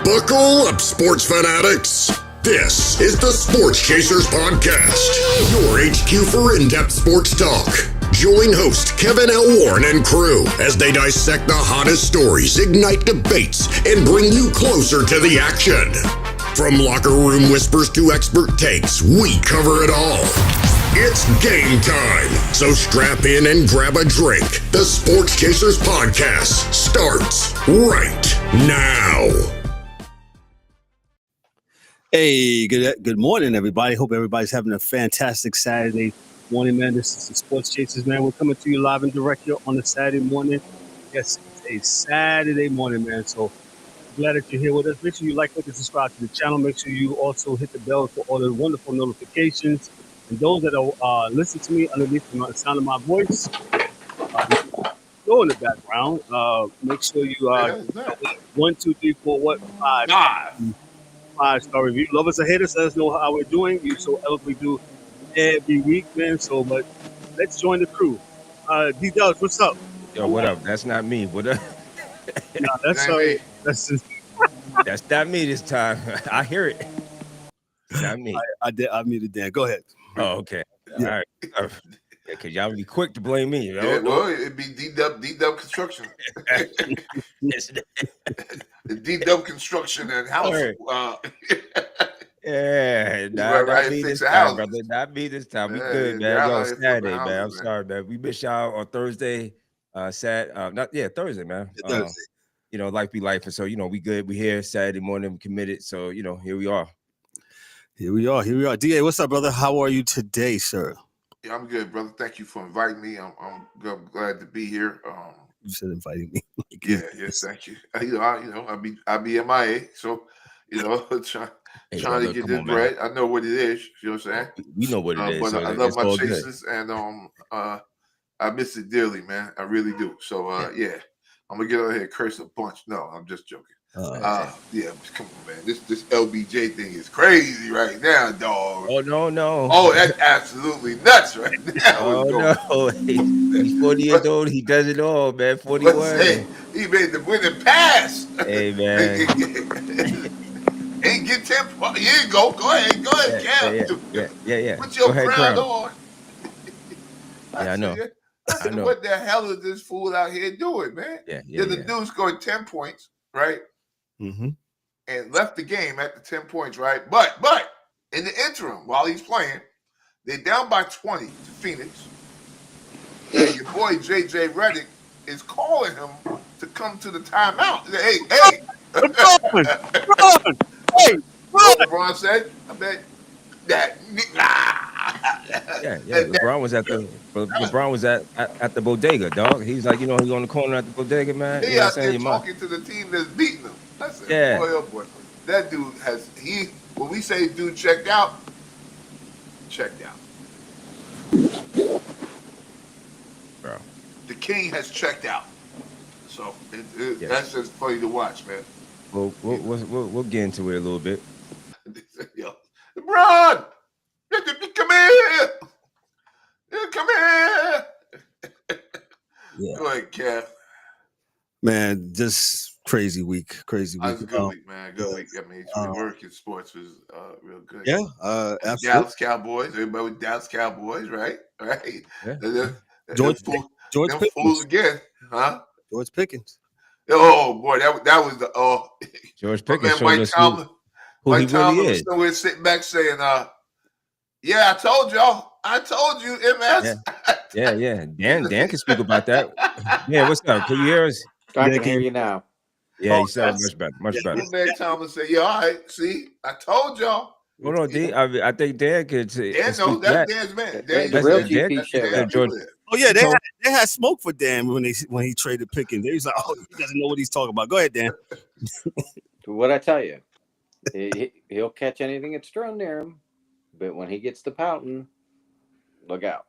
Buckle up, sports fanatics. This is the Sports Chasers Podcast, your HQ for in-depth sports talk. Join host Kevin L. Warren and crew as they dissect the hottest stories, ignite debates, and bring you closer to the action. From locker room whispers to expert takes, we cover it all. It's game time, so strap in and grab a drink. The Sports Chasers Podcast starts right now. Hey, good morning, everybody. Hope everybody's having a fantastic Saturday morning, man. This is the Sports Chasers, man. We're coming to you live and direct here on a Saturday morning. Yes, it's a Saturday morning, man. So glad that you're here with us. Make sure you like, click, and subscribe to the channel. Make sure you also hit the bell for all the wonderful notifications. And those that are listening to me underneath the sound of my voice, go in the background. Make sure you 1, 2, 3, 4, what 5. 5-star review. Love us or hate us, let us know how we're doing. You so eloquently do every week, man. So, but let's join the crew. D-Dubs, what's up? Yo, what up? That's not me. What up? Nah, that's not me this time. I hear it. It's not me. I muted Dan. Go ahead. Oh, okay. Yeah. All right. Cause y'all be quick to blame me. You know? Yeah, well, it'd be D-Dub Construction. D-Dub Construction and house. Yeah, not me this time, brother. Not me this time. We good, man. Yo, Saturday, man. I'm sorry, man. We missed y'all on Thursday. Thursday, man. Thursday. Life be life. And so, we good. We here Saturday morning. We committed. So, here we are. Here we are. DA, what's up, brother? How are you today, sir? Yeah, I'm good, brother. Thank you for inviting me. I'm glad to be here. You said inviting me. Yes, thank you. I'll be MIA, so trying to get this bread. I know what it is. You know what I'm saying? We know what it is. But so I love my Chasers, and I miss it dearly, man. I really do. So I'm gonna get out here and curse a bunch. No, I'm just joking. Come on, man. This LBJ thing is crazy right now, dog. Oh no. Oh, that's absolutely nuts right now. Oh no, he's 40 years old. He does it all, man. 41. He made the winning pass. Hey, man. Ain't get 10 points. Here you go. Go ahead, Cam. Yeah. Put your crown on. I know. I know. What the hell is this fool out here doing, man? The dude scored 10 points, right? Mm-hmm. And left the game at the 10 points, right? But in the interim, while he's playing, they're down by 20 to Phoenix. And your boy JJ Redick is calling him to come to the timeout. Hey, LeBron! Hey, LeBron said, I bet that. LeBron was at the bodega, dog. He's like, he's on the corner at the bodega, man. He out there talking to the team that's beating him. I said, boy. That dude when we say dude checked out. Bro. The king has checked out. So that's just funny to watch, man. Well, we'll get into it a little bit. Yo, LeBron, come here. Come here. Yeah. Go ahead, Kev. Man, just crazy week. That's a good week, man. Good week. I mean, work in sports was real good. Yeah, absolutely. Dallas Cowboys. Everybody with Dallas Cowboys, right? Right. Yeah. George Pickens. Fools again, huh? George Pickens. Oh boy, that was the George Pickens. Mike Tomlin. Mike Tomlin was somewhere sitting back saying, "Yeah, I told y'all. I told you, MS." Yeah. Dan can speak about that. Yeah, what's up? Can you hear us? I can hear you now. Yeah, you sound much better. Mike Tomlin said, "Yeah, all right. See, I told y'all." Hold on, D. I think Dan could. Dan knows that's Dan's man. The real GP show. Oh yeah, they had smoke for Dan when he traded Pickens. They was like, oh, he doesn't know what he's talking about. Go ahead, Dan. What I tell you, he'll catch anything that's thrown near him, but when he gets to pouting, look out.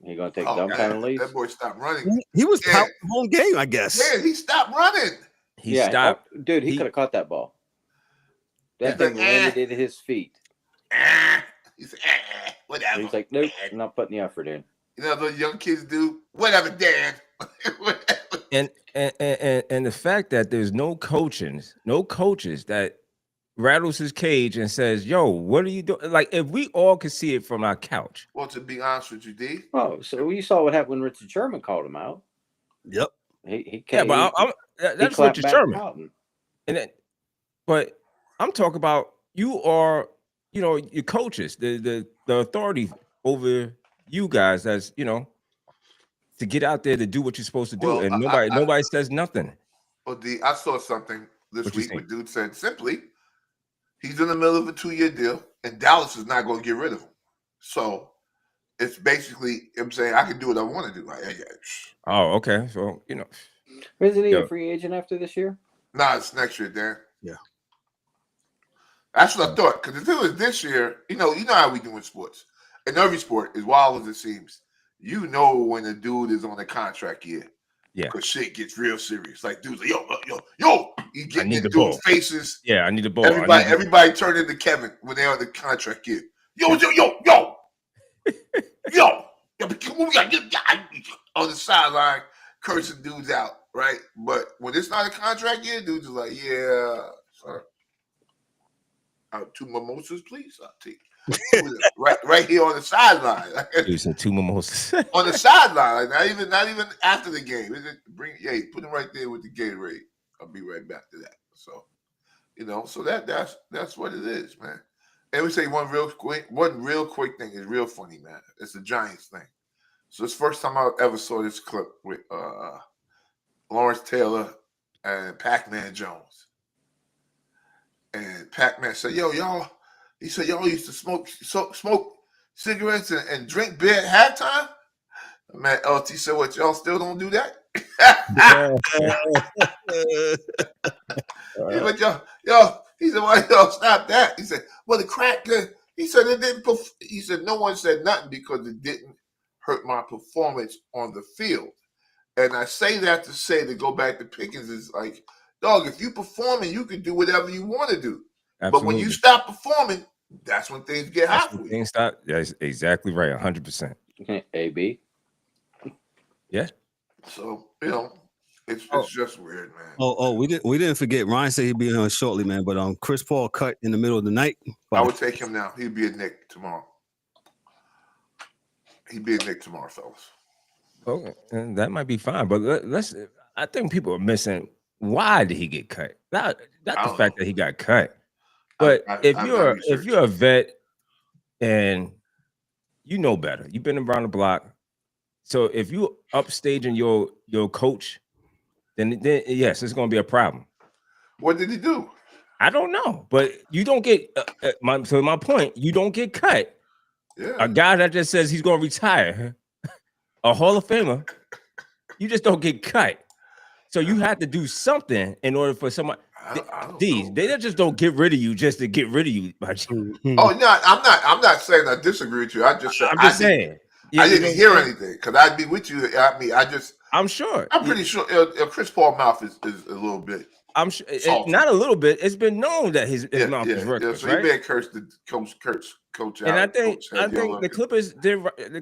He's gonna take dumb penalties. That boy stopped running. He was pouting the whole game, I guess. Yeah, he stopped running. He stopped. Dude, he could have caught that ball. That thing landed at his feet. He said, whatever. He's like, nope, I'm not putting the effort in. You know those young kids do? Whatever, Dan. And the fact that there's no coaches that rattles his cage and says, "Yo, what are you doing?" Like, if we all could see it from our couch. Well, to be honest with you, D. Oh, so you saw what happened when Richard Sherman called him out. Yep. He but that's Richard Sherman. And then, but I'm talking about you are, your coaches, the authority over you guys. That's to get out there to do what you're supposed to do, and nobody says nothing. Well, D, I saw something this week where dude said simply, he's in the middle of a 2-year deal, and Dallas is not going to get rid of him. So it's basically him saying, I can do what I want to do. Like, Oh, okay. So, Isn't he a free agent after this year? Nah, it's next year, Dan. Yeah. That's what I thought. Because if it was this year, you know how we do in sports. In every sport, as wild as it seems, you know when a dude is on a contract year. Yeah. Because shit gets real serious. Like, dude's like, yo. You get in dude's faces. Yeah, I need the ball. Everybody turn into Kevin when they're on the contract year. Yo. On the sideline, cursing dudes out, right? But when it's not a contract year, dudes are like, yeah, sir. 2 mimosas, please. I'll take right here on the sideline. You said 2 mimosas on the sideline. Like not even after the game. Put him right there with the Gatorade. I'll be right back to that. So, so that's what it is, man. And we say one real quick thing is real funny, man. It's the Giants thing. So it's the first time I ever saw this clip with Lawrence Taylor and Pac-Man Jones. And Pac-Man said, y'all, he said, y'all used to smoke cigarettes and drink beer at halftime? Man, LT said, what, y'all still don't do that? But y'all, he said, why y'all stop that? He said, well, the crack, he said, it didn't, he said, no one said nothing because it didn't hurt my performance on the field. And I say that to go back to Pickens is like, dog, if you performing, you can do whatever you want to do. Absolutely. But when you stop performing, that's when things get hot for you. Things stop. That's exactly right. 100%. AB. Yeah. So, it's just weird, man. We didn't forget. Ryan said he'd be on shortly, man. But Chris Paul cut in the middle of the night. I would take him now. He'd be a Knick tomorrow. Fellas. Okay, and that might be fine, but I think people are missing. Why did he get cut? Not the fact that he got cut, but if you're a vet and you know better, you've been around the block. So if you upstaging your coach, then yes, it's going to be a problem. What did he do? I don't know, but you don't get. My point, you don't get cut. Yeah. A guy that just says he's going to retire, a Hall of Famer, you just don't get cut. So you have to do something in order for somebody. They just don't get rid of you just to get rid of you. Oh no, I'm not saying I disagree with you. I'm just saying. I didn't hear anything because I'd be with you. I'm sure. I'm pretty sure Chris Paul's mouth is a little bit. I'm sure not a little bit. It's been known that his mouth is reckless. So he been cursed the coach out. And I think the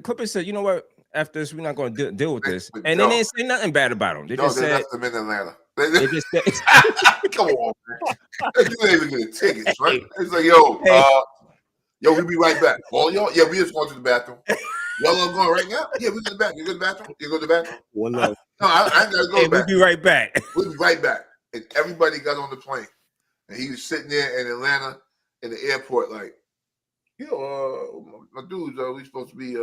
Clippers said, you know what? After this, we're not going to deal with this. And then they didn't say nothing bad about him. They just said them in Atlanta. They just said, come on, man. You ain't even get tickets, right? It's like, we'll be right back. All y'all, we just going to the bathroom. Y'all are going right now? Yeah, we go to the bathroom. You go to the bathroom? You go to the bathroom? One love. No, I ain't got to go back. We'll be right back. We'll be right back. And everybody got on the plane. And he was sitting there in Atlanta in the airport like, my dudes, we supposed to be,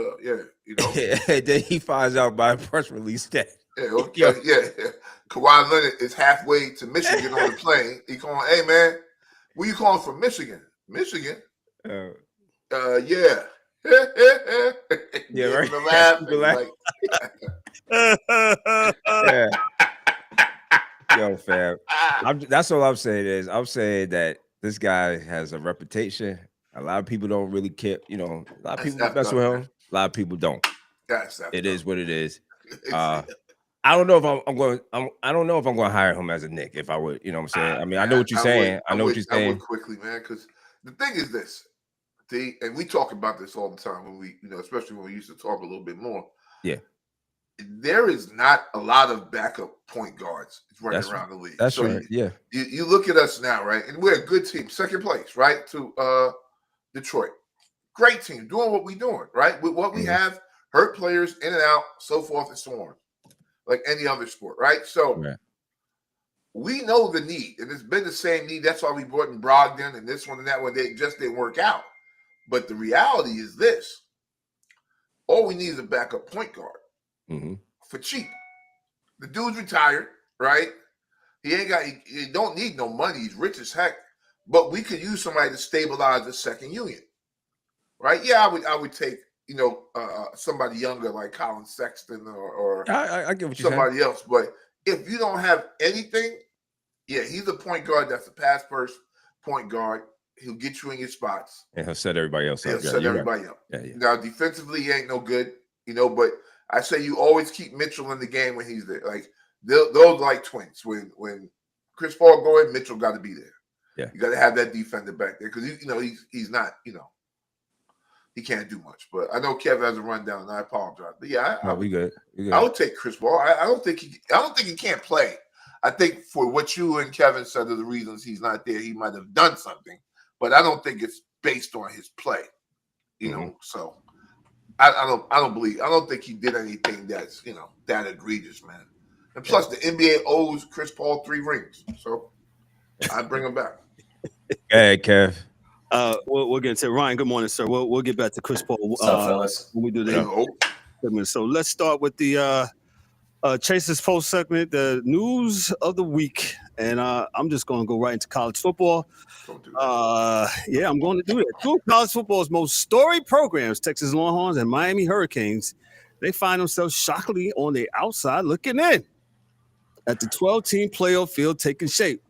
Then he finds out by a press release that. Yeah, okay, yeah. Kawhi Leonard is halfway to Michigan on the plane. He calling, hey, man, where you calling from? Michigan? Michigan? Yeah. Yeah, right. Laughing, yeah. Yo, fam. That's all I'm saying is I'm saying that this guy has a reputation. A lot of people don't really care. A lot of people mess with him. A lot of people don't. It is what it is. I don't know if I don't know if I'm going to hire him as a Knick. If I would, you know what I'm saying. I mean, I know what you're saying. I know what you're saying. I would quickly, man, because the thing is this. And we talk about this all the time when we, especially when we used to talk a little bit more. Yeah. there is not a lot of backup point guards running around the league. That's right. You look at us now, right? And we're a good team, second place, right? To Detroit. Great team, doing what we're doing, right? With what we have, hurt players in and out, so forth and so on, like any other sport, right? So we know the need, and it's been the same need. That's why we brought in Brogdon and this one and that one. They just didn't work out. But the reality is this. All we need is a backup point guard for cheap. The dude's retired, right? He don't need no money. He's rich as heck. But we could use somebody to stabilize the second union. Right? Yeah, I would take, somebody younger like Colin Sexton or I get what you're somebody saying. else. But if you don't have anything, he's a point guard that's a pass first point guard. He'll get you in your spots. And he'll set everybody else up. He'll set everybody up. Yeah. Now, defensively, he ain't no good, but I say you always keep Mitchell in the game when he's there. Like, those like twins. When Chris Paul go in, Mitchell got to be there. Yeah. You got to have that defender back there because, he's not, he can't do much. But I know Kev has a rundown, and I apologize. But we good. I would take Chris Paul. I don't think he can't play. I think for what you and Kevin said are the reasons he's not there, he might have done something. But I don't think it's based on his play. So I don't think he did anything that's, that egregious, man. And plus the NBA owes Chris Paul 3 rings. So I bring him back. Hey, Kev. We'll get into Ryan. Good morning, sir. We'll get back to Chris Paul What's up, fellas? when we do that. So let's start with the Chase's Post segment, the news of the week, and I'm just going to go right into college football. Don't do that. I'm going to do that. Two of college football's most storied programs, Texas Longhorns and Miami Hurricanes, they find themselves shockingly on the outside looking in at the 12-team playoff field taking shape.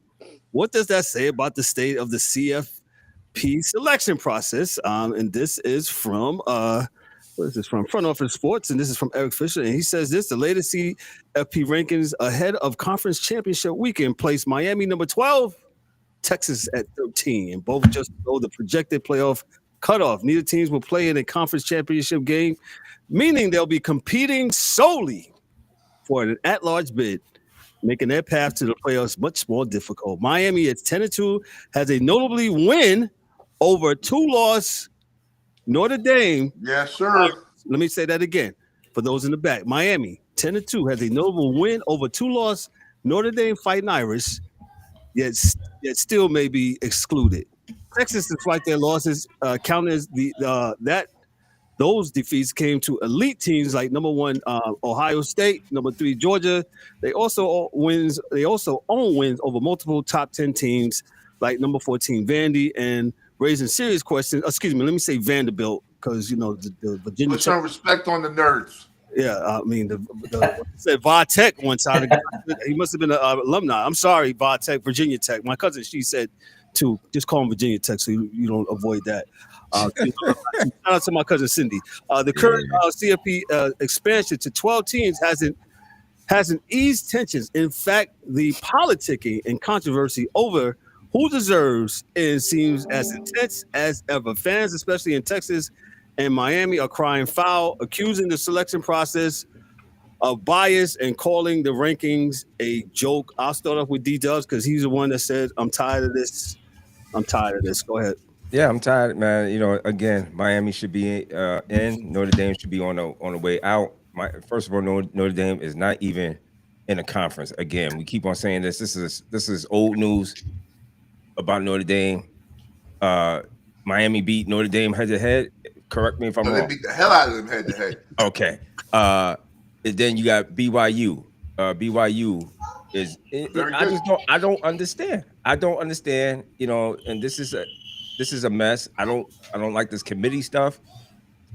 What does that say about the state of the CFP selection process? And this is from what is this from? Front Office Sports, and this is from Eric Fisher. And he says this: the latest CFP rankings ahead of conference championship weekend placed Miami number 12, Texas at 13, and both just below the projected playoff cutoff. Neither teams will play in a conference championship game, meaning they'll be competing solely for an at-large bid, making their path to the playoffs much more difficult. Miami at 10-2 has a notably win over 2-loss Notre Dame. Yes, sir. Let me say that again for those in the back. Miami 10-2 has a notable win over 2-loss Notre Dame Fighting Irish, yet still may be excluded. Texas, despite their losses, counters those defeats came to elite teams like number 1 Ohio State, number 3 Georgia. They also own wins over multiple top 10 teams like number 14 Vandy, and raising serious questions. Excuse me, let me say Vanderbilt, because the Virginia. Put some respect on the nerds. Yeah, I mean said Va-Tech one time. He must have been an alumni. I'm sorry, Va-Tech, Virginia Tech. My cousin, she said to just call him Virginia Tech, so you don't avoid that. Shout out to my cousin Cindy. The current CFP expansion to 12 teams hasn't eased tensions. In fact, the politicking and controversy over who deserves and seems as intense as ever. Fans, especially in Texas and Miami, are crying foul, accusing the selection process of bias and calling the rankings a joke. I'll start off with D-Dubs because he's the one that said, I'm tired of this. Go ahead. Yeah, I'm tired, man. Again, Miami should be in. Notre Dame should be on the way out. First of all, Notre Dame is not even in a conference. Again, we keep on saying this. This is old news about Notre Dame. Miami beat Notre Dame head-to-head. Correct me if I'm wrong. They beat the hell out of them head-to-head. Okay. And then you got BYU. BYU is. I don't understand. And this is a mess. I don't like this committee stuff.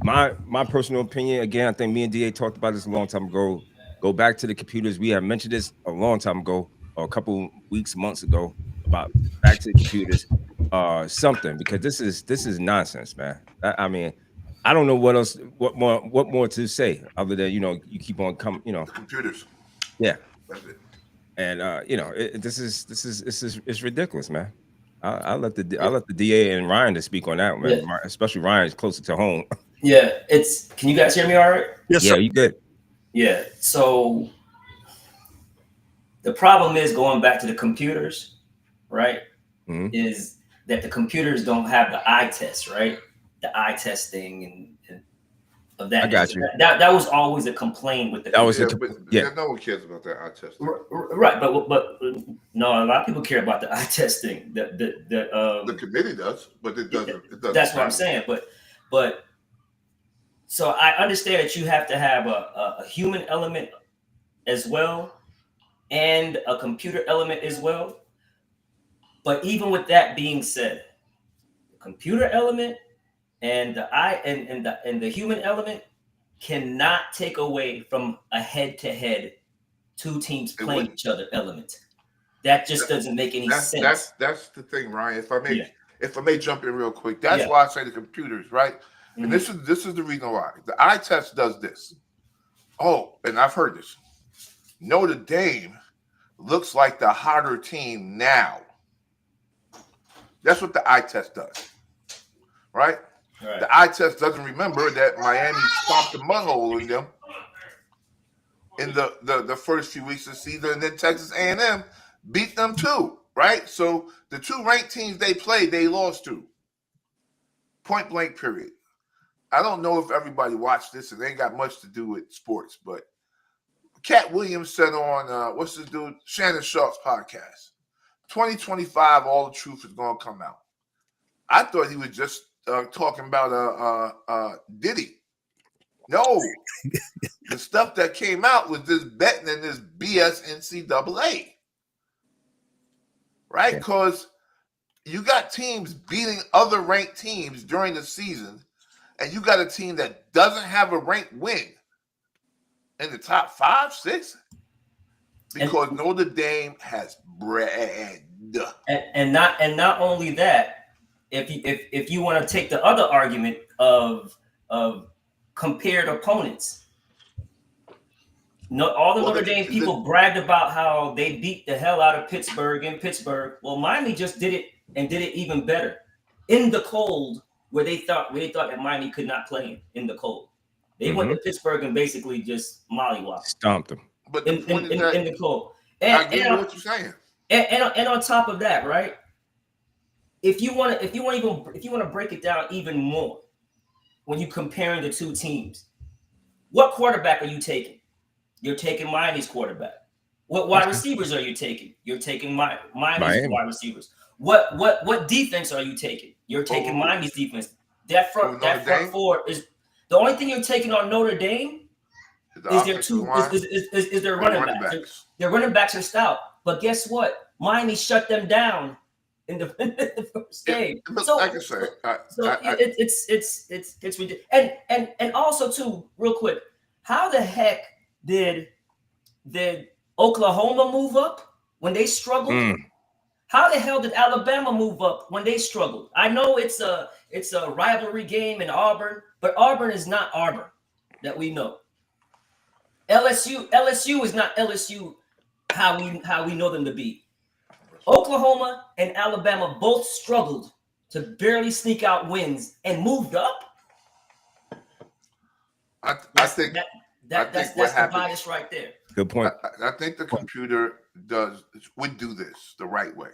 My personal opinion. Again, I think me and DA talked about this a long time ago. Go back to the computers. We have mentioned this a long time ago, or a couple weeks, months ago, about back to the computers, something, because this is nonsense, man. I mean, I don't know what more to say other than you keep on coming, The computers. Yeah. That's it. And this is ridiculous, man. I let the DA and Ryan to speak on that, man. Yeah. Especially Ryan is closer to home. Yeah, can you guys hear me all right? Yes, yeah, sir. you good. Yeah. So the problem is going back to the computers, right? Mhm. Is that the computers don't have the eye test, right? The eye testing and of that. I got you. That was always a complaint with the. That was No one cares about that eye test. Right, but no, a lot of people care about the eye testing. The committee does, but it doesn't. That's what I'm saying. But so I understand that you have to have a human element as well and a computer element as well. But even with that being said, the computer element and the human element cannot take away from a head-to-head two teams playing each other element. That just doesn't make any sense. That's the thing, Ryan. If I may jump in real quick, that's why I say the computers, right? Mm-hmm. And this is the reason why. The eye test does this. Oh, and I've heard this. Notre Dame looks like the hotter team now. That's what the eye test does, right? The eye test doesn't remember that Miami stomped the mud hole in them in the first few weeks of the season, and then Texas A&M beat them too, right? So the two ranked teams they played, they lost to. Point blank, period. I don't know if everybody watched this, and they ain't got much to do with sports, but Cat Williams said on, what's this dude? Shannon Sharp's podcast, 2025, all the truth is going to come out. I thought he was just talking about Diddy. No, the stuff that came out was this betting and this BS NCAA, right? Because you got teams beating other ranked teams during the season, and you got a team that doesn't have a ranked win in the top 5, 6, because Notre Dame has bread. And not only that, if you want to take the other argument of compared opponents, all the Notre Dame people bragged about how they beat the hell out of Pittsburgh in Pittsburgh. Well, Miami just did it and did it even better in the cold, where they thought that Miami could not play in the cold. They went to Pittsburgh and basically just mollywopped, stomped them. But in the cold. I get what you're saying. And on top of that, right? If you want to break it down even more, when you're comparing the two teams, what quarterback are you taking? You're taking Miami's quarterback. What wide receivers are you taking? You're taking Miami's wide receivers. What defense are you taking? You're taking Miami's defense. That front four is the only thing you're taking on Notre Dame is their running backs. Their running backs are stout. But guess what? Miami shut them down in the first game. So, like I said, it's ridiculous. And also too, real quick, how the heck did Oklahoma move up when they struggled? How the hell did Alabama move up when they struggled? I know it's a rivalry game in Auburn, but Auburn is not Auburn that we know. LSU is not LSU how we know them to be. Oklahoma and Alabama both struggled to barely sneak out wins and moved up. I think that's the bias right there. Good point. I think the computer would do this the right way.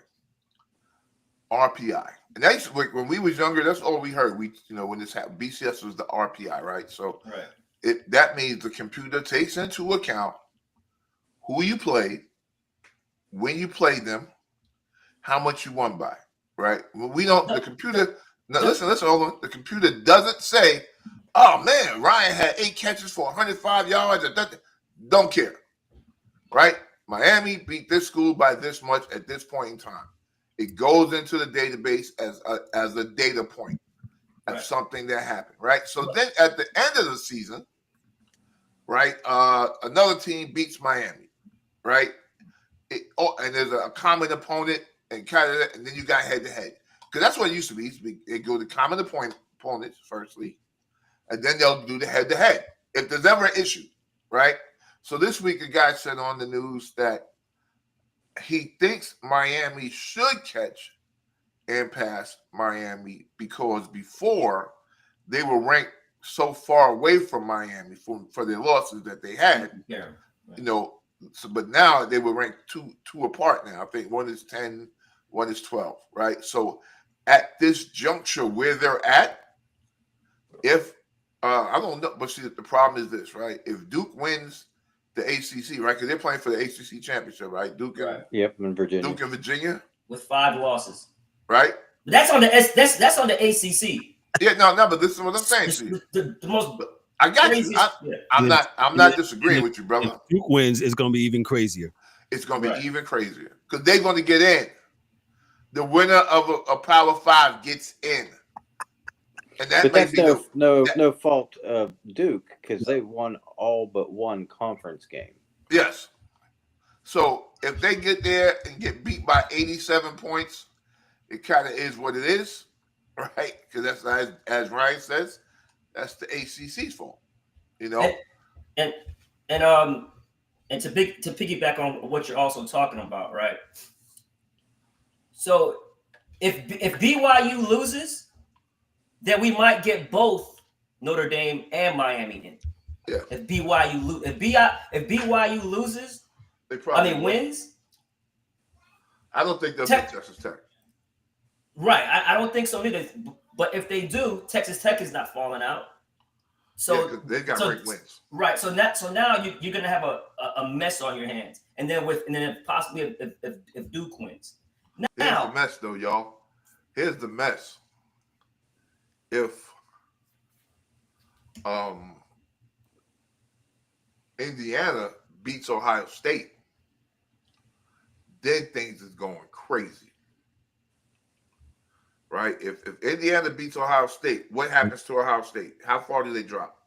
RPI, and that's when we was younger. That's all we heard. When this happened, BCS was the RPI, right? So that means the computer takes into account who you played, when you played them, how much you won by, right? We don't. The computer. Now listen. Hold on. The computer doesn't say, "Oh man, Ryan had 8 catches for 105 yards." Don't care, right? Miami beat this school by this much at this point in time. It goes into the database as a data point of something that happened, right? So then at the end of the season, right, another team beats Miami, right? And there's a common opponent, and and then you got head-to-head. Because that's what it used to be. They go to common opponents, firstly, and then they'll do the head-to-head if there's ever an issue, right? So this week, a guy said on the news that he thinks Miami should catch and pass Miami because before they were ranked so far away from Miami for their losses that they had. Yeah. You know, so, but now they were ranked two apart now. I think one is 10, one is 12, right? So at this juncture where they're at, if I don't know, but see, the problem is this, right? If Duke wins the ACC, right? Because they're playing for the ACC championship, right? Duke and in Virginia. Duke and Virginia with 5 losses, right? But that's on the that's on the ACC. Yeah, no, but this is what I'm saying to you. The most. I got you. I'm not disagreeing with you, brother. If Duke wins, it's going to be even crazier. It's going to be even crazier because they're going to get in. The winner of a Power 5 gets in. And but that's no fault of Duke because they won all but one conference game. Yes. So if they get there and get beat by 87 points, it kind of is what it is, right? Because that's as Ryan says, that's the ACC's fault, you know. And to piggyback on what you're also talking about, right? So if BYU loses, then we might get both Notre Dame and Miami in. Yeah. If BYU loses, wins. I don't think they'll beat Texas Tech. Right. I don't think so either. But if they do, Texas Tech is not falling out. So they got great wins. Right. So now you're gonna have a mess on your hands, and then possibly if Duke wins. Now, here's the mess, though, y'all. Here's the mess. If Indiana beats Ohio State, then things is going crazy. Right? If Indiana beats Ohio State, what happens to Ohio State? How far do they drop?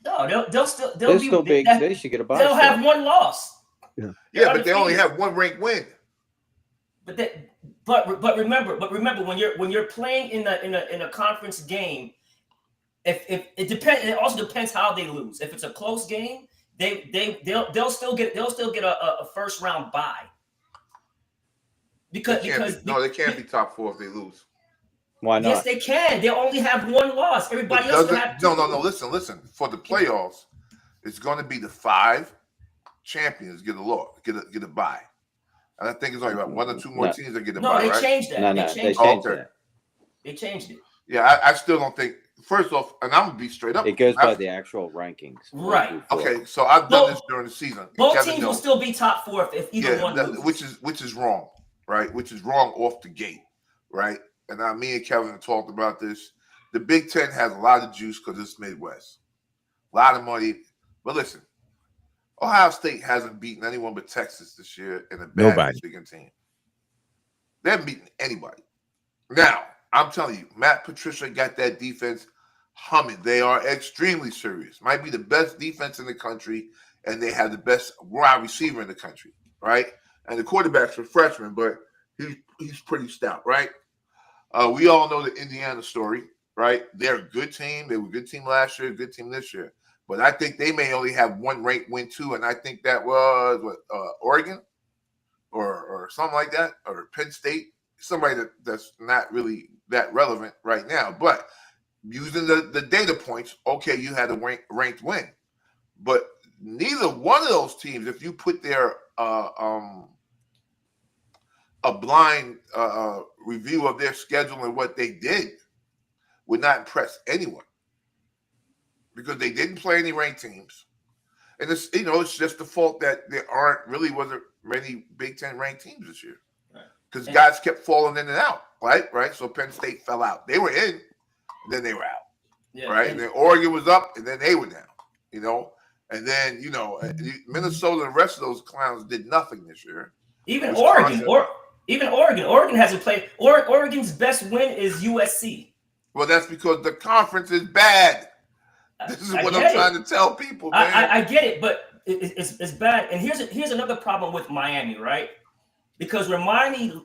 No, they'll still be. They should get a bye. They'll have one loss. Yeah, but they only have one ranked win. But remember when you're playing in a conference game, if it depends, it also depends how they lose. If it's a close game, they'll still get a first round bye. Because they can't be top 4 if they lose. Why not? Yes, they can. They only have one loss. Everybody else will have 2. No. Listen. For the playoffs, it's going to be the 5 champions get a bye. And I think it's only about 1 or 2 more teams that get a bye. No, they changed that. They changed it. Yeah, I still don't think. First off, and I'm gonna be straight up. It goes by the actual rankings. Right. Okay, so I've done this during the season. Both teams will still be top 4 if either one loses. Which is wrong, right? Which is wrong off the gate, right? And me and Kevin have talked about this. The Big Ten has a lot of juice because it's Midwest, a lot of money. But listen, Ohio State hasn't beaten anyone but Texas this year in a bad Michigan team. They haven't beaten anybody. Now, I'm telling you, Matt Patricia got that defense humming. They are extremely serious. Might be the best defense in the country, and they have the best wide receiver in the country, right? And the quarterback's a freshman, but he's pretty stout, right? We all know the Indiana story, right? They're a good team. They were a good team last year, a good team this year. But I think they may only have one ranked win too, and I think that was Oregon or something like that, or Penn State, somebody that's not really that relevant right now. But using the data points, okay, you had a ranked win. But neither one of those teams, if you put their a blind review of their schedule and what they did, would not impress anyone. Because they didn't play any ranked teams. And it's just the fault that there wasn't many Big Ten ranked teams this year. Because guys kept falling in and out, right? So Penn State fell out. They were in, then they were out, right? And then Oregon was up, and then they were down, And then, Minnesota and the rest of those clowns did nothing this year. Even Oregon hasn't played. Oregon's best win is USC. Well, that's because the conference is bad. This is what I'm trying to tell people, man. I get it, but it's bad. And here's another problem with Miami, right? Because when Miami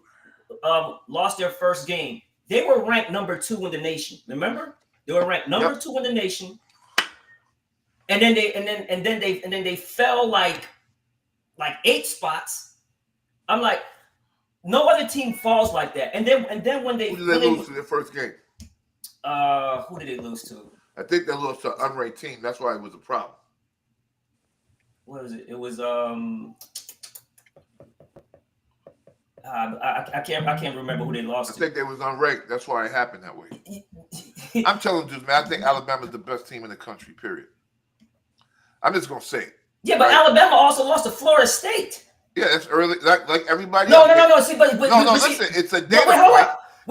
lost their first game, they were ranked number 2 in the nation. Remember, they were ranked number 2 in the nation, and then they fell like 8 spots. I'm like, no other team falls like that. And then when they lose to their first game? Who did they lose to? I think they lost to an unranked team. That's why it was a problem. What was it? It was I can't remember who they lost I to. think they was unranked. That's why it happened that way. I'm telling you, man. I think Alabama's the best team in the country. Period. I'm just gonna say it. Yeah, but Alabama also lost to Florida State. Yeah, that's early. Like everybody. No. else. See, but listen. It's a data point.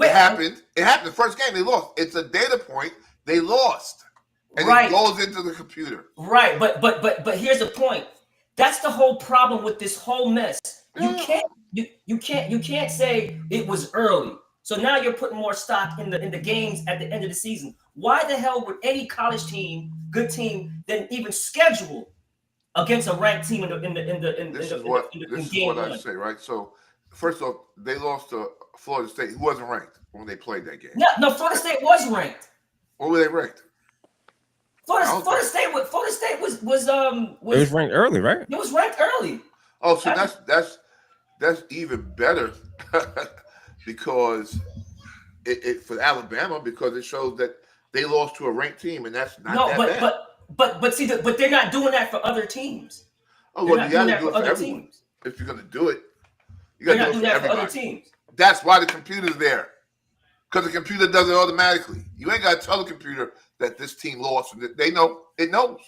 It happened. It happened the first game. They lost. It's a data point. They lost, and it goes into the computer. Right, but here's the point. That's the whole problem with this whole mess. You can't say it was early. So now you're putting more stock in the games at the end of the season. Why the hell would any college team, good team, then even schedule against a ranked team This is what I say, right? So first off, they lost to Florida State, who wasn't ranked when they played that game. No, Florida State was ranked. What were they ranked? Florida State was it was ranked early, right? It was ranked early. Oh, so that's even better because it for Alabama, because it shows that they lost to a ranked team, and that's not bad. But see, but they're not doing that for other teams. Oh, well, you got to do it for everyone. Teams. If you're going to do it, you got to do it for everybody. Other teams. That's why the computer's there, because the computer does it automatically. You ain't got to tell the computer that this team lost, and they know it knows,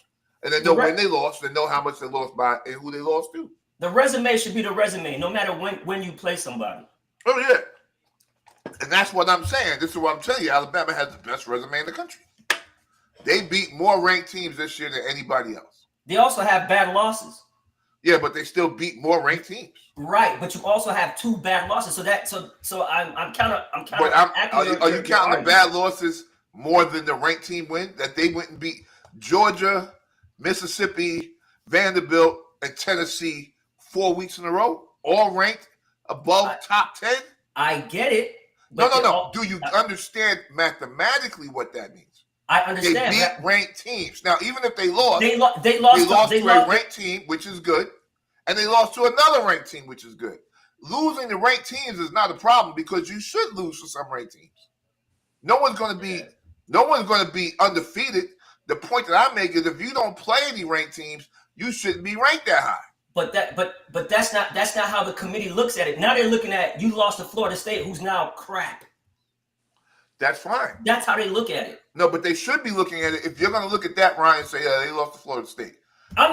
and they know when they lost, they know how much they lost by, and who they lost to. The resume should be the resume, no matter when you play somebody. Oh yeah, and that's what I'm saying. This is what I'm telling you. Alabama has the best resume in the country. They beat more ranked teams this year than anybody else. They also have bad losses. Yeah, but they still beat more ranked teams. Right, but you also have 2 bad losses. So I'm kind of. Are you counting the bad losses more than the ranked team win that they went and beat Georgia, Mississippi, Vanderbilt, and Tennessee 4 weeks in a row, all ranked above top 10? I get it. No. Do you understand mathematically what that means? I understand. They beat ranked teams. Now, even if they lost, they lost to a ranked team, which is good, and they lost to another ranked team, which is good. Losing to ranked teams is not a problem because you should lose to some ranked teams. No one's going to be undefeated. The point that I make is if you don't play any ranked teams, you shouldn't be ranked that high. But that's not how the committee looks at it. Now they're looking at you lost to Florida State, who's now crap. That's fine. That's how they look at it. No, but they should be looking at it. If you're going to look at that, Ryan, and say, yeah, they lost to Florida State. I'm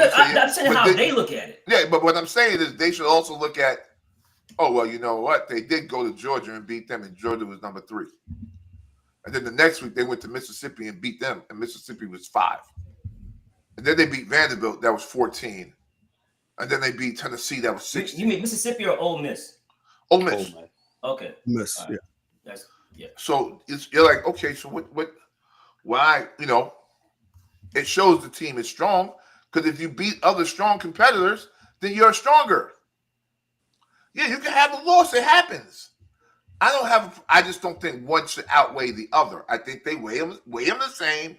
saying how they look at it. Yeah, but what I'm saying is they should also look at, oh, well, you know what? They did go to Georgia and beat them, and Georgia was number 3. And then the next week they went to Mississippi and beat them, and Mississippi was 5. And then they beat Vanderbilt, that was 14. And then they beat Tennessee, that was 16. You mean Mississippi or Ole Miss? Ole Miss. Okay. Miss, right. Yeah. That's yeah. So you're like, okay, so why, it shows the team is strong, because if you beat other strong competitors, then you're stronger. Yeah, you can have a loss. It happens. I just don't think one should outweigh the other. I think they weigh them the same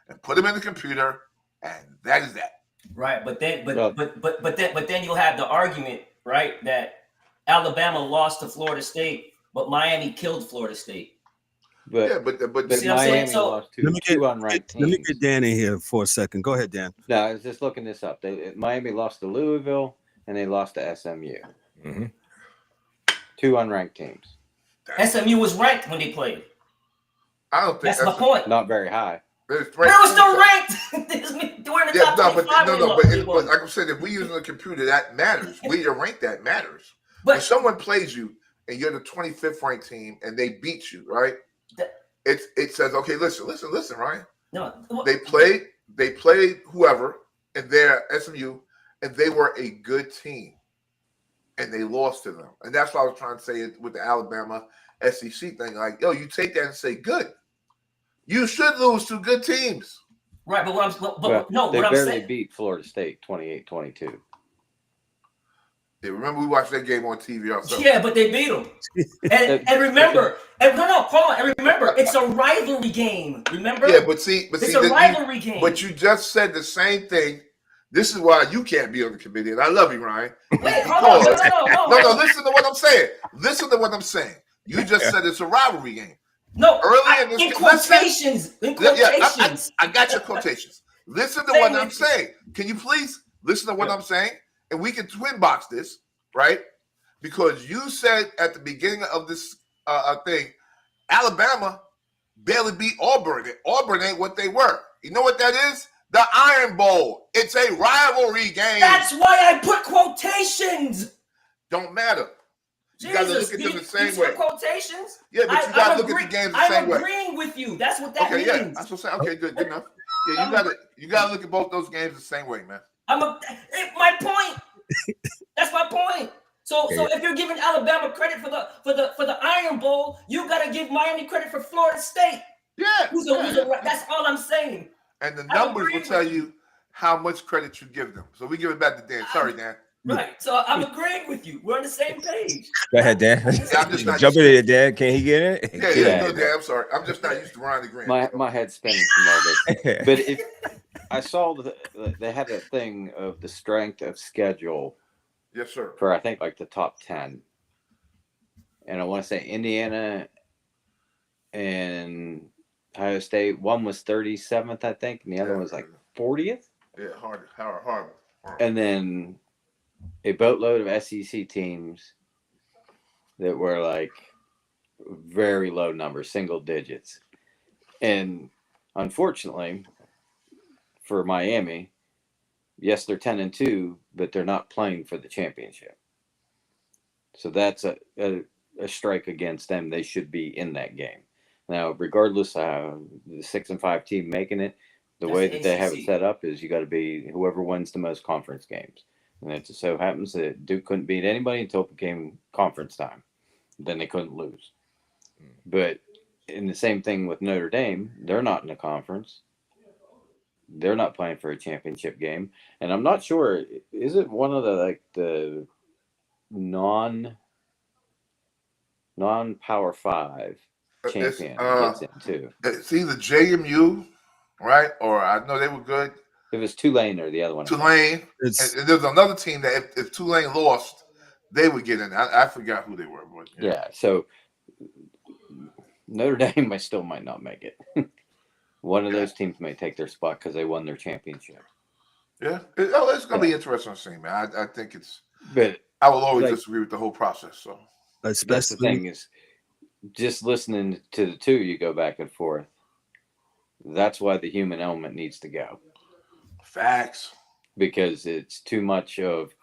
and put them in the computer, and that is that. Right, but then you'll have the argument, right, that Alabama lost to Florida State, but Miami killed Florida State. But Miami lost two unranked teams. Let me get Dan in here for a second. Go ahead, Dan. No, I was just looking this up. Miami lost to Louisville and they lost to SMU. Mm-hmm. 2 unranked teams. SMU was ranked when they played. I don't think that's my point. Not very high. They were still ranked. During the top 25. But like I said, if we're using a computer, that matters. Where you're ranked, that matters. But if someone plays you and you're the 25th ranked team and they beat you, right? It says, okay, listen, Ryan. No, they played whoever, and they're SMU, and they were a good team, and they lost to them, and that's what I was trying to say with the Alabama SEC thing. Like, yo, you take that and say, good. You should lose to good teams, right? But they barely beat Florida State 28-22. Yeah, remember we watched that game on TV ourselves. Yeah, but they beat them. And remember, it's a rivalry game. Remember? Yeah, but it's a rivalry game. But you just said the same thing. This is why you can't be on the committee, and I love you, Ryan. Wait, hold on. No, listen to what I'm saying. You just said it's a rivalry game. No, Early in this in game, quotations. In quotations. I got your quotations. Listen to Say what with I'm me. saying. Can you please listen to what Yeah. I'm saying? And we can twin box this, right? Because you said at the beginning of this thing, Alabama barely beat Auburn. Auburn ain't what they were. You know what that is? The Iron Bowl. It's a rivalry game. That's why I put quotations. Don't matter. You got to look at them the same way. Quotations? Yeah, but you got to look at the games the same way. I'm agreeing with you. That's what that means. Okay, yeah. That's what I'm saying. Okay, good enough. Yeah, you got to look at both those games the same way, man. My point. That's my point. So if you're giving Alabama credit for the Iron Bowl, you got to give Miami credit for Florida State. Yeah. That's all I'm saying. And the numbers will tell you how much credit you give them. So we give it back to Dan. Sorry, Dan. Right. So I'm agreeing with you. We're on the same page. Go ahead, Dan. Yeah, I'm just not Jump in there, Dan. Can he get it? Yeah, no, Dan. I'm sorry. I'm just not used to Ron agreeing. My head's spinning from all this. But if I saw they had a thing of the strength of schedule. Yes, sir. For I think like the top 10. And I want to say Indiana and Ohio State. One was 37th, I think, and the other one was like 40th. Yeah, hard. And then a boatload of SEC teams that were like very low numbers, single digits. And unfortunately for Miami, yes, they're 10-2, but they're not playing for the championship. So that's a strike against them. They should be in that game. Now, regardless of the 6-5 team making it, the way that they have it set up is you got to be whoever wins the most conference games. And it just so happens that Duke couldn't beat anybody until it became conference time. Then they couldn't lose. But in the same thing with Notre Dame, they're not in a conference. They're not playing for a championship game. And I'm not sure, is it one of the non-Power 5 champion gets in too? It's either JMU, right? Or I know they were good. It was Tulane or the other one. Tulane. And there's another team that if Tulane lost, they would get in. I forgot who they were. But yeah, so Notre Dame might not make it. One of those teams may take their spot because they won their championship. Yeah. It's going to be interesting to see, man. I think it's – but I will always disagree with the whole process. So that's the thing is just listening to the two, you go back and forth. That's why the human element needs to go. Facts. Because it's too much of,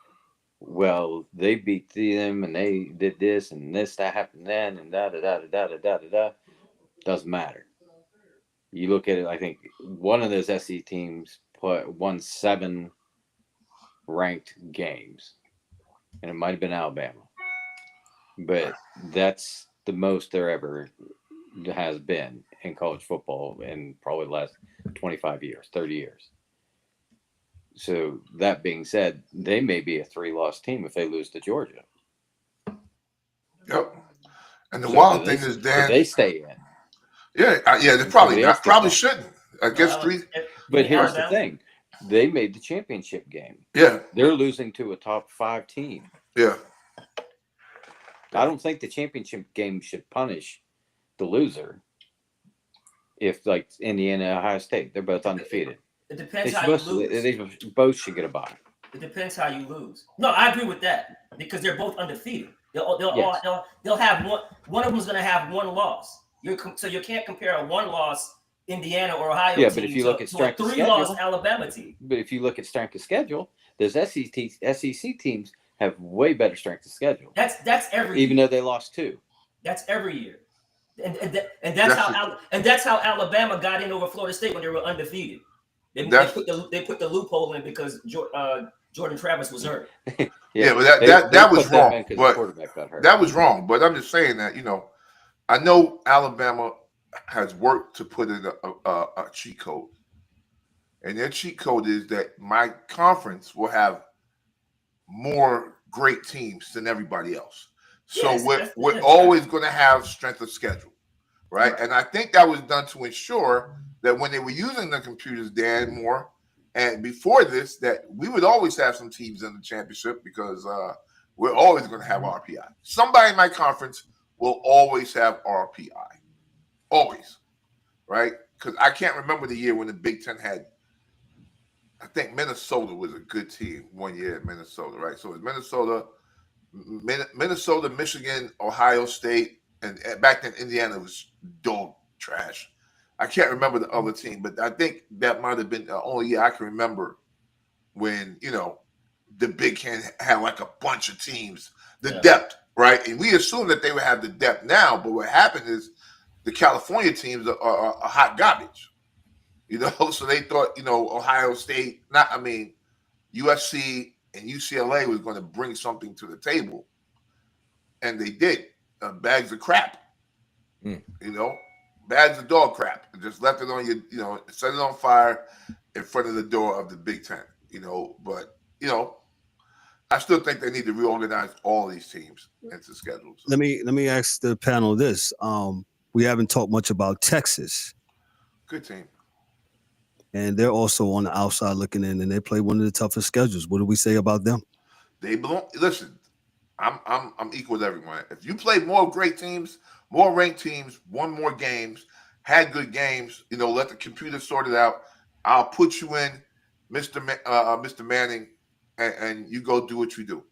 well, they beat them and they did this and this, that happened then and da-da-da-da-da-da-da-da. Doesn't matter. You look at it, I think one of those SC teams won 7 ranked games. And it might have been Alabama. But that's the most there ever has been in college football in probably the last 25 years, 30 years. So that being said, they may be a 3-loss team if they lose to Georgia. Yep. And the wild thing is, Dan, they stay in. Yeah, they probably shouldn't. I guess 3. But here's the thing: they made the championship game. Yeah, they're losing to a top 5 team. Yeah, I don't think the championship game should punish the loser. If like Indiana, Ohio State, they're both undefeated. It depends how you lose. They both should get a bye. It depends how you lose. No, I agree with that because they're both undefeated. They'll have one of them's going to have 1 loss. So you can't compare a 1-loss Indiana or Ohio team but if you look at strength to a of 3-loss schedule, Alabama team. But if you look at strength of schedule, those SEC teams have way better strength of schedule. That's every even year. Though they lost 2. That's every year. And that's how Alabama got in over Florida State when they were undefeated. They put the loophole in because Jordan Travis was hurt. But that was wrong. But that was wrong. But I'm just saying that I know Alabama has worked to put in a cheat code, and their cheat code is that my conference will have more great teams than everybody else. So we're always going to have strength of schedule, right? And I think that was done to ensure that when they were using the computers, Dan, more, and before this, that we would always have some teams in the championship because we're always going to have RPI. Somebody in my conference will always have RPI. always, right? Because I can't remember the year when the Big Ten had. I think Minnesota was a good team one year at Minnesota, right? So it was Minnesota, Michigan, Ohio State, and back then Indiana was dog trash. I can't remember the other team, but I think that might have been the only year I can remember when, the Big Ten had like a bunch of teams, the depth, right? And we assume that they would have the depth now, but what happened is the California teams are hot garbage. So they thought, Ohio State, USC and UCLA was going to bring something to the table. And they did. Bags of crap. Bags of dog crap. And just left it on set it on fire in front of the door of the Big Ten. But, I still think they need to reorganize all these teams into schedules. Let me ask the panel this. We haven't talked much about Texas. Good team. And they're also on the outside looking in, and they play one of the toughest schedules. What do we say about them? They belong. Listen, I'm equal with everyone. If you play more great teams, more ranked teams, won more games, had good games, let the computer sort it out. I'll put you in, Mr. Manning, and you go do what you do.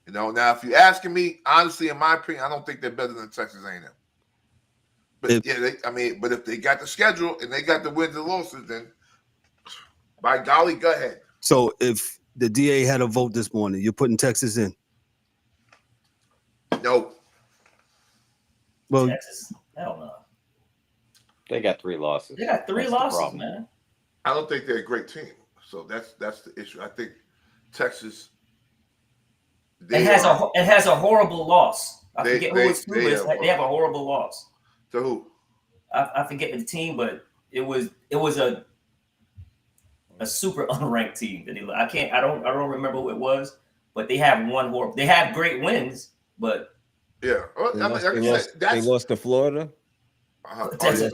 Now if you're asking me, honestly, in my opinion, I don't think they're better than Texas A&M. But but if they got the schedule and they got the wins and losses, then by golly, go ahead. So if the DA had a vote this morning, you're putting Texas in? No. Well, Texas, hell no. They got 3 losses. They got 3 losses, man. I don't think they're a great team. So that's the issue. I think Texas. It has a horrible loss. I forget who it's to. They have a horrible loss. To who? I forget the team, but it was a super unranked team that I don't remember who it was, but they have one horrible. They have great wins, but they lost to Florida.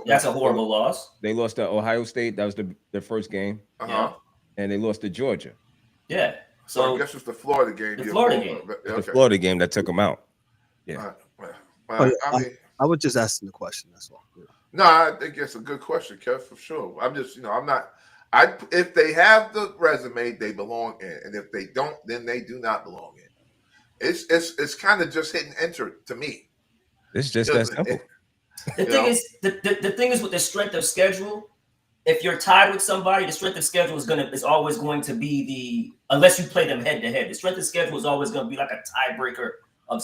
That's a horrible loss. They lost to Ohio State. That was their first game. And they lost to Georgia. Yeah. So I guess it's the Florida game. The Florida game. The Florida game that took them out. Yeah. I was just asking the question. That's all. No, I think it's a good question, Kev, for sure. I'm just, I'm not. If they have the resume, they belong in, and if they don't, then they do not belong in. It's kind of just hitting enter to me. It's just that simple. The thing is with the strength of schedule, if you're tied with somebody, the strength of schedule is always going to be unless you play them head to head. The strength of schedule is always going to be like a tiebreaker of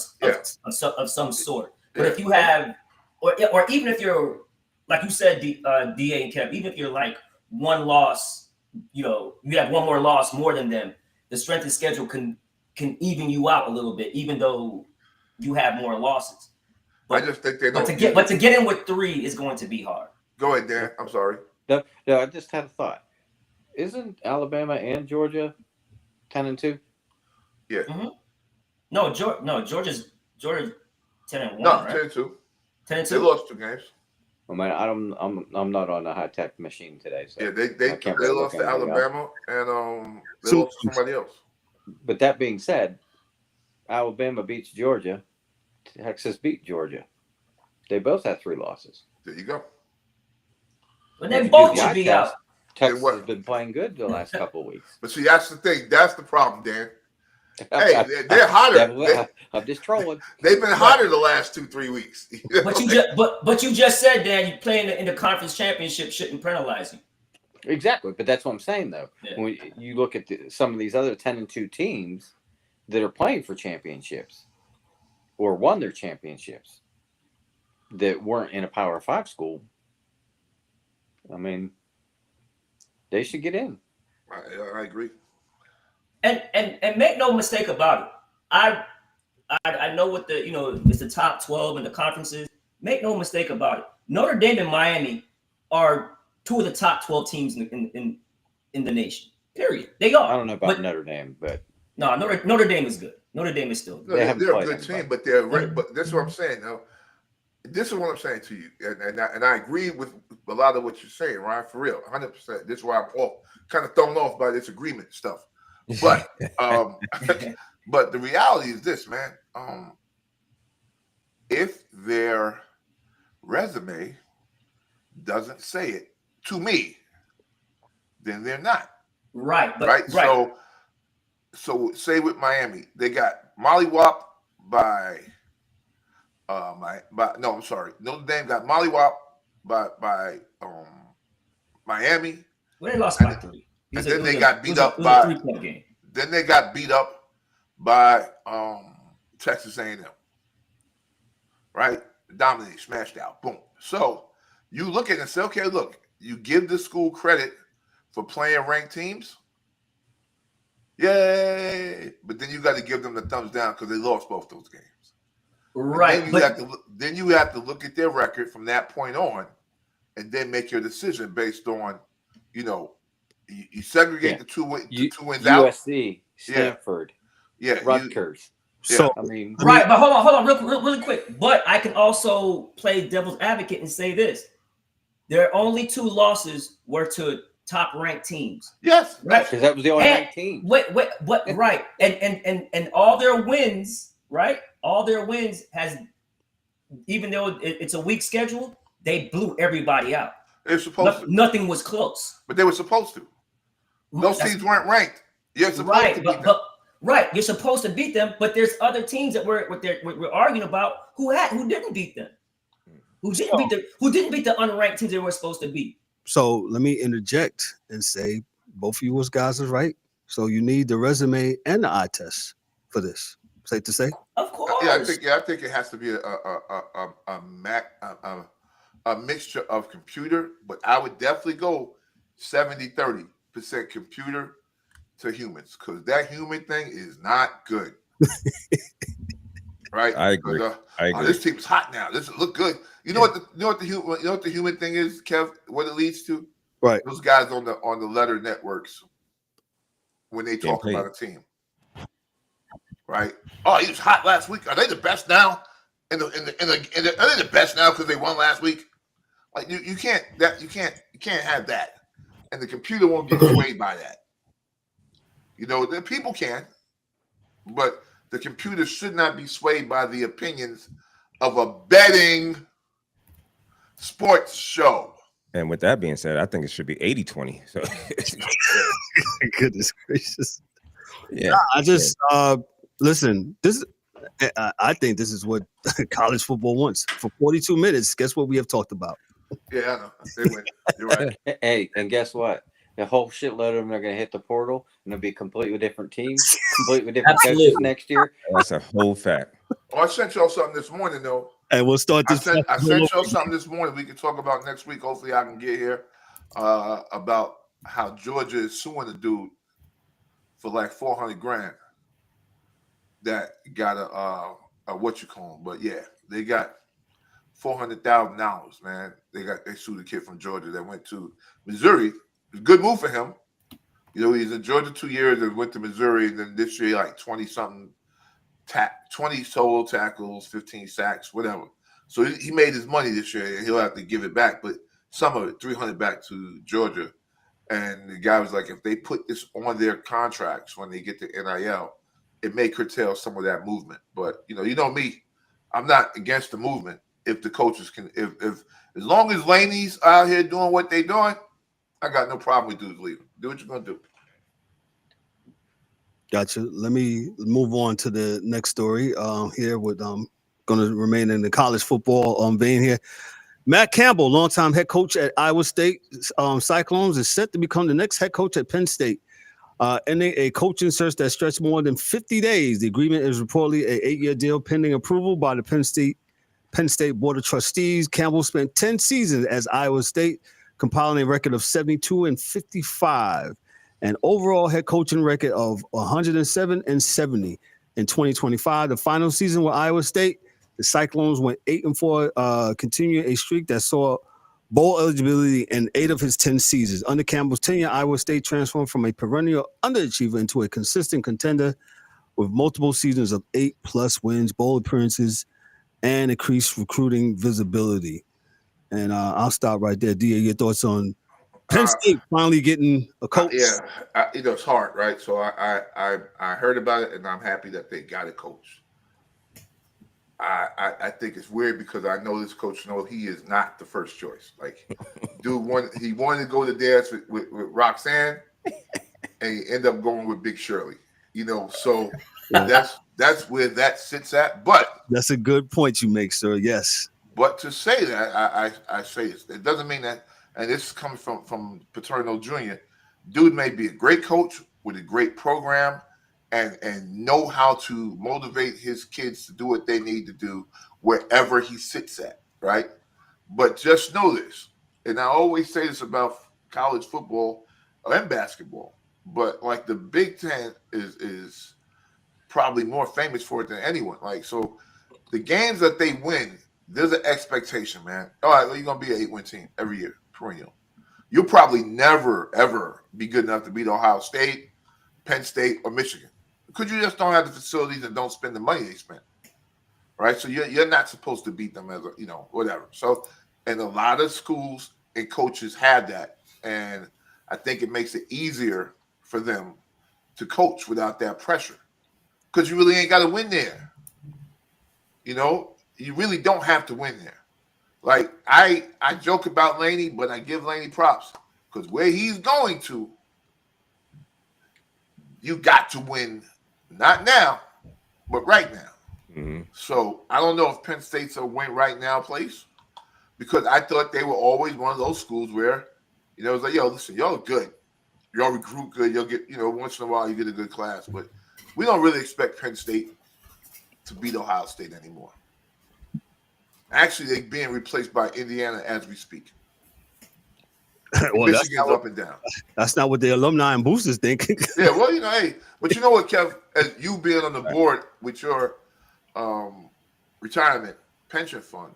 some sort. But if you have, or even if you're, like you said, DA and Kev, even if you're like one loss, you have one more loss more than them, the strength of schedule can even you out a little bit, even though you have more losses. But, I just think they don't. But to get in with 3 is going to be hard. Go ahead, Dan. I'm sorry. No, I just had a thought. Isn't Alabama and Georgia 10-2? Yeah. Mm-hmm. Georgia's 10-1. No, right? 10-2. 10-2. They lost 2 games. Well, man, I'm not on the high tech machine today. So yeah, they lost to Alabama and they lost to somebody else. But that being said, Alabama beats Georgia. Texas beat Georgia. They both had 3 losses. There you go. But they both should be out. Texas has been playing good the last couple of weeks. But see, that's the thing. That's the problem, Dan. Hey, they're hotter. I'm just trolling. They've been hotter the last 2-3 weeks. But you just said, Dan, you playing in the conference championship shouldn't penalize you. Exactly, but that's what I'm saying though. Yeah. When you look at some of these other 10-2 teams that are playing for championships or won their championships that weren't in a Power 5 school, I mean, they should get in. I agree. And make no mistake about it. I know what it's the top 12 in the conferences. Make no mistake about it. Notre Dame and Miami are 2 of the top 12 teams in the nation. Period. They are. I don't know about Notre Dame, but no, Notre Dame is good. Notre Dame is still good. They're a good team, but but this is what I'm saying. Now, this is what I'm saying to you, and I agree with a lot of what you're saying, Ryan. For real, 100%. This is why I'm kind of thrown off by this agreement stuff. But but the reality is this, man. If their resume resume doesn't say it to me, then they're not. Right. But, right. So say with Miami, they got mollywopped by Notre Dame got mollywopped by Miami. Well, they lost by 3. And then they got beat up by. Then they got beat up by Texas A&M. Right, dominated, smashed out, boom. So you look at it and say, okay, look, you give the school credit for playing ranked teams. Yay! But then you got to give them the thumbs down because they lost both those games. Right. Then you have to look at their record from that point on, and then make your decision based on, you segregate the two wins out. USC, Stanford, Rutgers. So I mean, right, but hold on, really quick. But I can also play devil's advocate and say this: their only 2 losses were to top-ranked teams. Yes, right, because that was the only ranked team. What? Right, and all their wins, right? All their wins has, even though it's a weak schedule, they blew everybody out. They're supposed to. Nothing was close. But they were supposed to. Those teams weren't ranked. You're supposed to beat them. Right, you're supposed to beat them, but there's other teams that we're arguing about who didn't beat them, who didn't beat the unranked teams they were supposed to beat. So let me interject and say both of you guys are right. So you need the resume and the eye test for this. Safe to say? Of course. I think it has to be a mixture of computer, but I would definitely go 70-30% computer to humans, because that human thing is not good. Right? I agree. This team's hot now. This look good. You know what the human thing is, Kev? What it leads to? Right. Those guys on the letter networks, when they talk about a team. Right? Oh, he was hot last week. Are they the best now? Are they the best now because they won last week? Like you can't have that. And the computer won't get swayed by that. The people can, but the computer should not be swayed by the opinions of a betting sports show. And with that being said, I think it should be 80-20. So goodness gracious. Yeah. I just listen, I think this is what college football wants. For 42 minutes, guess what we have talked about? Yeah, I know. They win. You're right. Hey, and guess what? A whole shitload of them are going to hit the portal, and it'll be completely different teams, completely different coaches next year. That's a whole fact. Oh, I sent y'all something this morning, though. And we'll start this. I sent y'all something this morning we can talk about next week. Hopefully, I can get here about how Georgia is suing a dude for like $400,000 that got a what you call them. But yeah, they got $400,000, man. They sued a kid from Georgia that went to Missouri. It was a good move for him. He's in Georgia 2 years and went to Missouri, and then this year like 20-something, 20 total tackles, 15 sacks, whatever. So he made his money this year, and he'll have to give it back, but some of it, $300 back to Georgia. And the guy was like, if they put this on their contracts when they get to NIL, it may curtail some of that movement. But you know me, I'm not against the movement if the coaches can. If as long as Laney's out here doing what they're doing, I got no problem with dudes leaving. Do what you're gonna do. Gotcha. Let me move on to the next story. Here with going to remain in the college football vein here. Matt Campbell, longtime head coach at Iowa State Cyclones, is set to become the next head coach at Penn State. Ending a coaching search that stretched more than 50 days. The agreement is reportedly an 8-year deal pending approval by the Penn State Board of Trustees. Campbell spent 10 seasons as Iowa State, compiling a record of 72-55, an overall head coaching record of 107-70. In 2025, the final season with Iowa State, the Cyclones went 8-4, continuing a streak that saw bowl eligibility in 8 of his 10 seasons. Under Campbell's tenure, Iowa State transformed from a perennial underachiever into a consistent contender with multiple seasons of 8+ wins, bowl appearances, and increased recruiting visibility. And I'll stop right there. DA, your thoughts on Penn State finally getting a coach? It's hard, right? So I heard about it, and I'm happy that they got a coach. I think it's weird because I know this coach knows he is not the first choice. Like, he wanted to go to dance with Roxanne, and he ended up going with Big Shirley. So that's where that sits at. But that's a good point you make, sir. Yes. But to say that, I say this. It doesn't mean that, and this is coming from Paterno Jr. Dude may be a great coach with a great program and know how to motivate his kids to do what they need to do wherever he sits at, right? But just know this, and I always say this about college football and basketball, but like the Big Ten is probably more famous for it than anyone. Like, so the games that they win, there's an expectation, man. All right, well, you're going to be an 8-win team every year, perennial. You'll probably never, ever be good enough to beat Ohio State, Penn State, or Michigan because you just don't have the facilities and don't spend the money they spend, right? So you're not supposed to beat them as whatever. So, and a lot of schools and coaches have that, and I think it makes it easier for them to coach without that pressure because you really ain't got to win there. You really don't have to win there. Like, I joke about Laney, but I give Laney props because where he's going to, you got to win, not now, but right now. Mm-hmm. So I don't know if Penn State's a win right now place because I thought they were always one of those schools where, it was like, yo, listen, y'all are good. Y'all recruit good. You'll get, once in a while you get a good class. But we don't really expect Penn State to beat Ohio State anymore. Actually, they're being replaced by Indiana as we speak. Well, Michigan's up and down. That's not what the alumni and boosters think. Yeah, well, hey, but you know what, Kev, as you being on the board with your retirement pension fund,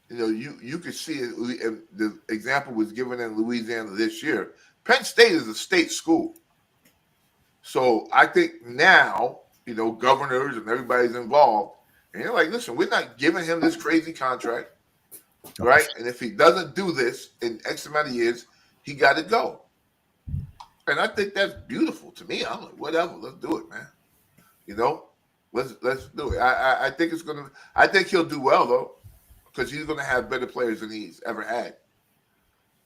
you could see it, and the example was given in Louisiana this year. Penn State is a state school. So I think now, governors and everybody's involved. And you're like, listen, we're not giving him this crazy contract, right? And if he doesn't do this in X amount of years, he got to go. And I think that's beautiful to me. I'm like, whatever, let's do it, man. Let's do it. I think it's gonna. I think he'll do well though, because he's gonna have better players than he's ever had.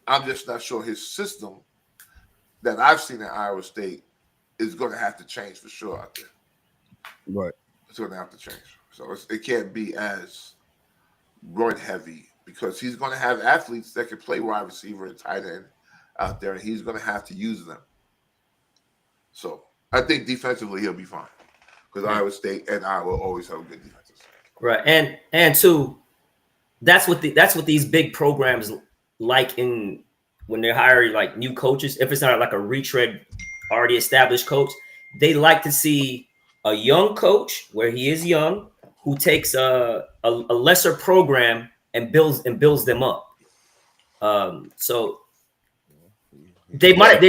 I'm just not sure his system that I've seen at Iowa State is going to have to change for sure out there. Right. It's going to have to change. So it can't be as run heavy because he's going to have athletes that can play wide receiver and tight end out there, and he's going to have to use them. So I think defensively he'll be fine because Iowa State and Iowa always have good defenses. Right, and two, that's what these big programs like when they're hiring like new coaches. If it's not like a retread, already established coach, they like to see a young coach where he is young, who takes a lesser program and builds them up. So they might have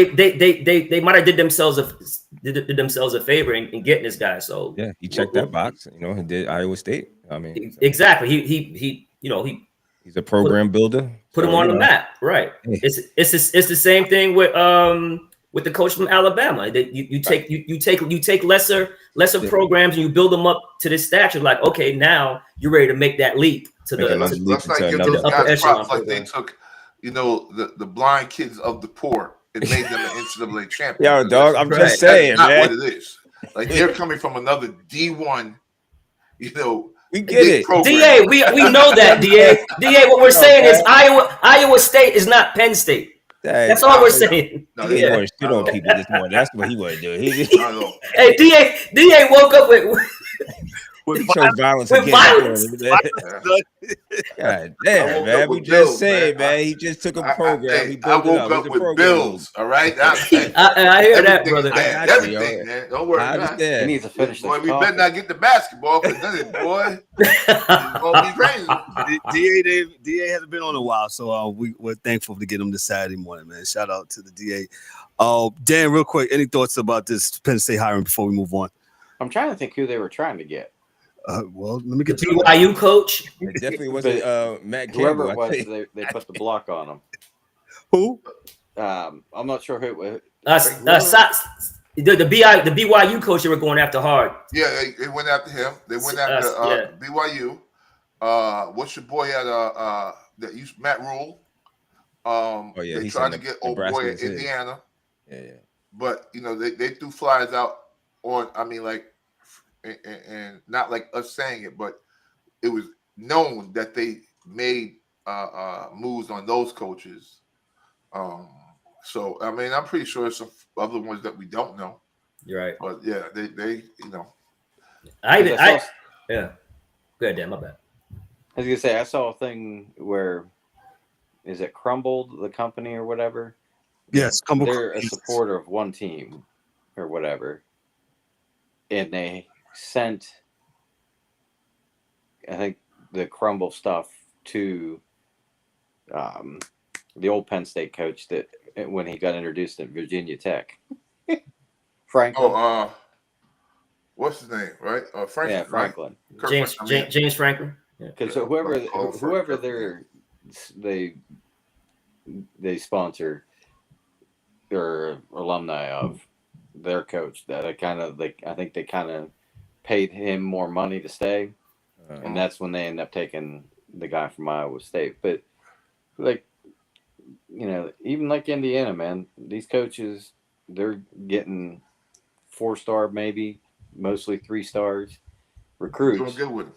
did themselves a favor in getting this guy. So yeah, he checked that box. He did Iowa State. I mean, exactly. He's a program builder. Put him on the map, right? It's the same thing with the coach from Alabama. You take lesser programs and you build them up to this stature. Like, okay, now you're ready to make that leap to the let's not give those guys props like they took, the blind kids of the poor and made them an NCAA champion. Yo, dog, I'm just saying, that's man. not what it is. Like they're coming from another D1, we get it. Program. DA, we know that, DA. DA, what we're saying is Iowa State is not Penn State. That's all we're saying. No, he wanted to shit on people this morning. That's what he wanted to do. Hey, DA woke up with violence. With violence. God damn, man. We just said, man. He just took a program. I woke up with bills. All right. I hear that, brother. Everything, man. Don't worry. He needs to finish this. Boy, we better not get the basketball because then it, boy, it's gonna be crazy. DA hasn't been on a while, so we're thankful to get him this Saturday morning, man. Shout out to the DA. Dan, real quick, any thoughts about this Penn State hiring before we move on? I'm trying to think who they were trying to get. Well, let me get the BYU coach. It definitely wasn't Matt Campbell. Whoever it was, they put the block on him. Who? I'm not sure who it was. The BYU coach they were going after hard. Yeah, they went after him. They went after BYU. What's your boy at that used Matt Rule? They tried to get old boy at Indiana. Yeah. But they threw flyers out on. I mean, like, and not like us saying it, but it was known that they made moves on those coaches. So I mean, I'm pretty sure there's some other ones that we don't know. You're right. But yeah, they yeah. Go ahead, Dan. My bad. I was gonna say I saw a thing where is it Crumbled, the company or whatever? Yes, Crumble. They're a supporter of one team or whatever, and they sent, I think, the Crumble stuff to the old Penn State coach that when he got introduced at Virginia Tech, Franklin. Oh, what's his name? Right? Franklin. Yeah, Franklin. Right? James Franklin. Because whoever they sponsor or alumni of their coach, that I think they kind of paid him more money to stay, and that's when they end up taking the guy from Iowa State. But like, even like Indiana, man, these coaches, they're getting 4-star, maybe mostly 3 stars recruits. Doing good with them.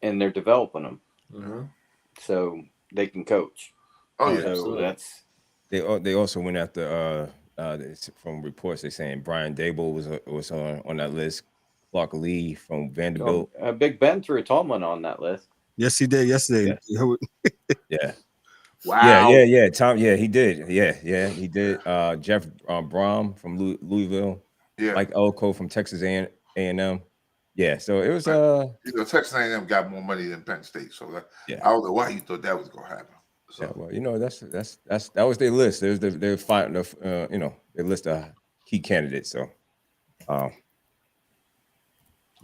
And they're developing them, so they can coach. Oh yeah, so that's they also went after from reports they're saying Brian Dable was on that list. Clark Lee from Vanderbilt. Big Ben threw a Tomlin on that list. Yes, he did yesterday. Yeah. Wow. Yeah. Tom. Yeah, he did. Yeah, he did. Jeff Brom from Louisville. Yeah. Mike Elko from Texas A&M. Yeah, so it was Texas A&M got more money than Penn State, so I don't know why you thought that was gonna happen. So. Yeah, well, that was their list. There's their final, their list of key candidates. So,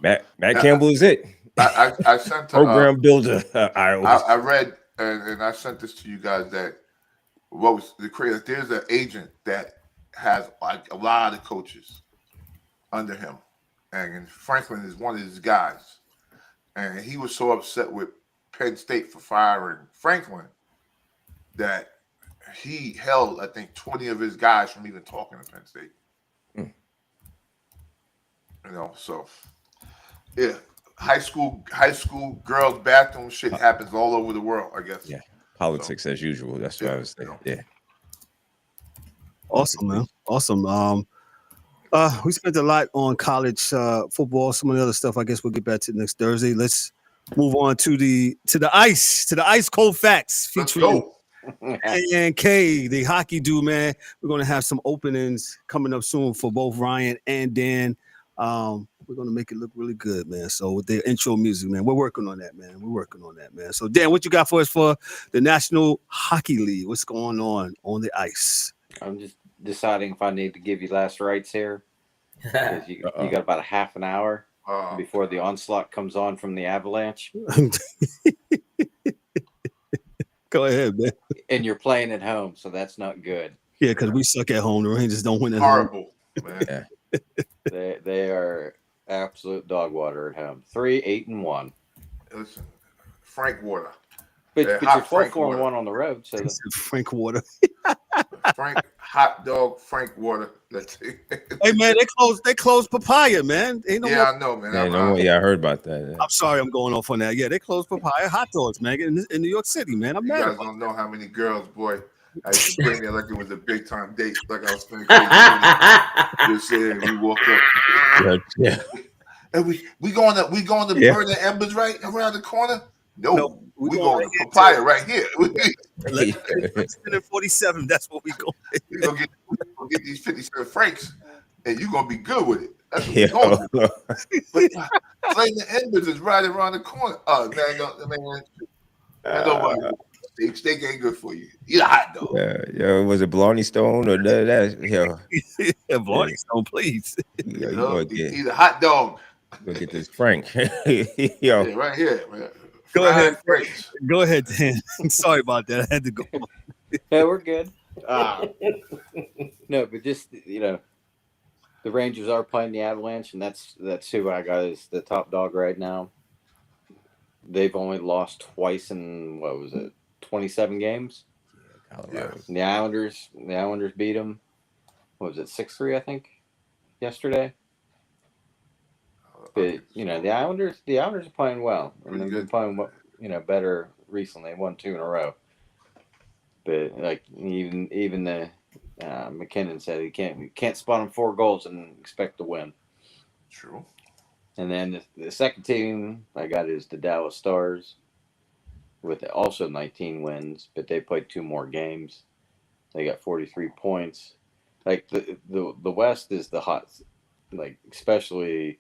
Matt Campbell is it. I sent program builder. I read and I sent this to you guys that what was the crazy? There's an agent that has like a lot of coaches under him. And Franklin is one of his guys. And he was so upset with Penn State for firing Franklin that he held, I think, 20 of his guys from even talking to Penn State. So yeah, high school girls' bathroom shit happens all over the world, I guess. Yeah, politics as usual. That's what I was saying. Yeah. Awesome, man. Awesome. We spent a lot on college football. Some of the other stuff, I guess we'll get back to next Thursday. Let's move on to the ice cold facts featuring A&K, the hockey dude, man. We're gonna have some openings coming up soon for both Ryan and Dan. We're gonna make it look really good, man. So with the intro music, man, we're working on that, man. So Dan, what you got for us for the National Hockey League? What's going on the ice? I'm just deciding if I need to give you last rites here. Because you got about a half an hour before the onslaught comes on from the Avalanche. Go ahead, man. And you're playing at home, so that's not good. Yeah, because we suck at home. The Rangers don't win at horrible, home. Man. They are absolute dog water at home. 3-8-1. Listen, Frank Water. But you're 12-4-1 on the road. So Frank Water. Frank hot dog Frank Water. Hey man, they closed Papaya, man. Ain't no I know, man. I heard about that. Yeah. I'm sorry, I'm going off on that. Yeah, they closed Papaya hot dogs, man, in New York City, man. I'm mad. You guys don't know how many girls, boy. I used to bring there like it was a big time date, like I was spending crazy. Just saying, we walk up. Yeah. And we going to burn the embers right around the corner. No, we going to Papaya right here. 47. That's what we going. We gonna get these 57 francs, and you gonna be good with it. That's what we're going to do. Flame the embers is right around the corner. Oh man, steak ain't good for you. Eat a hot dog. Yeah, was it Blarney Stone or that? Yeah, Blarney Stone, please. Eat a hot dog. Go get this Frank. Yeah, right here, man. Go ahead, Go ahead, Dan. Sorry about that. I had to go. Yeah, we're good. No, but just the The Rangers are playing the Avalanche, and that's who I got as the top dog right now. They've only lost twice in 27 games. Colorado. And the Islanders beat them. What was it, 6-3? I think yesterday. But the Islanders are playing well, and they've been playing better recently. They won 2 in a row. But like even the McKinnon said he can't spot them 4 goals and expect to win. True. And then the second team I got is the Dallas Stars with also 19 wins, but they played 2 more games. They got 43 points. Like the West is the hot, like especially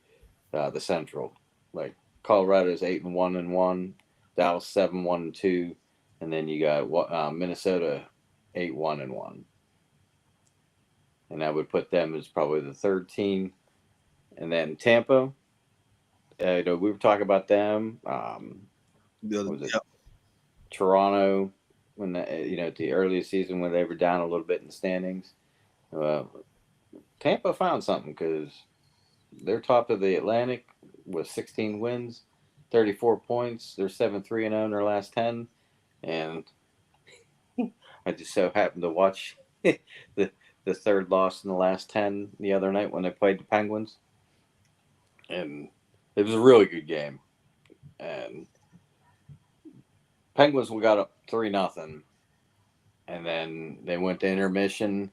the Central. Like Colorado's 8-1-1, Dallas 7-1-2, and then you got Minnesota 8-1-1. And I would put them as probably the third team. And then Tampa, we were talking about them. What was it? Yep. Toronto, when at the earliest season when they were down a little bit in the standings. Tampa found something because they're top of the Atlantic with 16 wins, 34 points. They're 7-3-0 in their last 10, and I just so happened to watch the third loss in the last 10 the other night when they played the Penguins, and it was a really good game. And Penguins got up 3-0, and then they went to intermission,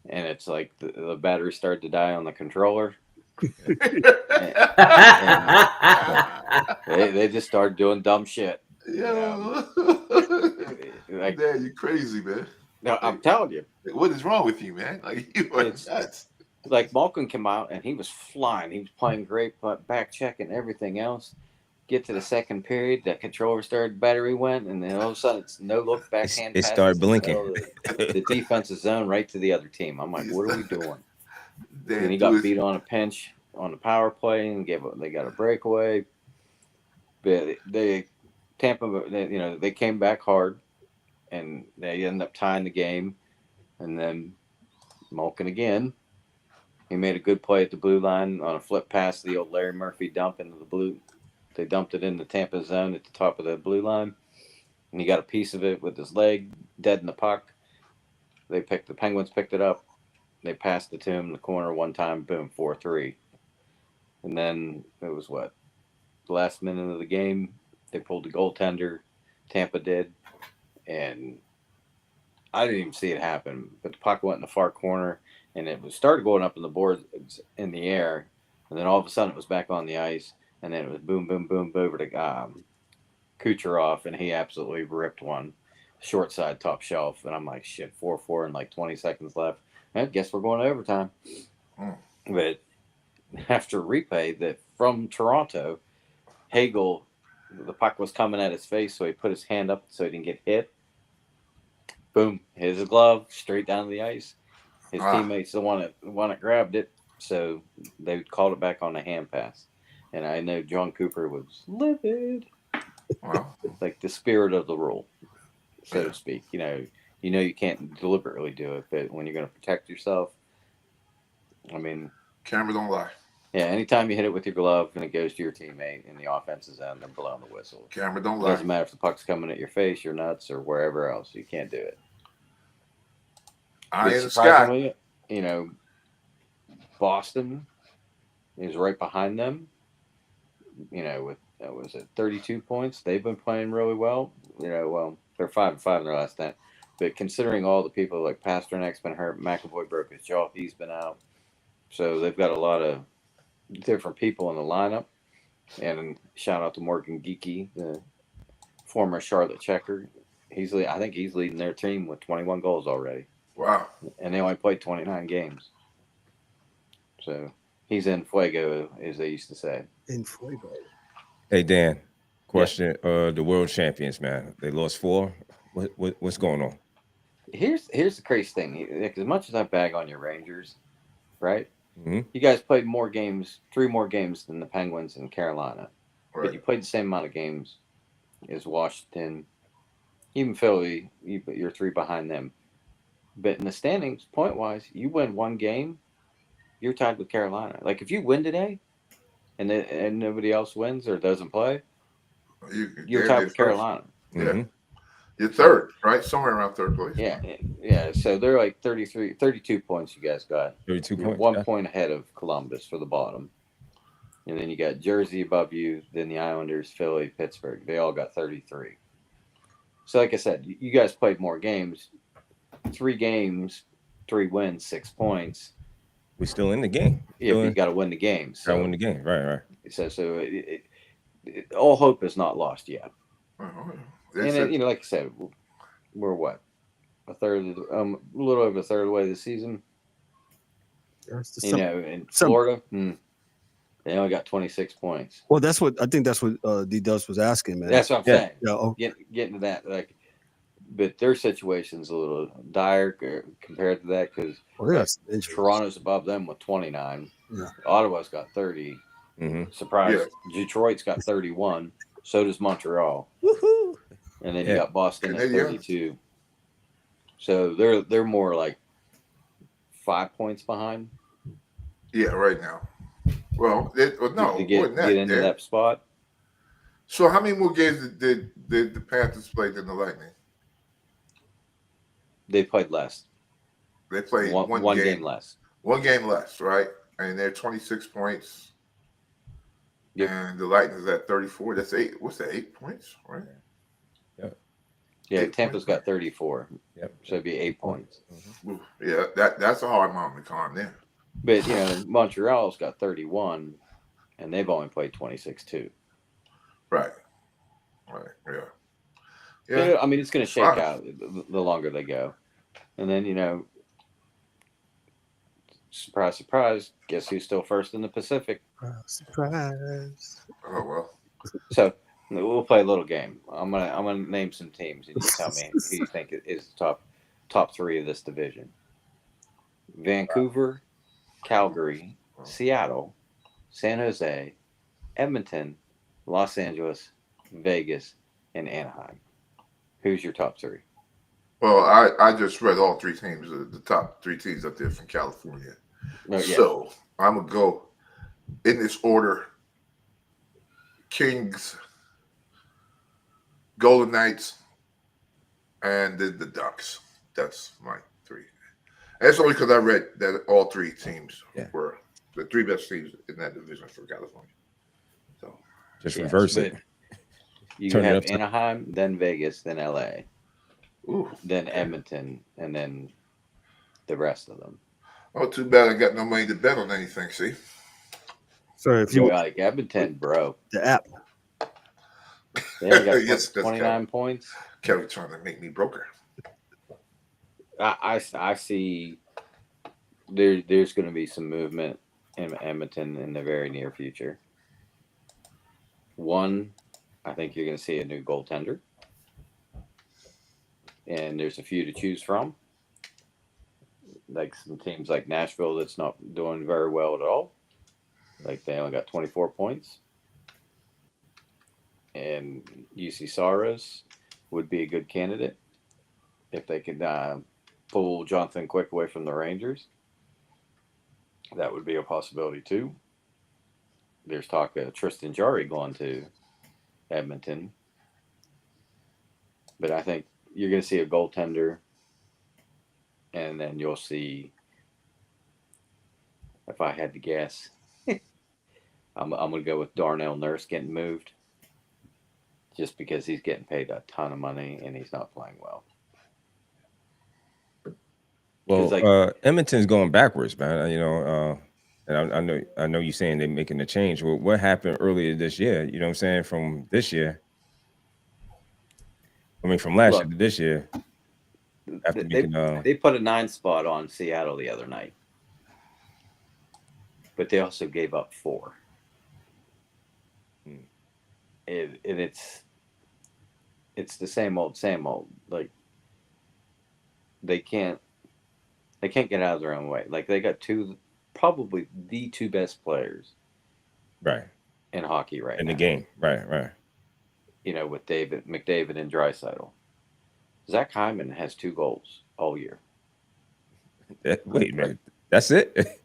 and it's like the battery started to die on the controller. and they just started doing dumb shit. Yeah. Like, man, you're crazy, man. No, I'm telling you. What is wrong with you, man? Like, you are nuts. Like, Malkin came out, and he was flying. He was playing great, but back check and everything else. Get to the second period, that controller started, battery went, and then all of a sudden it's no look backhand. It started blinking. The defensive zone right to the other team. I'm like, what are we doing? And he got beat on a pinch on the power play, and they got a breakaway. But Tampa, they came back hard, and they ended up tying the game. And then Malkin again, he made a good play at the blue line on a flip pass to the old Larry Murphy dump into the blue. They dumped it in the Tampa zone at the top of the blue line, and he got a piece of it with his leg dead in the puck. The Penguins picked it up. They passed it to him in the corner one time, boom, 4-3. And then it was the last minute of the game, they pulled the goaltender, Tampa did, and I didn't even see it happen, but the puck went in the far corner, and it started going up in the boards in the air, and then all of a sudden it was back on the ice, and then it was boom, boom, boom, over to Kucherov, and he absolutely ripped one short side top shelf, and I'm like, shit, 4-4 and like 20 seconds left. I guess we're going to overtime. But after replay, that from Toronto, Hagel, the puck was coming at his face, so he put his hand up so he didn't get hit. Boom, hit his glove straight down to the ice. His teammates the one that grabbed it, so they called it back on a hand pass. And I know John Cooper was livid. Wow. Like the spirit of the rule, so to speak. You can't deliberately do it, but when you're going to protect yourself, I mean, camera don't lie. Yeah, anytime you hit it with your glove and it goes to your teammate in the offense's end, they're blowing the whistle. Camera don't lie. Doesn't matter if the puck's coming at your face, your nuts, or wherever else. You can't do it. In the sky. Boston is right behind them. With 32 points. They've been playing really well. They're 5-5 in their last 10. But considering all the people like Pasternak's been hurt, McAvoy broke his jaw, he's been out. So they've got a lot of different people in the lineup. And shout out to Morgan Geekie, the former Charlotte Checker. I think he's leading their team with 21 goals already. Wow. And they only played 29 games. So he's in fuego, as they used to say. In fuego. Hey, Dan, question. Yeah. The world champions, man, they lost 4. What's going on? Here's the crazy thing. As much as I bag on your Rangers, right? Mm-hmm. You guys played 3 more games than the Penguins in Carolina. Right. But you played the same amount of games as Washington. Even Philly, you're 3 behind them. But in the standings, point-wise, you win 1 game, you're tied with Carolina. Like if you win today, and nobody else wins or doesn't play, you're tied with Carolina. Yeah. Mm-hmm. You're third, right? Somewhere around third place. Yeah. So they're like 32 points you guys got. 32 You're points. 1 point ahead of Columbus for the bottom. And then you got Jersey above you, then the Islanders, Philly, Pittsburgh. They all got 33. So like I said, you guys played more games. 3 games, 3 wins, 6 points. We're still in the game. Yeah, but you got to win the game. So win the game. Right. So all hope is not lost yet. And then, like I said, we're what? A little over a third of the way of the season. In Florida, they only got 26 points. Well, I think that's what D Dubs was asking, man. That's what I'm saying. Yeah. Getting to that, but their situation's a little dire compared to that because Toronto's above them with 29. Yeah. Ottawa's got 30. Mm-hmm. Surprise! Yeah. Detroit's got 31. So does Montreal. Woohoo! And then you got Boston at 32. So they're more like 5 points behind. Yeah, right now. Well, to get into that spot. So how many more games did the Panthers play than the Lightning? They played less. They played one game less. 1 game less, right? And they're 26 points. Yep. And the Lightning's at 34. That's 8. What's that? 8 points, right? Yep. Yeah, Tampa's got 34. Yep. So it'd be 8 points. Mm-hmm. Yeah, that's a hard mountain to climb there. But Montreal's got 31, and they've only played 26 too. Right. Yeah. Yeah. I mean, it's going to shake out the longer they go, and then surprise, surprise. Guess who's still first in the Pacific? Surprise. Oh well. So we'll play a little game. I'm gonna name some teams, and you tell me who you think is the top 3 of this division. Vancouver, Calgary, Seattle, San Jose, Edmonton, Los Angeles, Vegas, and Anaheim. Who's your top 3? Well, I just read all 3 teams, the top 3 teams up there from California. Oh, yeah. So I'm going to go in this order. Kings, Golden Knights, and the Ducks. That's my 3. That's only because I read that all 3 teams were the 3 best teams in that division for California. So just reverse it. You have Anaheim, then Vegas, then LA, then Edmonton, and then the rest of them. Oh, too bad I got no money to bet on anything. See. Sorry, if you like Edmonton, bro. The app. They got 29 points. Kelly trying to make me broker. I see there's going to be some movement in Edmonton in the very near future. One, I think you're going to see a new goaltender. And there's a few to choose from. Like some teams like Nashville that's not doing very well at all. Like they only got 24 points. And UC Saros would be a good candidate if they could pull Jonathan Quick away from the Rangers. That would be a possibility too. There's talk of Tristan Jarry going to Edmonton. But I think you're going to see a goaltender, and then you'll see, if I had to guess, I'm going to go with Darnell Nurse getting moved just because he's getting paid a ton of money and he's not playing well. Well, Edmonton's going backwards, man. And I know you're saying they're making a change. Well, what happened earlier this year? You know what I'm saying? From this year, from last year to this year. After they put a 9 spot on Seattle the other night, but they also gave up 4. And it's the same old. Like they can't get out of their own way. Like they got probably the 2 best players, right, in hockey right in now. the game, right. With McDavid and Draisaitl. Zach Hyman has 2 goals all year. Wait, man, that's it?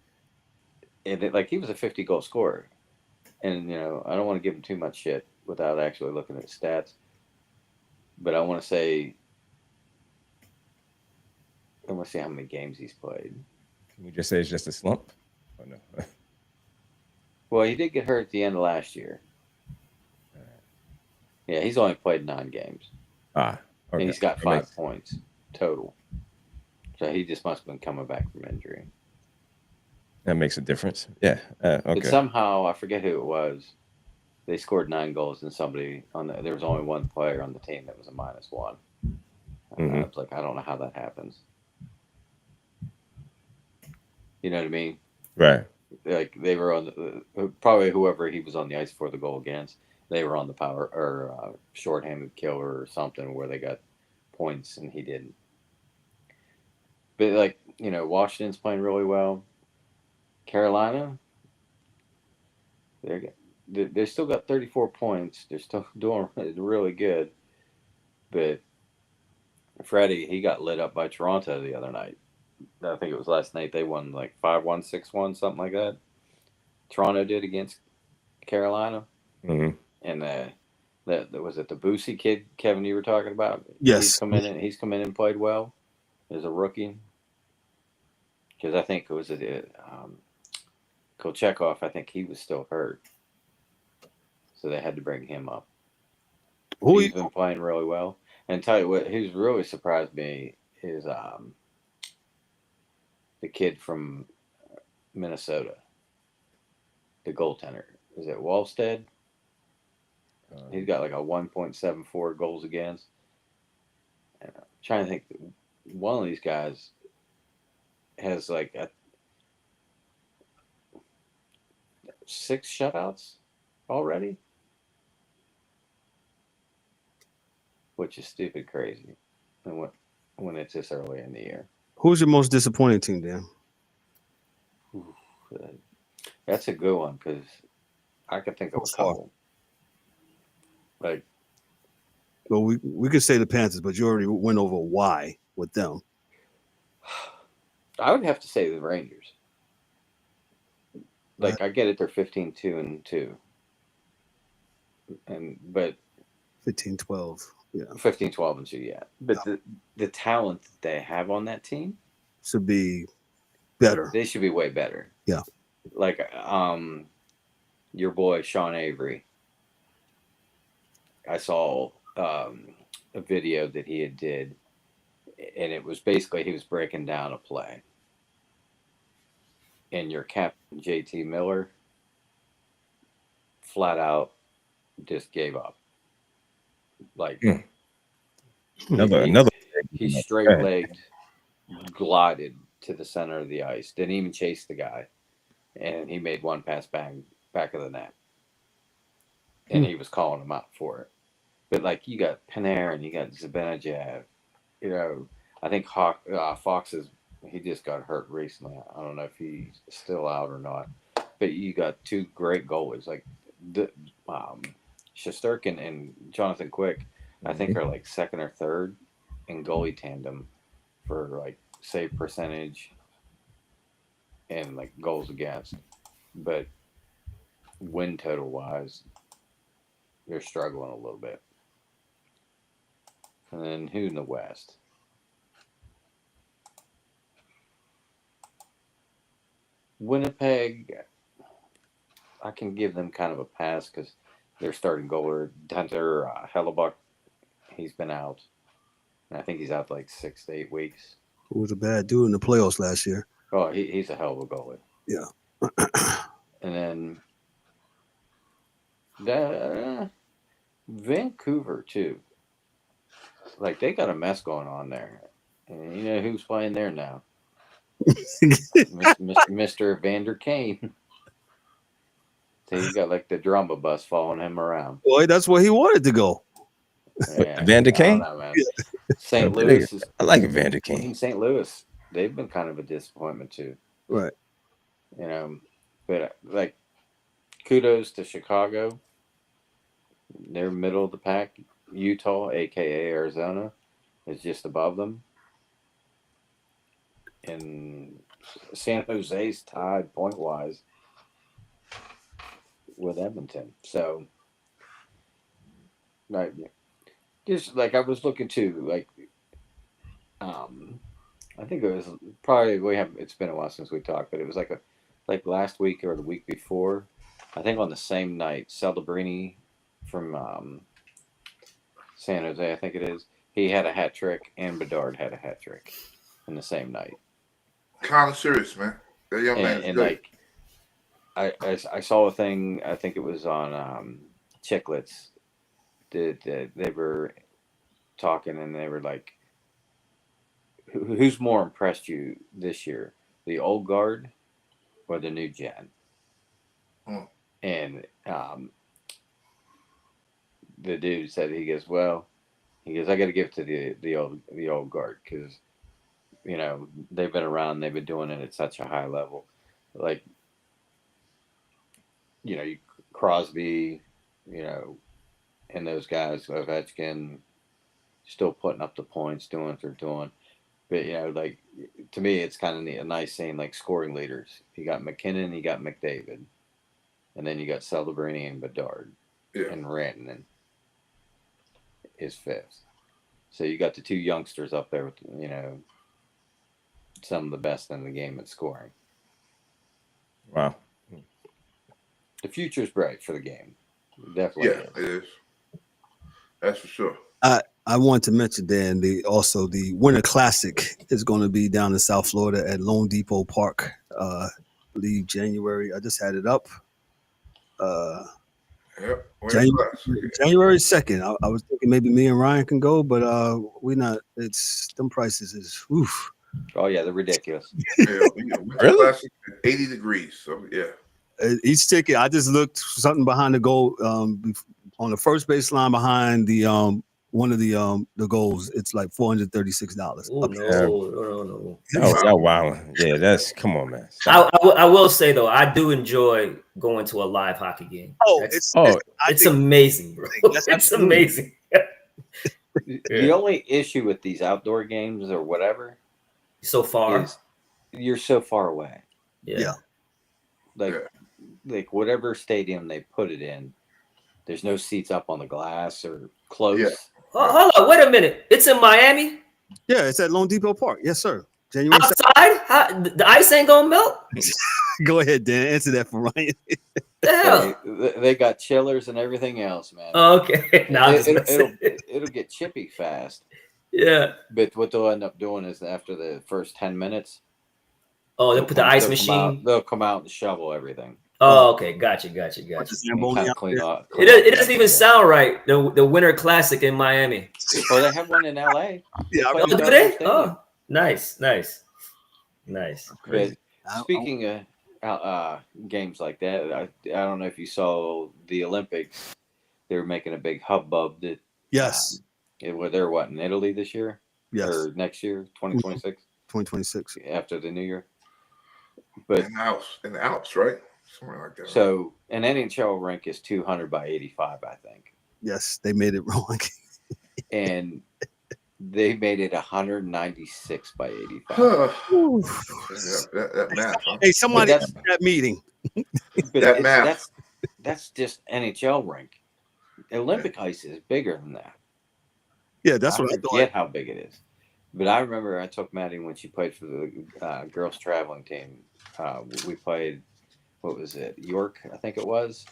And he was a 50-goal scorer. And, I don't want to give him too much shit without actually looking at his stats. But I want to see how many games he's played. Can we just say it's just a slump? Oh, no. Well, he did get hurt at the end of last year. Yeah, he's only played 9 games. Okay. And he's got 5 points total. So he just must have been coming back from injury. That makes a difference. Yeah. Okay. But somehow, I forget who it was, they scored 9 goals and there was only one player on the team that was a -1. I was like, I don't know how that happens. You know what I mean? Right. They were on probably whoever he was on the ice for the goal against, they were on the power or shorthanded killer or something where they got points and he didn't. But Washington's playing really well. Carolina, they still got 34 points. They're still doing really good. But Freddie, he got lit up by Toronto the other night. I think it was last night. They won 5-1, 6-1, something like that. Toronto did against Carolina. Mm-hmm. And that was it the Boosie kid, Kevin, you were talking about? Yes. He's come in and played well as a rookie. Because I think it was Kochekov, I think he was still hurt. So they had to bring him up. He's been playing really well. And tell you what, who's really surprised me is the kid from Minnesota, the goaltender. Is it Wallstead? He's got a 1.74 goals against. And I'm trying to think. One of these guys has 6 shutouts already, which is stupid crazy. And when it's this early in the year. Who's your most disappointing team, Dan? That's a good one because I could think of a couple. Well, we could say the Panthers, but you already went over why with them. I would have to say the Rangers. I get it, they're 15-2-2. But 15-12. Yeah. 15-12-2, yeah. But the talent that they have on that team should be better. They should be way better. Yeah. Your boy Sean Avery. I saw a video that he did, and it was basically he was breaking down a play. And your captain, JT Miller, flat out just gave up. He straight-legged, glided to the center of the ice. Didn't even chase the guy. And he made one pass back of the net. And he was calling him out for it. But you got Panarin, you got Zibanejad. I think Fox he just got hurt recently. I don't know if he's still out or not. But you got 2 great goalies Shesterkin and Jonathan Quick. I think are second or third in goalie tandem for save percentage and goals against. But win total wise, they're struggling a little bit. And then who in the West? Winnipeg, I can give them kind of a pass because they're starting goaler Hunter Hellebuck. He's been out. And I think he's out 6 to 8 weeks. Who was a bad dude in the playoffs last year? Oh, he's a hell of a goalie. Yeah. And then Vancouver too. They got a mess going on there. And you know who's playing there now? Mr. Vander Kane. So he's got the drama bus following him around. Boy, that's where he wanted to go. Yeah, Vander Kane? St. Louis is. I like Vander Kane. St. Louis, they've been kind of a disappointment too. Right. But kudos to Chicago. They're middle of the pack. Utah, aka Arizona, is just above them. And San Jose's tied point wise with Edmonton. So, like, just like I was looking too, like, I think it was probably it's been a while since we talked, but it was like last week or the week before. I think on the same night, Celebrini from San Jose, I think it is. He had a hat trick, and Bedard had a hat trick in the same night. Kind of serious, man. That young man's And good. like, I saw a thing. I think it was on Chicklets. They were talking, and they were like, "Who's more impressed you this year, the old guard or the new gen?" And the dude said, he goes, I got to give it to the old guard because, you know, they've been around, they've been doing it at such a high level. Like, you know, Crosby, you know, and those guys, Ovechkin, still putting up the points, doing what they're doing. But, you know, like, to me, it's kind of a nice seeing, like, scoring leaders. You got McKinnon, you got McDavid, and then you got Celebrini and Bedard, and Rantanen is fifth. So you got the two youngsters up there with, you know, some of the best in the game at scoring. Wow. The future's bright for the game. Definitely. Yeah, it is. That's for sure. I want to mention, Dan, the Winter Classic is going to be down in South Florida at Lone Depot Park. I believe January. I just had it up. Yep. January 2nd. I was thinking maybe me and Ryan can go, but we're not. It's them prices is oof. Oh yeah, they're ridiculous. Really? 80 degrees. So yeah. Each ticket, I just looked something behind the goal on the first baseline behind the one of the goals. It's like $436. Oh no. Oh wow. Yeah, that's come on, man. I will say though, I do enjoy going to a live hockey game. It's amazing, bro. It's amazing. The only issue with these outdoor games or whatever, so far, is you're so far away. Yeah. Like whatever stadium they put it in, there's no seats up on the glass or close. Yeah. Hold on, wait a minute. It's in Miami? Yeah, it's at Lone Depot Park. Yes, sir. January outside? The ice ain't gonna melt? Go ahead, Dan. Answer that for Ryan. The hell? They got chillers and everything else, man. Okay. Now it'll get chippy fast. Yeah. But what they'll end up doing is after the first 10 minutes. Oh, they'll put the ice machine. They'll come out and shovel everything. Oh, okay. Gotcha. Clean It doesn't even sound right. The Winter Classic in Miami. Oh, they have one in LA. Yeah, do they? Oh, nice. But speaking of games like that, I don't know if you saw the Olympics. They were making a big hubbub. Yes. They're what, in Italy this year? Yes. Or next year, 2026? 2026. After the new year. But in the Alps, right? Somewhere like that. So an NHL rink is 200 by 85, I think. Yes, they made it wrong. And they made it 196 by 85. that math. Huh? Hey, somebody at that meeting. That math. That's just NHL rink. Olympic ice is bigger than that. Yeah, that's what I thought. Forget how big it is. But I remember I took Maddie when she played for the girls traveling team. We played, what was it, York, I think it was.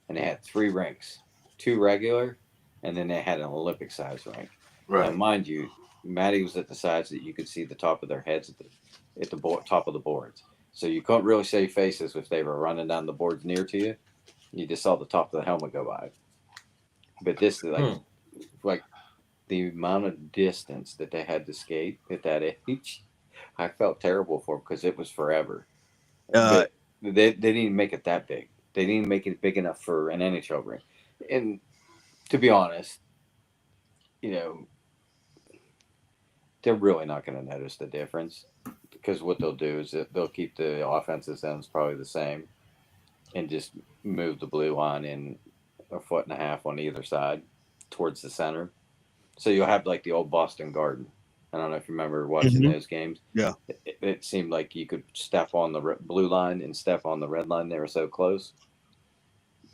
And they had 3 rinks, 2 regular, and then they had an Olympic size rink. Right. And mind you, Maddie was at the sides that you could see the top of their heads at the top of the boards. So you couldn't really see faces if they were running down the boards near to you. You just saw the top of the helmet go by. But this is like the amount of distance that they had to skate at that age, I felt terrible for them because it was forever. But they didn't even make it that big. They didn't even make it big enough for an NHL rink. And to be honest, you know, they're really not going to notice the difference because what they'll do is that they'll keep the offensive ends probably the same and just move the blue line in 1.5 feet on either side towards the center. So you'll have like the old Boston Garden. I don't know if you remember watching those games. Yeah. It seemed like you could step on the blue line and step on the red line. They were so close.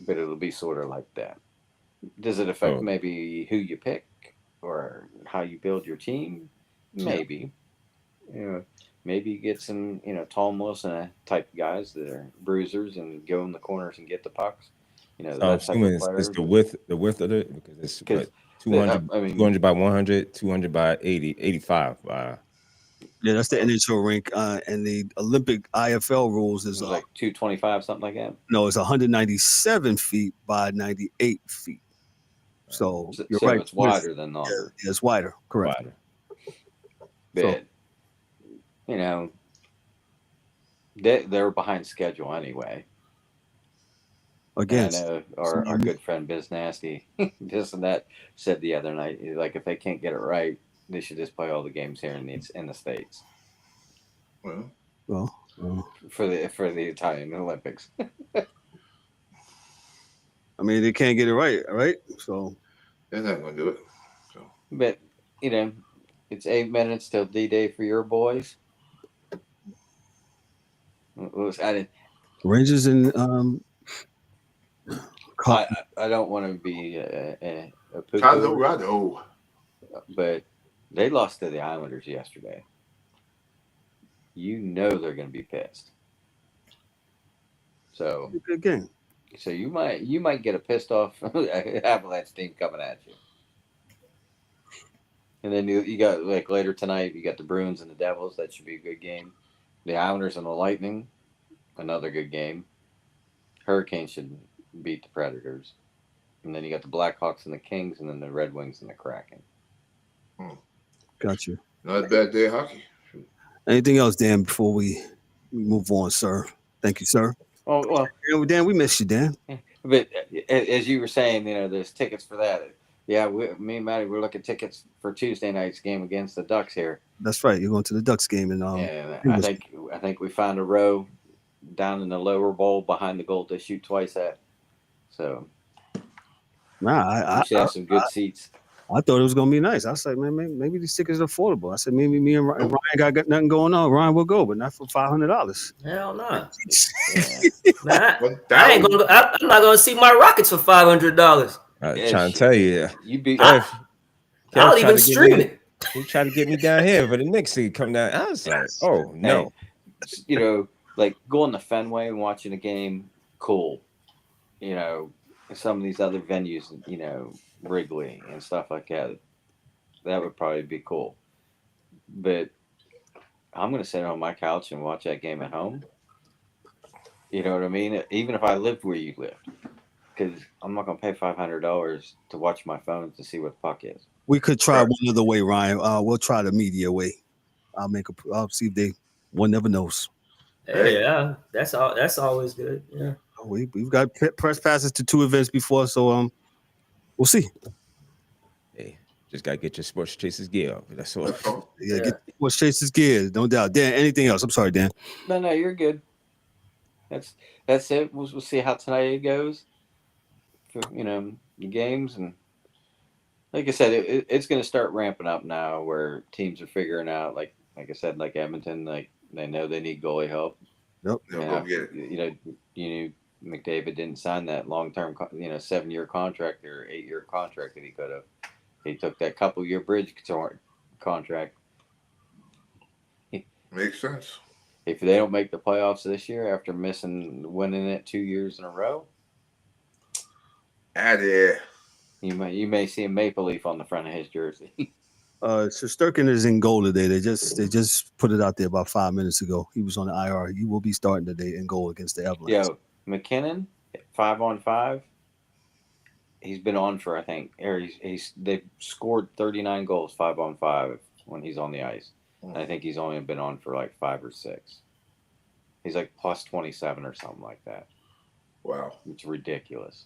but it'll be sort of like that. Does it affect maybe who you pick or how you build your team? Maybe. Maybe you get some, Tom Wilson type guys that are bruisers and go in the corners and get the pucks. So I'm assuming it's the width of it, because it's what, 200, 200 by 100, 200 by 80, 85 by. Yeah, that's the NHL rink, and the Olympic IFL rules is like 225, something like that. No, it's 197 feet by 98 feet. So you're right. It's wider than longer. Yeah, it's wider. Correct. Wider. But they're behind schedule anyway. Again, I know our good friend Biz Nasty, this and that, said the other night, like, if they can't get it right, they should just play all the games here in the States. Well, for the Italian Olympics. I mean, they can't get it right? So they're not going to do it. So. But it's 8 minutes till D-Day for your boys. Rangers and I don't want to be a Colorado, but they lost to the Islanders yesterday. They're going to be pissed. So good game. So you might get a pissed off Avalanche team coming at you. And then you got, like, later tonight, you got the Bruins and the Devils. That should be a good game. The Islanders and the Lightning, another good game. Hurricanes should beat the Predators. And then you got the Blackhawks and the Kings, and then the Red Wings and the Kraken. Got you. Not a bad day of hockey. Anything else, Dan, before we move on, sir? Thank you, sir. Oh, well. Dan, we missed you, Dan. But as you were saying, there's tickets for that. Yeah, me and Maddie, we're looking at tickets for Tuesday night's game against the Ducks here. That's right. You're going to the Ducks game, and I think we found a row down in the lower bowl behind the goal to shoot twice at. So, we should have some good seats. I thought it was going to be nice. I was like, man, maybe these tickets are affordable. I said, maybe me and Ryan got nothing going on. Ryan will go, but not for $500. Hell no. Man, I ain't gonna. I'm not going to see my Rockets for $500. Trying to tell you, I'll even stream it. He tried to get me down here for the Knicks to come down. I was like, oh no. Like going to Fenway and watching a game, cool. Some of these other venues, Wrigley and stuff like that, that would probably be cool. But I'm going to sit on my couch and watch that game at home. You know what I mean? Even if I lived where you lived. Because I'm not going to pay $500 to watch my phone to see what the puck is. We could try one other way, Ryan. We'll try the media way. I'll see if one never knows. Yeah, that's always good. Yeah. We've got press passes to 2 events before, so we'll see. Hey, just gotta get your Sports Chasers gear up. That's all. Yeah, get Sports Chasers gear, no doubt. Dan, anything else? I'm sorry, Dan. No, you're good. That's it. We'll see how tonight goes. For, the games, and like I said, it's going to start ramping up now, where teams are figuring out, like I said, like Edmonton, like they know they need goalie help. Yep. Go get it. McDavid didn't sign that long-term, 7-year contract or 8-year contract that he could have. He took that couple-year bridge contract. Makes sense. If they don't make the playoffs this year after winning it 2 years in a row, out of here. You may see a maple leaf on the front of his jersey. Shesterkin is in goal today. They just put it out there about 5 minutes ago. He was on the IR. He will be starting today in goal against the Avalanche. Yo, McKinnon, 5-on-5. He's been on for, I think, they've scored 39 goals 5-on-5 when he's on the ice. And I think he's only been on for like 5 or 6. He's like plus 27 or something like that. Wow, it's ridiculous.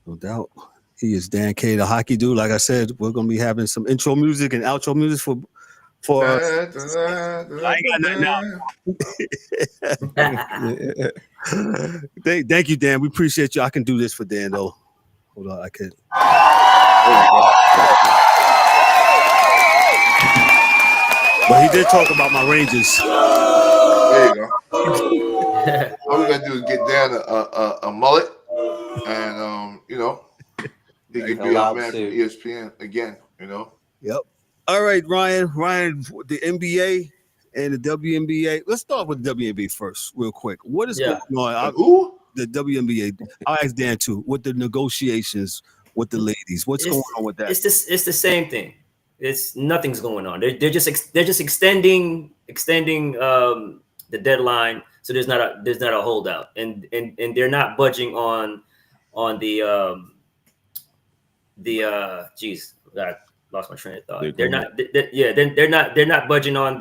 No doubt. He is Dan K, the hockey dude. Like I said, we're gonna be having some intro music and outro music for I ain't got nothing now. Thank you, Dan. We appreciate you. I can do this for Dan though. Hold on, I could. But he did talk about my Rangers. There you go. All we gotta do is get down a mullet, and he can be our man from ESPN again. Yep. All right, Ryan, the NBA and the WNBA. Let's start with the WNBA first, real quick. What is going on? Who? The WNBA. I'll ask Dan too. What the negotiations with the ladies? What's going on with that? It's the same thing. Nothing's going on. They're just extending the deadline, so there's not a holdout, and they're not budging on the geez, I lost my train of thought. They're not budging on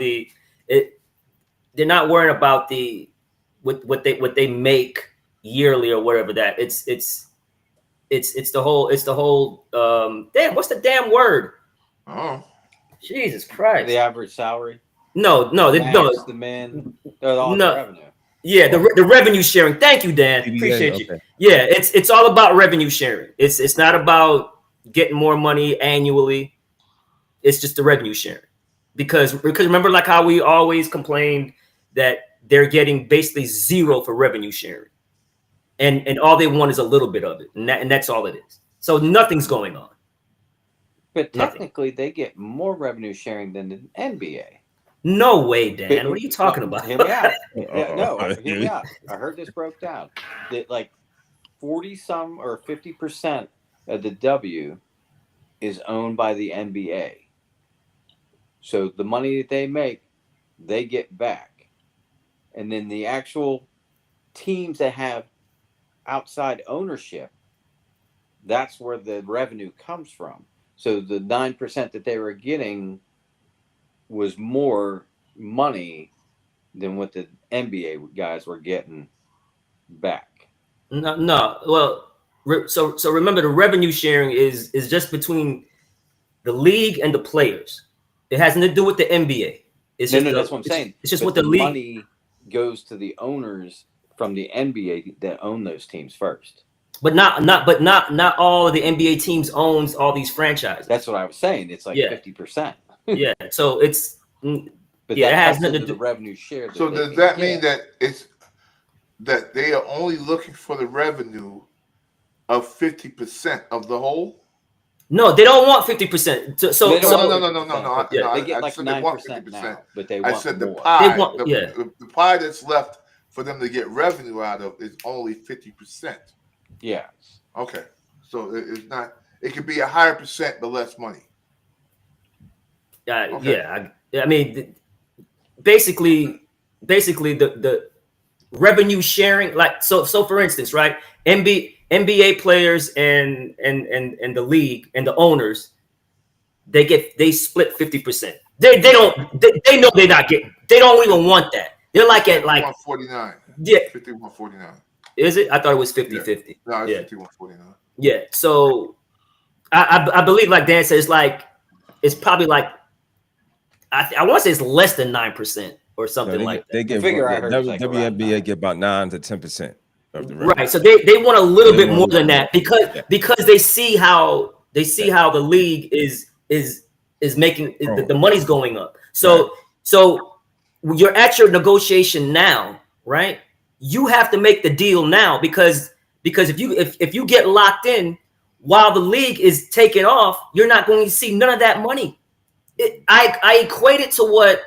they're not worrying about what they make yearly or whatever that it's the whole damn, what's the damn word? Oh, Jesus Christ. The average salary? No, the men, all the revenue. Yeah, the revenue sharing. Thank you, Dan. Appreciate you. Yeah, it's all about revenue sharing. It's not about getting more money annually. It's just the revenue sharing. Because remember, like how we always complained that they're getting basically zero for revenue sharing. And all they want is a little bit of it. And that's all it is. So nothing's going on. But technically, they get more revenue sharing than the NBA. No way, Dan. What are you talking about? Hear me out. Hear me out. I heard this broke down. That like 40-some or 50% of the W is owned by the NBA. So the money that they make, they get back. And then the actual teams that have outside ownership, that's where the revenue comes from. So the 9% that they were getting was more money than what the NBA guys were getting back. No. Well, so remember, the revenue sharing is just between the league and the players. It has nothing to do with the NBA. That's what I'm saying. It's just what the league money goes to the owners from the NBA that own those teams first. But not all of the NBA teams owns all these franchises. That's what I was saying. It's like 50%. Yeah. So it's but it has nothing to do with the revenue share. So does that mean that they are only looking for the revenue of 50% of the whole? No, they don't want 50%. No. They get like 9% now, but they want the more. pie. The pie that's left for them to get revenue out of is only 50%. Yeah. Okay. So it's not. It could be a higher percent but less money. Okay. Yeah. I mean, basically the revenue sharing, like so for instance, right? NBA players and the league and the owners, they split 50%. They know they're not getting. They don't even want that. They're like at like 51-49. Yeah. 51-49. Is it? I thought it was 50-50. No, it's 51-49. Yeah. So I believe, like Dan said, it's probably like I want to say it's less than 9% or something like that. They get WNBA get about 9 to 10% of the revenue. Right. So they want a little bit more than that because they see how the league is making the money's going up. So you're at your negotiation now, right? You have to make the deal now because if you get locked in while the league is taking off, you're not going to see none of that money. I equate it to what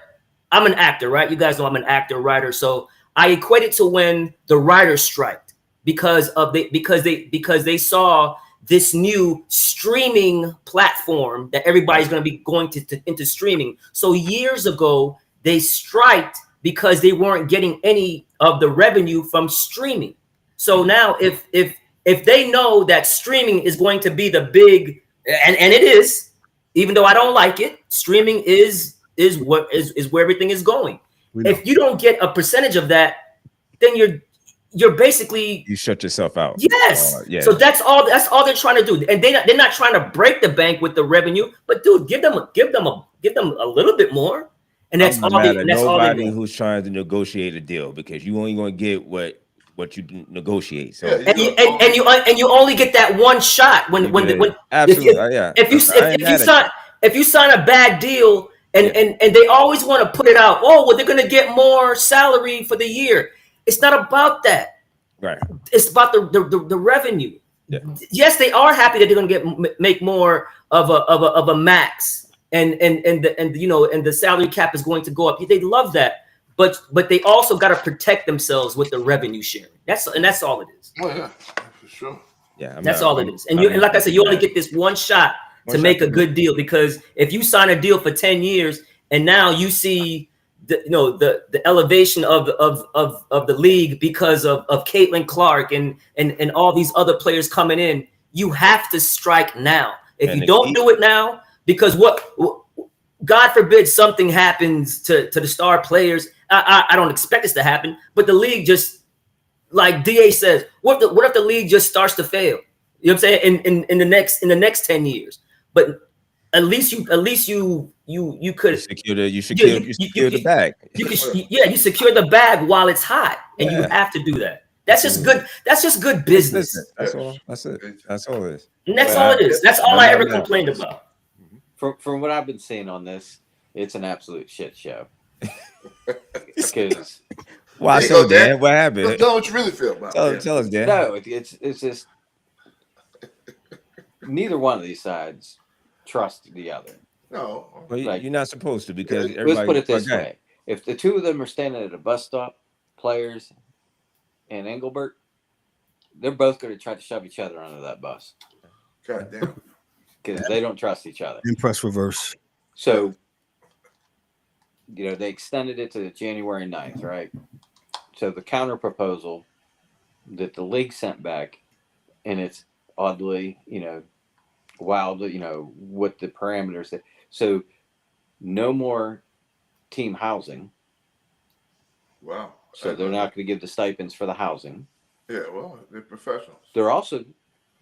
I'm an actor, right? You guys know I'm an actor, writer. So I equate it to when the writers striked because they saw this new streaming platform that everybody's going to be going into streaming. So years ago, they striked because they weren't getting any of the revenue from streaming. So now if they know that streaming is going to be the big, and it is, even though I don't like it, streaming is where everything is going. If you don't get a percentage of that, then you're basically, you shut yourself out. Yes. So that's all they're trying to do. And they're not trying to break the bank with the revenue, but dude, give them a little bit more. And that's all nobody who's trying to negotiate a deal, because you only going to get what you negotiate. So and you only get that one shot when absolutely if you sign a bad deal and they always want to put it out. Oh, well, they're going to get more salary for the year. It's not about that. Right. It's about the revenue. Yeah. Yes, they are happy that they're going to make more of a max, and the salary cap is going to go up. They love that, but they also got to protect themselves with the revenue sharing. That's all it is. Oh yeah, for sure. Yeah, That's all it is. And like I said, you only get this one shot to make a good deal, because if you sign a deal for 10 years and now you see the elevation of the league because of Caitlin Clark and all these other players coming in, you have to strike now. If you don't do it now, because God forbid something happens to the star players. I don't expect this to happen, but the league just, like DA says, what if the league just starts to fail? You know what I'm saying? In the next 10 years. But at least you could secure the bag. You secure the bag while it's hot, and you have to do that. That's just good. That's just good business. That's all. That's it. That's all it is. And that's all it is. That's all I ever complained about. From what I've been seeing on this, it's an absolute shit show. Because why so, Dan? What happened? Tell what you really feel about it. Tell us, Dan. No, it's just neither one of these sides trust the other. No, well, you're not supposed to, because let's put it this way: if the two of them are standing at a bus stop, Players and Engelbert, they're both going to try to shove each other under that bus. God damn. Because they don't trust each other. Impress reverse. So, they extended it to January 9th, right? So the counter proposal that the league sent back, and it's oddly, wild, what the parameters that. So no more team housing. Wow. So they're not going to give the stipends for the housing. Yeah, well, they're professionals. They're also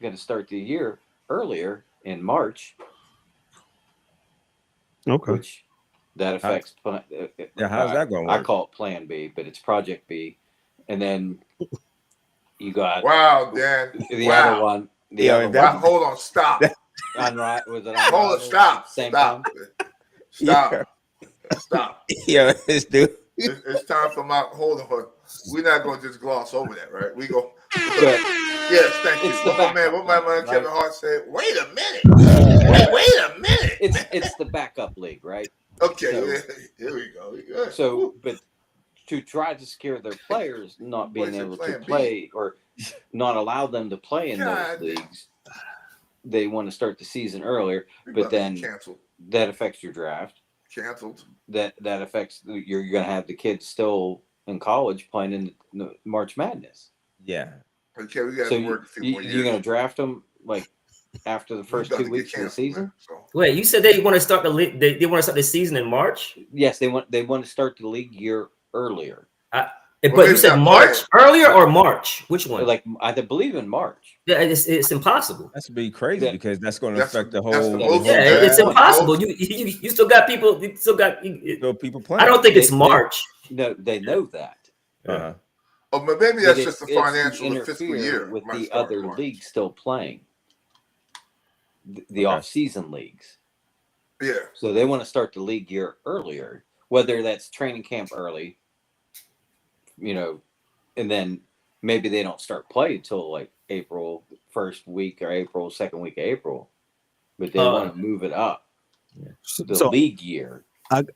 going to start the year earlier in March. Okay. Which that affects. How's that going? I call it Plan B, but it's Project B. And then you got Dan. The other one. Hold on, stop. Was it hold it, stop. Same stop. time? Stop. Stop. Yeah, this dude. It's time for hold on. We're not going to just gloss over that, right? We go. Yes, thank you. What my man Kevin Hart said. Wait a minute. Wait a minute. It's the backup league, right? Okay, so, here we go. So, but to try to secure their players not being able to play or not allow them to play in those leagues, they want to start the season earlier. But then that affects your draft. Canceled. That affects you're going to have the kids still in college playing in the March Madness. Yeah. Okay, we got to work a few more years. You're going to draft them like after the first 2 weeks of the season. Wait, you said they want to start the league? They want to start the season in March? Yes, they want to start the league year earlier. But you said March earlier or March? Which one? Like I believe in March. Yeah, it's impossible. That's to be crazy because that's going to affect the whole. It's impossible. You still got people. You still got people playing. I don't think it's March. No, they know that. Uh-huh. Oh, but maybe that's just the financial fiscal year with the other leagues still playing. The off-season leagues. Yeah. So they want to start the league year earlier, whether that's training camp early. And then maybe they don't start play until like April 1st week or April 2nd week of April, but they want to move it up the league year.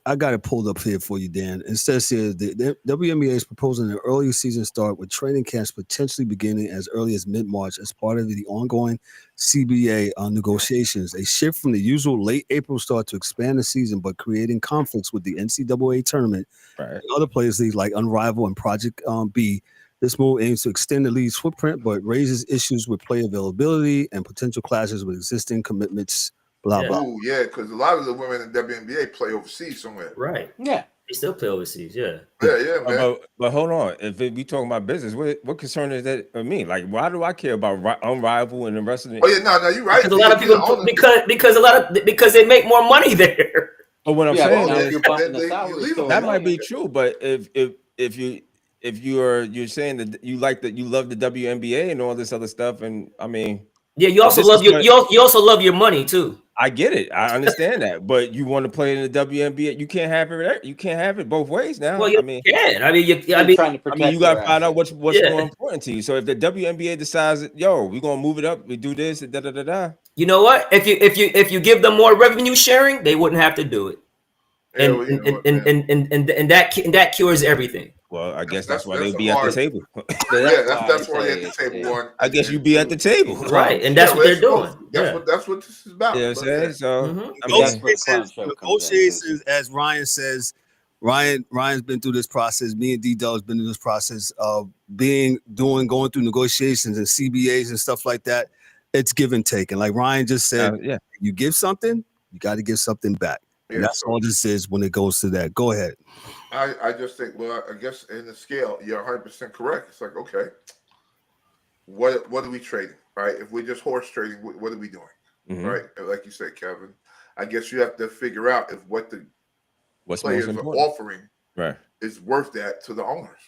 I got it pulled up here for you, Dan. It says here the WNBA is proposing an early season start with training camps potentially beginning as early as mid-March as part of the ongoing CBA negotiations. A shift from the usual late April start to expand the season, but creating conflicts with the NCAA tournament and other players leagues like Unrivaled and Project B. This move aims to extend the league's footprint, but raises issues with player availability and potential clashes with existing commitments. Blah, blah. Oh, yeah, because a lot of the women in WNBA play overseas somewhere. Right. Yeah. They still play overseas. Yeah. Yeah, man. But hold on. If we talking about business, what concern is that of me? Like, why do I care about Unrivaled and the rest of it? Oh, yeah, no, you're right. Because a lot of people, because they make more money there. But what I'm saying is that might be true. But if you're saying that you love the WNBA and all this other stuff, and I mean, Yeah, you also love you also love your money too. I get it. I understand that, but you want to play in the WNBA, you can't have it. You can't have it both ways now. Well, you can. I mean, you got to find out what's more important to you. So if the WNBA decides, we're gonna move it up, we do this, da da da da. You know what? If you give them more revenue sharing, they wouldn't have to do it, and that cures everything. Well, I guess that's why they'll be at the table. That's why they're at the table. Warren. I guess you be at the table, right? And that's what they're doing. That's what this is about. You know what I'm saying? So negotiations, as Ryan says, Ryan's been through this process. Me and D-Dell's been through this process of going through negotiations and CBAs and stuff like that. It's give and take, and like Ryan just said, you give something, you got to give something back. And that's all this is when it goes to that. Go ahead. I just think, well, I guess in the scale, you're 100% correct. It's like, okay, what are we trading, right? If we're just horse trading, what are we doing, right? Like you said, Kevin, I guess you have to figure out if what the players are offering is worth that to the owners.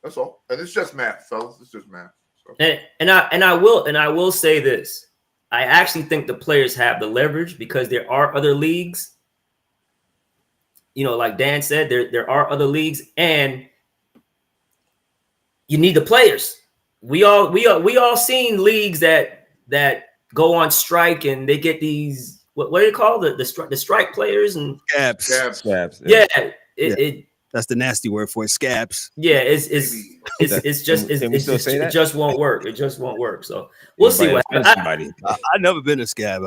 That's all. And it's just math, fellas. It's just math. So. And I will say this. I actually think the players have the leverage because there are other leagues. You know, like Dan said, there are other leagues, and you need the players. We all seen leagues that go on strike and they get these what do you call the strike players and scabs. Yeah, that's the nasty word for it. Scabs. Yeah, it just won't work. It just won't work. So we'll see what happens. I've never been a scab.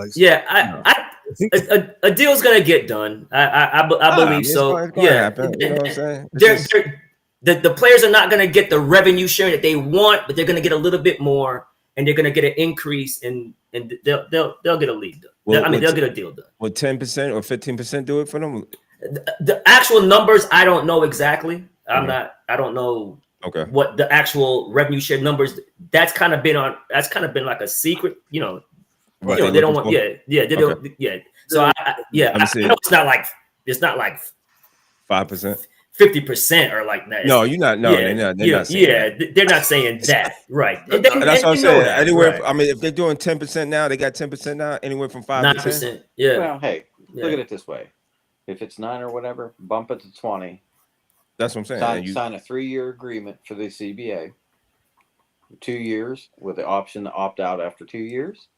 A deal's gonna get done. I believe so. Happen, you know what I'm saying? The players are not gonna get the revenue sharing that they want, but they're gonna get a little bit more, and they're gonna get an increase, and they'll get a league done. They'll get a deal done. Will 10% or 15% do it for them? The actual numbers, I don't know exactly. I don't know what the actual revenue share numbers. That's kind of been like a secret, you know. Right. You know, they don't want, they don't, So I know it's not like 5%, 50% or like that. No, you're not. No, they're not. They're not saying that, right? And that's what I'm saying. Anywhere, I mean, if they're doing 10% now, they got 10% now. Anywhere from 5%. 9%. Yeah. Well, hey, look at it this way: if it's 9 or whatever, bump it to 20. That's what I'm saying. Sign a 3-year agreement for the CBA. 2 years with the option to opt out after 2 years.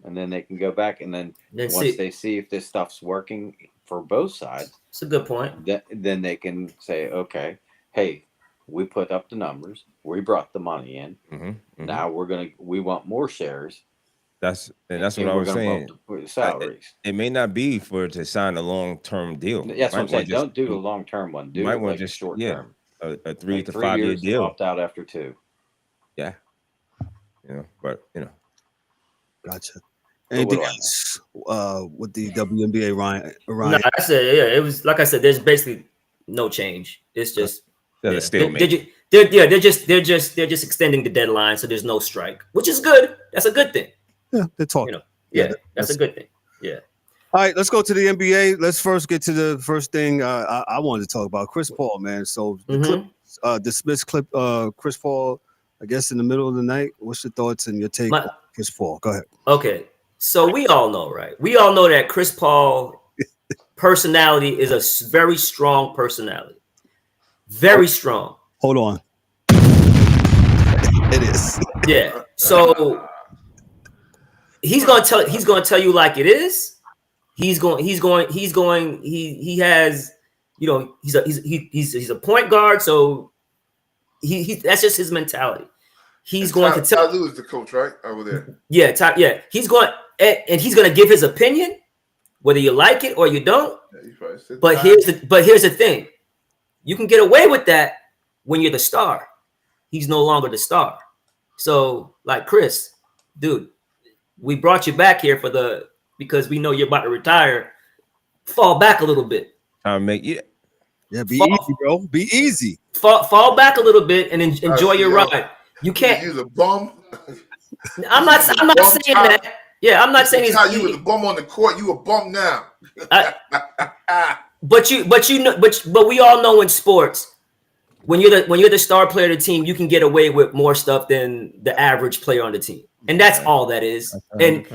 And then they can go back, and then once they see if this stuff's working for both sides, it's a good point. Then they can say, okay, hey, we put up the numbers, we brought the money in. Now we want more shares. That's what I was saying. Salaries. It may not be to sign a long-term deal. That's what I'm saying. Don't do a long-term one. Do it like a short-term. A 3 to 5 year deal. Opt out after 2. Yeah. Gotcha. Anything else with the WNBA, Ryan? No, I said, it was like I said. There's basically no change. It's just a stalemate. They're just extending the deadline, so there's no strike, which is good. That's a good thing. Yeah, they're talking. That's a good thing. Yeah. All right, let's go to the NBA. Let's first get to the first thing I wanted to talk about. Chris Paul, man. So the Clippers dismissed Chris Paul, I guess, in the middle of the night. What's your thoughts and your take on Chris Paul? Go ahead. Okay. So we all know, right? We all know that Chris Paul personality is a very strong personality. Very strong. Hold on. It is. Yeah. So he's gonna tell you like it is. He has, you know, he's a point guard, so he that's just his mentality. He's going to tell Lou is the coach, right? Over there. Yeah, he's going and he's going to give his opinion, whether you like it or you don't. Yeah, but here's the thing: you can get away with that when you're the star. He's no longer the star. So, like Chris, dude, we brought you back here because we know you're about to retire. Fall back a little bit. Be easy, bro. Be easy. Fall back a little bit and enjoy your ride. You can't use a bum. I'm not saying that. Yeah, I'm not saying he's you was a bum on the court. You a bum now. But we all know in sports, when you're the star player of the team, you can get away with more stuff than the average player on the team, and that's all that is. And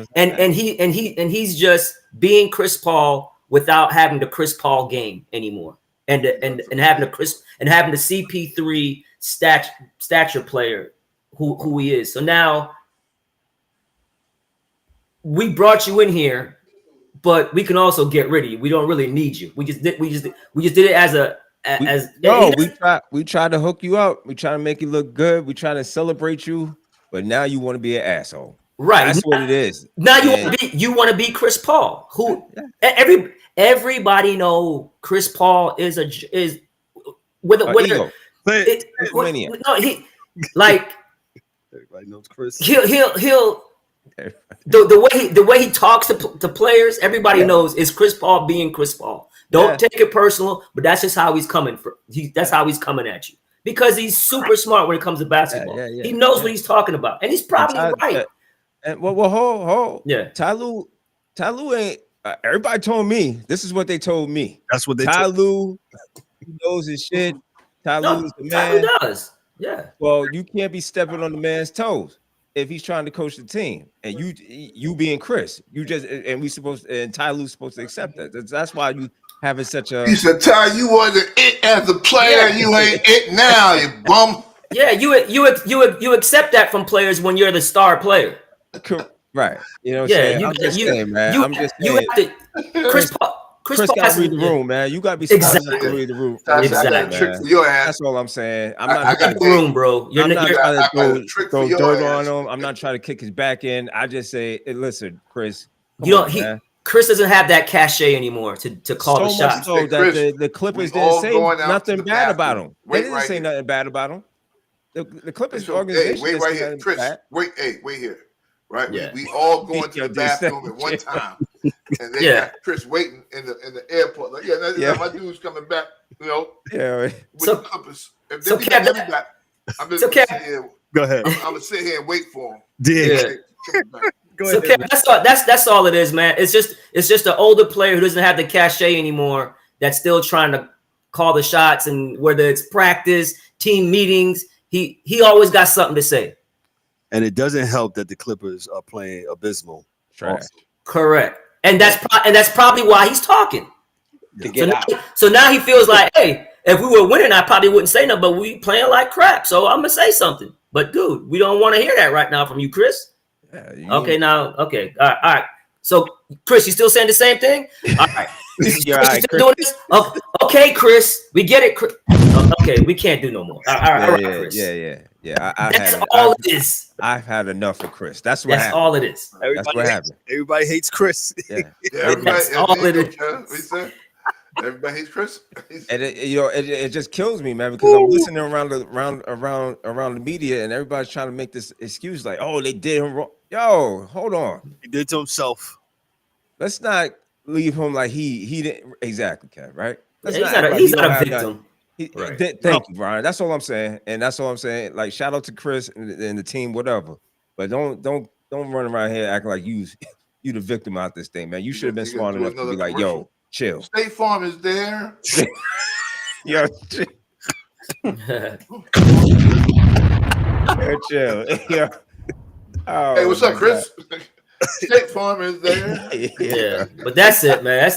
he's just being Chris Paul without having the Chris Paul game anymore, and having the CP3 stature player who he is. So now we brought you in here, but we can also get rid of you. We don't really need you. We just did it as we tried to hook you up. We try to make you look good. We try to celebrate you, but now you want to be an asshole. Right. That's what it is. Now you want to be Chris Paul. Who everybody know Chris Paul is ego. Everybody knows Chris. He'll the way he talks to players, everybody knows is Chris Paul being Chris Paul. Don't take it personal, but that's just how he's coming that's how he's coming at you, because he's super smart when it comes to basketball. He knows what he's talking about, and he's probably right. And hold. Yeah, Ty Lue ain't. Everybody told me this is what they told me. That's what they. Ty Lue, he knows his shit. Ty Lue is the man. Ty Lue does. Yeah. Well, you can't be stepping on the man's toes if he's trying to coach the team, and you being Chris, and Ty Lue's supposed to accept that. That's why you having such a. He said, Ty, you wasn't it as a player. Yeah. You ain't it now, you bum. Yeah, you accept that from players when you're the star player. Right. You know what I'm saying? I'm just saying, man. I'm just saying. Chris Paul got to read the room, man. You got to be smart enough to read the room. Exactly. Your ass. That's all I'm saying. I got the room, bro. I'm not trying to throw dirt on him. I'm not trying to kick his back in. I just say, listen, Chris. Chris doesn't have that cachet anymore to call the shots. So that the Clippers didn't say nothing bad about him. They didn't say nothing bad about him. The Clippers organization. Wait right here, Chris. Wait here. Right, yeah. we all going to the bathroom at one time, and they got Chris waiting in the airport. Like, my dude's coming back. You know, with the Clippers. If they be back, I'm just gonna sit here. Go ahead. I'm gonna sit here and wait for him. Go ahead. That's all it is, man. It's just an older player who doesn't have the cachet anymore. That's still trying to call the shots, and whether it's practice, team meetings, he always got something to say. And it doesn't help that the Clippers are playing abysmal. Correct. And that's probably why he's talking. So now he feels like, hey, if we were winning, I probably wouldn't say nothing, but we playing like crap. So I'm gonna say something. But dude, we don't want to hear that right now from you, Chris. All right. So Chris, you still saying the same thing? All right. Doing this? Okay, Chris, we get it. Okay, we can't do no more. All right, Chris. Yeah. That's all it is. I've had enough of Chris. That's what happened. That's all it is. That's what happened. Everybody hates Chris. That's all it is. Everybody hates Chris. And it just kills me, man, because I'm listening around the media, and everybody's trying to make this excuse like, oh, they did him wrong. Yo, hold on. He did to himself. Let's not leave him like he didn't exactly, Kev, right? He's not a victim. Thank you, Brian. That's all I'm saying, and that's all I'm saying. Like, shout out to Chris and the team, whatever. But don't run around here acting like you the victim out this thing, man. You should have been smart enough to be like, yo, chill. State Farm is there. Yo, chill. Yo. Oh, hey, what's up, Chris? State Farm is there. Yeah, but that's it, man.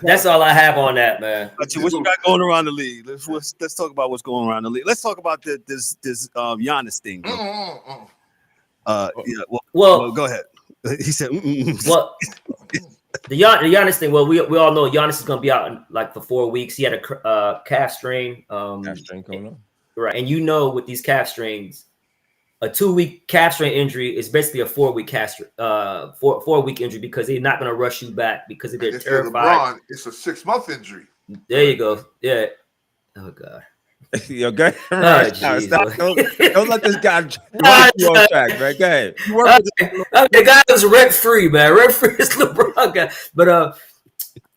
That's all I have on that, man. What you got going around the league? Let's talk about what's going around the league. Let's talk about this Giannis thing. Well, go ahead. He said, well, the Giannis thing. Well, we all know Giannis is going to be out for 4 weeks. He had a calf strain. Calf strain going on. Right, and with these calf strains, a 2-week calf strain injury is basically a 4-week four-week injury, because they're not going to rush you back because they're terrified. LeBron, it's a 6-month injury. There you go. Yeah. Oh God. Yo, go ahead. Don't let this guy you on track, man. Go ahead. The guy was rent free, man. Rent free is LeBron guy.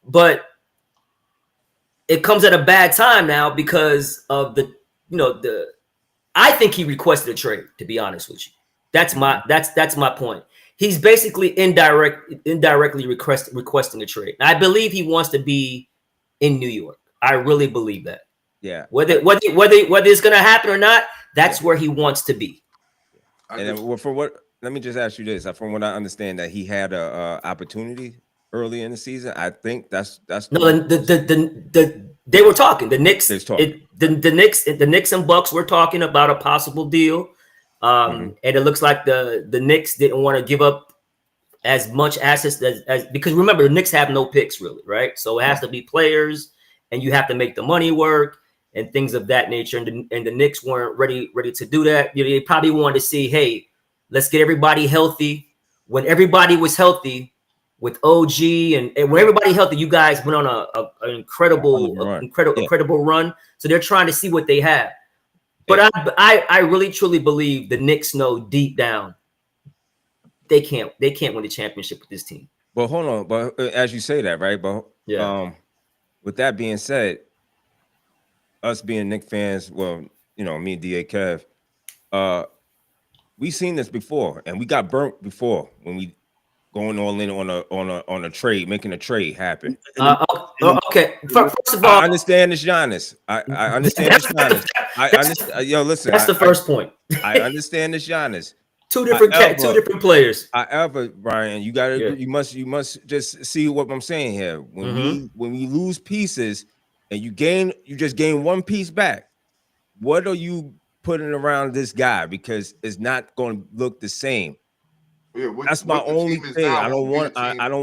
But it comes at a bad time now because of the I think he requested a trade, to be honest with you. That's my point. He's basically indirectly requesting a trade. And I believe he wants to be in New York. I really believe that. Yeah. Whether it's going to happen or not, that's where he wants to be. And then, for what? Let me just ask you this: from what I understand, that he had a opportunity early in the season. I think that's no. They were talking. The Knicks, the Knicks and Bucks were talking about a possible deal, and it looks like the Knicks didn't want to give up as much assets as because remember the Knicks have no picks really, right? So it has to be players, and you have to make the money work and things of that nature. And the Knicks weren't ready to do that. You know, they probably wanted to see, hey, let's get everybody healthy. When everybody was healthy with OG and when everybody healthy, you guys went on an incredible run. So they're trying to see what they have. But I really truly believe the Knicks know deep down they can't win the championship with this team. But hold on, but as you say that, right? But with that being said, us being Knicks fans, well, you know, me and DA Kev, we seen this before, and we got burnt before when we going all in on a trade, making a trade happen. Okay, first of all, I understand it's Giannis. I understand it's Giannis. Yo, listen, that's the first point. I understand it's Giannis. Two different players. However, Brian, you must just see what I'm saying here. When we lose pieces and you just gain one piece back, what are you putting around this guy? Because it's not going to look the same. Yeah, that's my only thing. I don't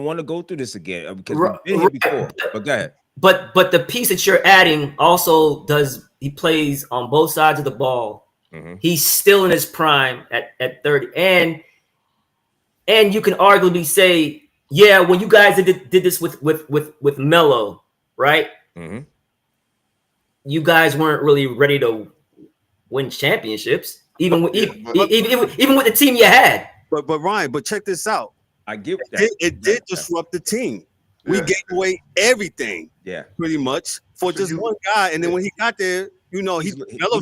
want to go through this again because we've been here before. But go ahead. But the piece that you're adding also he plays on both sides of the ball. He's still in his prime at 30, and you can arguably say, yeah, when you guys did this with Melo, right? You guys weren't really ready to win championships, even with the team you had. But Ryan, check this out. I get that. It did disrupt the team. We gave away everything, pretty much, for just one guy. And then when he got there, you know, he's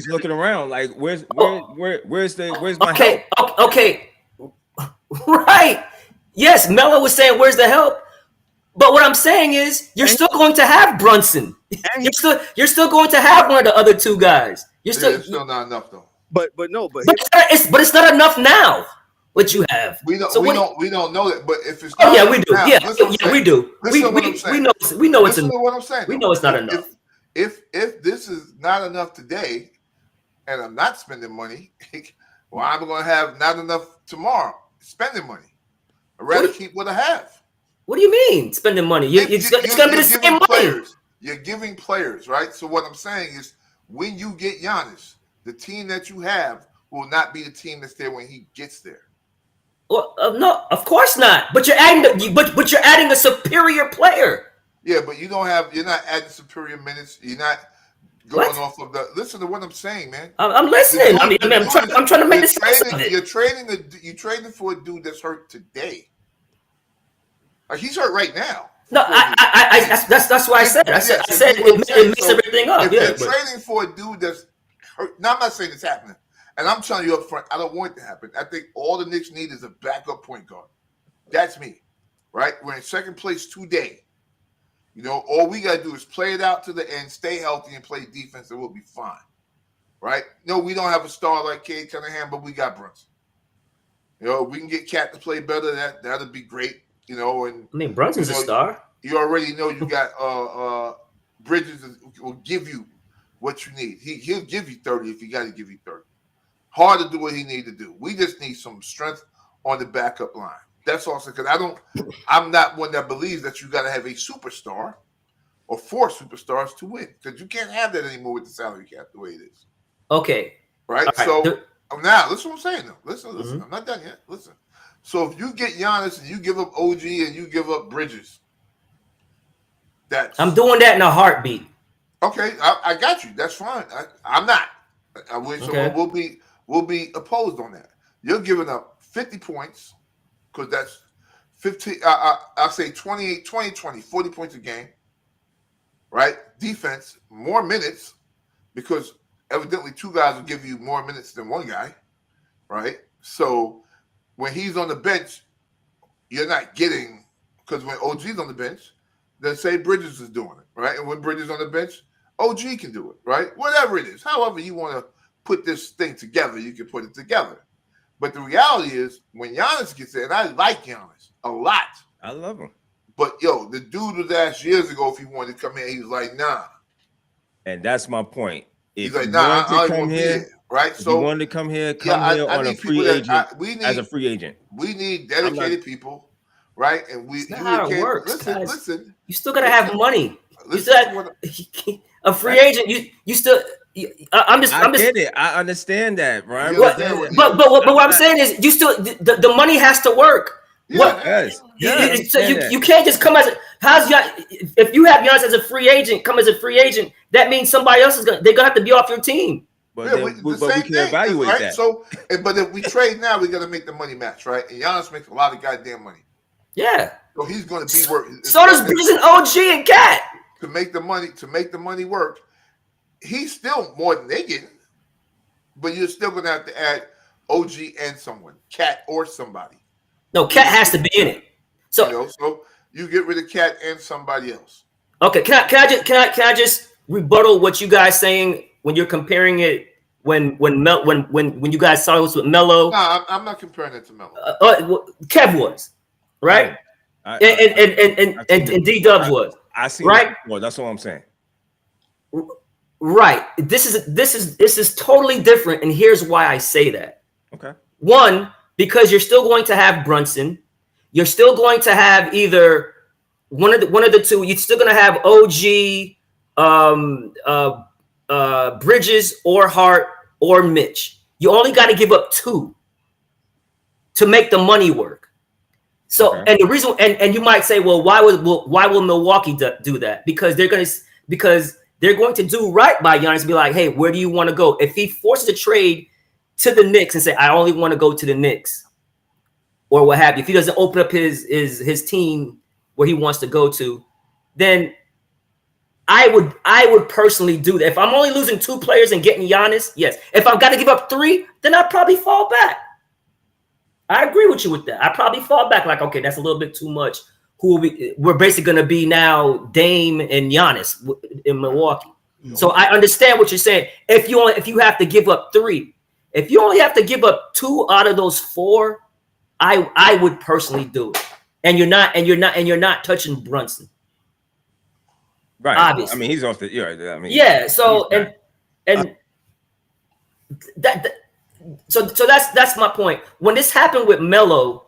looking around like, where's my help? Okay, right? Yes, Melo was saying, "Where's the help?" But what I'm saying is, you're still going to have Brunson. You're still going to have one of the other two guys. It's still not enough though. But it's not enough now. What you have, we don't know that. But if it's we do. Now, we do. We know it's enough. What I'm saying. We know it's not enough. If this is not enough today, and I'm not spending money, well, I'm going to have not enough tomorrow spending money. I'd rather keep what I have. What do you mean spending money? It's going to be the same money. You're giving players, right? So what I'm saying is, when you get Giannis, the team that you have will not be the team that's there when he gets there. Well, no, of course not. But you're adding a superior player. Yeah, but you're not adding superior minutes. You're not going off of the. Listen to what I'm saying, man. I'm listening. I'm trying to make this sense of it. You're trading for a dude that's hurt today. He's hurt right now. No, that's why I said it mixes everything up. If you're trading for a dude that's hurt, now I'm not saying it's happening, and I'm telling you up front, I don't want it to happen. I think all the Knicks need is a backup point guard. That's me, right? We're in second place today. You know, all we got to do is play it out to the end, stay healthy, and play defense, and we'll be fine. Right? No, we don't have a star like Cade Cunningham, but we got Brunson. You know, we can get Cat to play better. That'll be great. You know, and I mean, Brunson's a star. You already know you got Bridges will give you what you need. He'll give you 30 if he got to give you 30. Hard to do what he need to do. We just need some strength on the backup line. That's also because I'm not one that believes that you got to have a superstar or 4 superstars to win, because you can't have that anymore with the salary cap the way it is. Okay. Right. So now listen what I'm saying though. Listen. I'm not done yet. Listen. So if you get Giannis and you give up OG and you give up Bridges, I'm doing that in a heartbeat. Okay, I got you. That's fine. I'm not. I wish someone will be opposed on that. You're giving up 50 points, because that's 15. I'll say 28, 20, 20, 40 points a game. Right? Defense, more minutes, because evidently 2 guys will give you more minutes than 1 guy. Right? So when he's on the bench, you're not getting, because when OG's on the bench, then say Bridges is doing it, right? And when Bridges on the bench, OG can do it, right? Whatever it is, however you want to put this thing together, you can put it together. But the reality is, when Giannis gets there, and I like Giannis a lot. I love him. But, the dude was asked years ago if he wanted to come here. He was like, nah. And that's my point. If he's like, nah, I don't want to be here, right? So, you wanted to come here, here on a free agent, as a free agent. We need dedicated people, right? And that's not how it works. Listen. You still got to have money. A free agent, you still... I'm just get it. I understand that, right? But what I'm saying is, you still the money has to work. So you can't just come as if you have Giannis as a free agent, come as a free agent. That means somebody else they're gonna have to be off your team. But we can evaluate right? that. So, but if we trade now, we got to make the money match, right? And Giannis makes a lot of goddamn money. Yeah. So he's going to be worth. So does Bridges and OG and Cat. To make the money work. He's still more than they get, but you're still going to have to add OG and someone, Cat or somebody. No, Cat has to be in it. So, so you get rid of Cat and somebody else. Okay, can I just rebuttal what you guys saying when you're comparing it when you guys saw it with Melo? No, I'm not comparing it to Melo. Kev was, right? And D-Dubs was. I see. Right? Well, that's what I'm saying. Right. This is totally different, and here's why I say that. Okay. One, because you're still going to have Brunson, you're still going to have either one of the two. You're still going to have OG, Bridges, or Hart, or Mitch. You only got to give up 2 to make the money work. So, and the reason, and you might say, well, why will Milwaukee do that? Because they're going to do right by Giannis and be like, hey, where do you want to go? If he forces a trade to the Knicks and say, I only want to go to the Knicks, or what have you, if he doesn't open up his team where he wants to go to, then I would personally do that. If I'm only losing 2 players and getting Giannis, yes. If I've got to give up 3, then I'd probably fall back. I agree with you with that. I probably fall back like, okay, that's a little bit too much. We're basically going to be now Dame and Giannis in Milwaukee. Mm-hmm. So I understand what you're saying. If you have to give up 3, if you only have to give up 2 out of those 4, I would personally do it. And you're not touching Brunson. Right. Obviously. I mean, he's off the. Yeah. I mean. Yeah. So So that's my point. When this happened with Melo,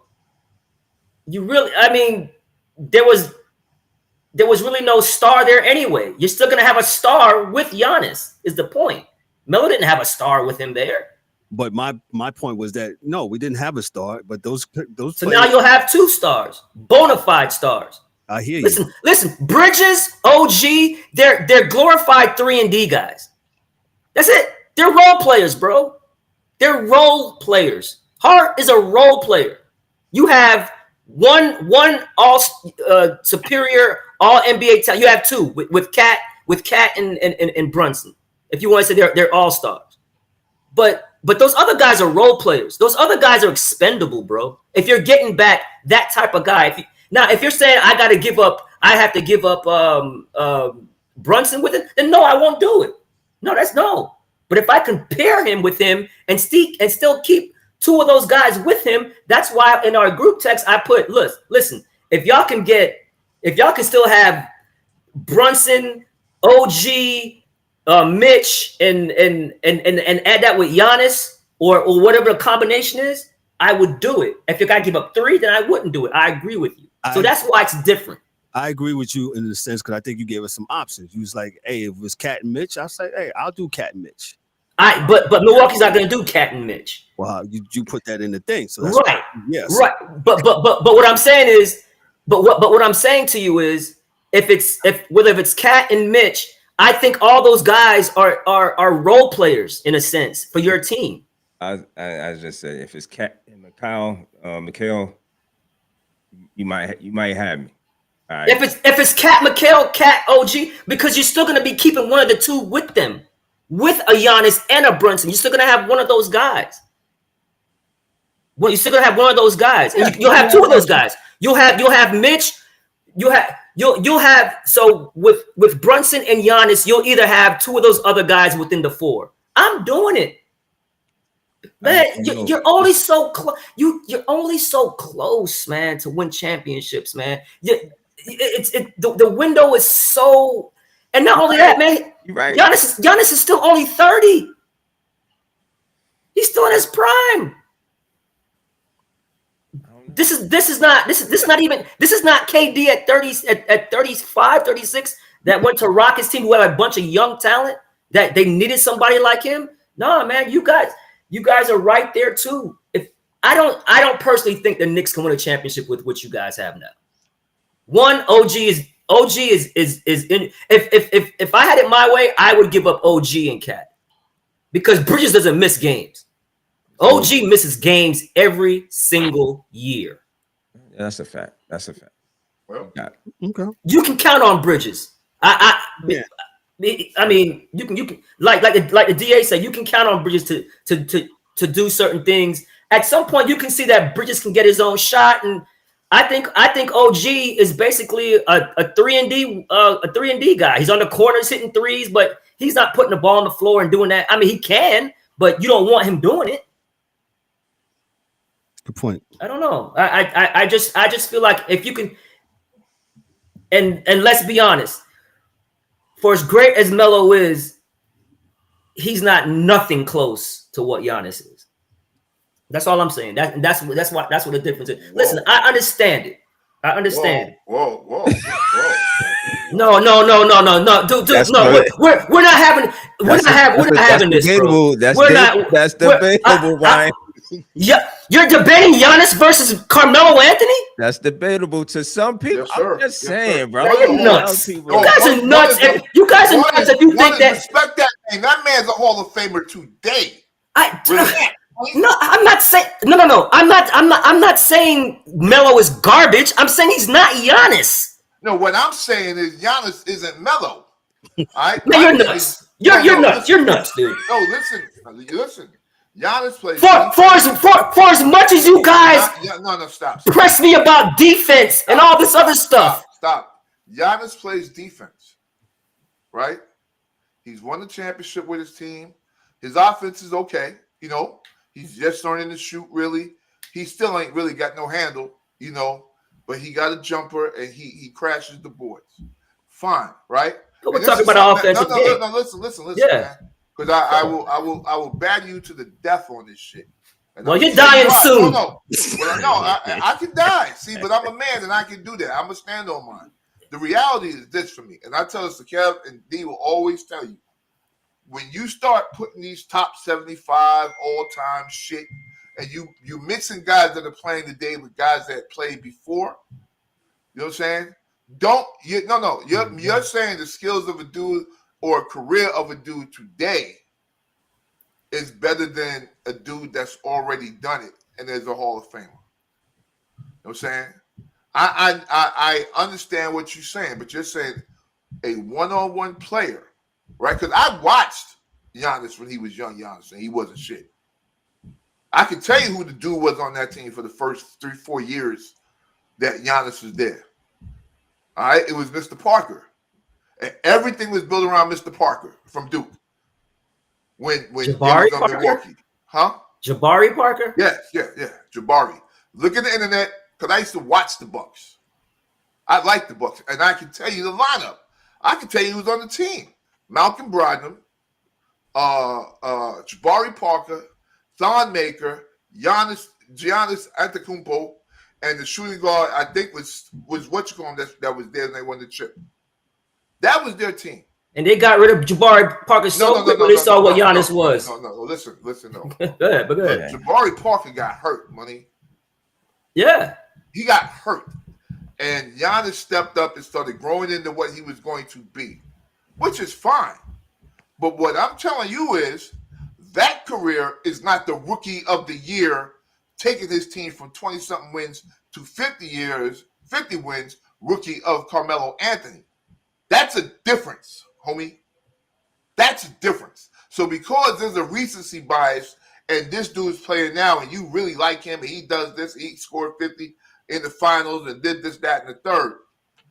there was really no star there anyway. You're still gonna have a star with Giannis, is the point. Melo didn't have a star with him there. But my point was that no, we didn't have a star, but those So players, now you'll have 2 stars, bona fide stars. I hear you. Listen, Bridges, OG, they're glorified 3-and-D guys. That's it. They're role players, bro. They're role players. Hart is a role player. You have one all superior all NBA talent. You have 2 with Cat and Brunson. If you want to say they're all stars, but those other guys are role players. Those other guys are expendable, bro. If you're getting back that type of guy, if you're saying I have to give up Brunson with it, then no, I won't do it. No. But if I can pair him with him and still keep 2 of those guys with him, that's why in our group text I put, listen, if y'all can still have Brunson, OG, Mitch, and add that with Giannis or whatever the combination is, I would do it. If you gotta give up 3, then I wouldn't do it. I agree with you. So that's why it's different. I agree with you in the sense because I think you gave us some options. You was like, hey, if it was Cat and Mitch, I'll say, hey, I'll do Cat and Mitch. But Milwaukee's not going to do Cat and Mitch. Well, you put that in the thing, so that's right. Yes, right. But what I'm saying is, what I'm saying to you is, if it's Cat and Mitch, I think all those guys are role players in a sense for your team. I just said if it's Cat and Mikhail, you might have me. All right. If it's Cat, Mikhail, Cat, OG, because you're still going to be keeping one of the 2 with them. With a Giannis and a Brunson, you're still gonna have one of those guys. Well, you're still gonna have one of those guys. And you'll have 2 of those guys. You'll have Mitch. you'll have with Brunson and Giannis, you'll either have two of those other guys within the four. I'm doing it. Man, you're only so close. You're only so close, man, to win championships, man. The window is so, and not only that, man. You're right. Giannis is still only 30. He's still in his prime. This is not KD at 30 at 35, 36 that went to Rockets team who had a bunch of young talent that they needed somebody like him. No, man, you guys are right there too. If I don't personally think the Knicks can win a championship with what you guys have now. One, OG is in. If I had it my way, I would give up OG and Cat because Bridges doesn't miss games. OG misses games every single year. That's a fact. Well, Okay. You can count on Bridges. I mean, you can like the DA said, you can count on Bridges to do certain things. At some point, you can see that Bridges can get his own shot, and I think OG is basically a 3-and-D guy. He's on the corners hitting threes, but he's not putting the ball on the floor and doing that. I mean, he can, but you don't want him doing it. Good point. I don't know. I just feel like if you can, and let's be honest, for as great as Melo is, he's not nothing close to what Giannis is. That's all I'm saying. That's what the difference is. Whoa. Listen, I understand it. I understand. Whoa. No, dude, no. We're not having this, bro. That's debatable, Ryan. Yeah, you're debating Giannis versus Carmelo Anthony? That's debatable to some people. Yes, I'm just saying, bro. You're nuts. You guys are nuts. You guys are nuts if you think that. Respect that man. That man's a Hall of Famer today. No, I'm not saying. No. I'm not saying Melo is garbage. I'm saying he's not Giannis. No, what I'm saying is Giannis isn't Melo. All right? No, you're nuts. You're nuts. You're nuts, dude. No, listen. Giannis plays for as much as you guys stop. Press me about defense and all this other stuff. Stop. Giannis plays defense, right? He's won the championship with his team. His offense is okay. You know, he's just learning to shoot, really. He still ain't really got no handle, you know, but he got a jumper and he crashes the boards. Fine, right? We're talking about offensive game. No, listen, yeah. Man. Because I will bat you to the death on this shit. And well, you're dying soon. No. Well, I can die. See, but I'm a man and I can do that. I'm gonna stand on mine. The reality is this for me, and I tell this to Kev and D will always tell you: when you start putting these top 75 all-time shit, and you mixing guys that are playing today with guys that played before, you know what I'm saying? You're saying the skills of a dude or a career of a dude today is better than a dude that's already done it and is a Hall of Famer. You know what I'm saying? I understand what you're saying, but you're saying a one-on-one player, right? Because I watched Giannis when he was young Giannis, and he wasn't shit. I can tell you who the dude was on that team for the first 3-4 years that Giannis was there. All right? It was Mr. Parker. And everything was built around Mr. Parker from Duke. When Jabari he was on Milwaukee. Huh? Jabari Parker? Yeah. Jabari. Look at the internet, because I used to watch the Bucks. I like the Bucks. And I can tell you the lineup. I can tell you who's on the team. Malcolm Brogdon, Jabari Parker, Thon Maker, Giannis Antetokounmpo, and the shooting guard, I think was what you call him that was there and they won the chip. That was their team. And they got rid of Jabari Parker quick when they saw what Giannis was. No. Listen, no. Go ahead. Jabari Parker got hurt, money. Yeah. He got hurt. And Giannis stepped up and started growing into what he was going to be, which is fine. But what I'm telling you is that career is not the rookie of the year taking his team from 20-something wins to 50 wins, rookie of Carmelo Anthony. That's a difference, homie. That's a difference. So because there's a recency bias and this dude's playing now and you really like him and he does this, he scored 50 in the finals and did this, that, and the third,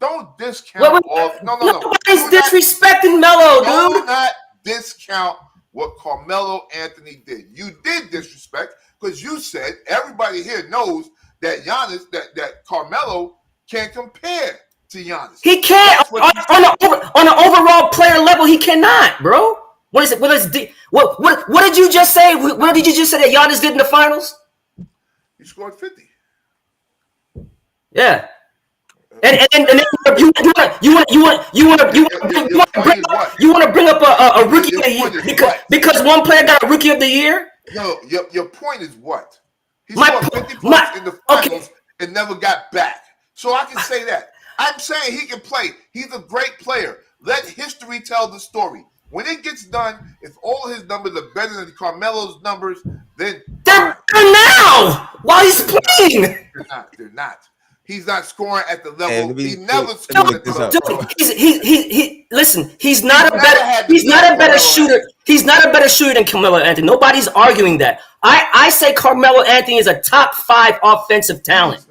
Don't discount all. No. Nobody's disrespecting Melo, dude. Do not discount what Carmelo Anthony did. You did disrespect because you said everybody here knows that Giannis, that Carmelo can't compare to Giannis. He can't on an overall player level. He cannot, bro. What is it? What did you just say? What did you just say that Giannis did in the finals? He scored 50. Yeah. And then you want to bring up a rookie of the year because one player got a rookie of the year. No, your point is what? He scored 50 points in the finals and never got back. So I can say that. I'm saying he can play. He's a great player. Let history tell the story. When it gets done, if all his numbers are better than Carmelo's numbers, then they're now while he's playing. They're not. He's not scoring at the level. He never scored at the level. Listen, he's not a better shooter. He's not a better shooter than Carmelo Anthony. Nobody's arguing that. I say Carmelo Anthony is a top 5 offensive talent.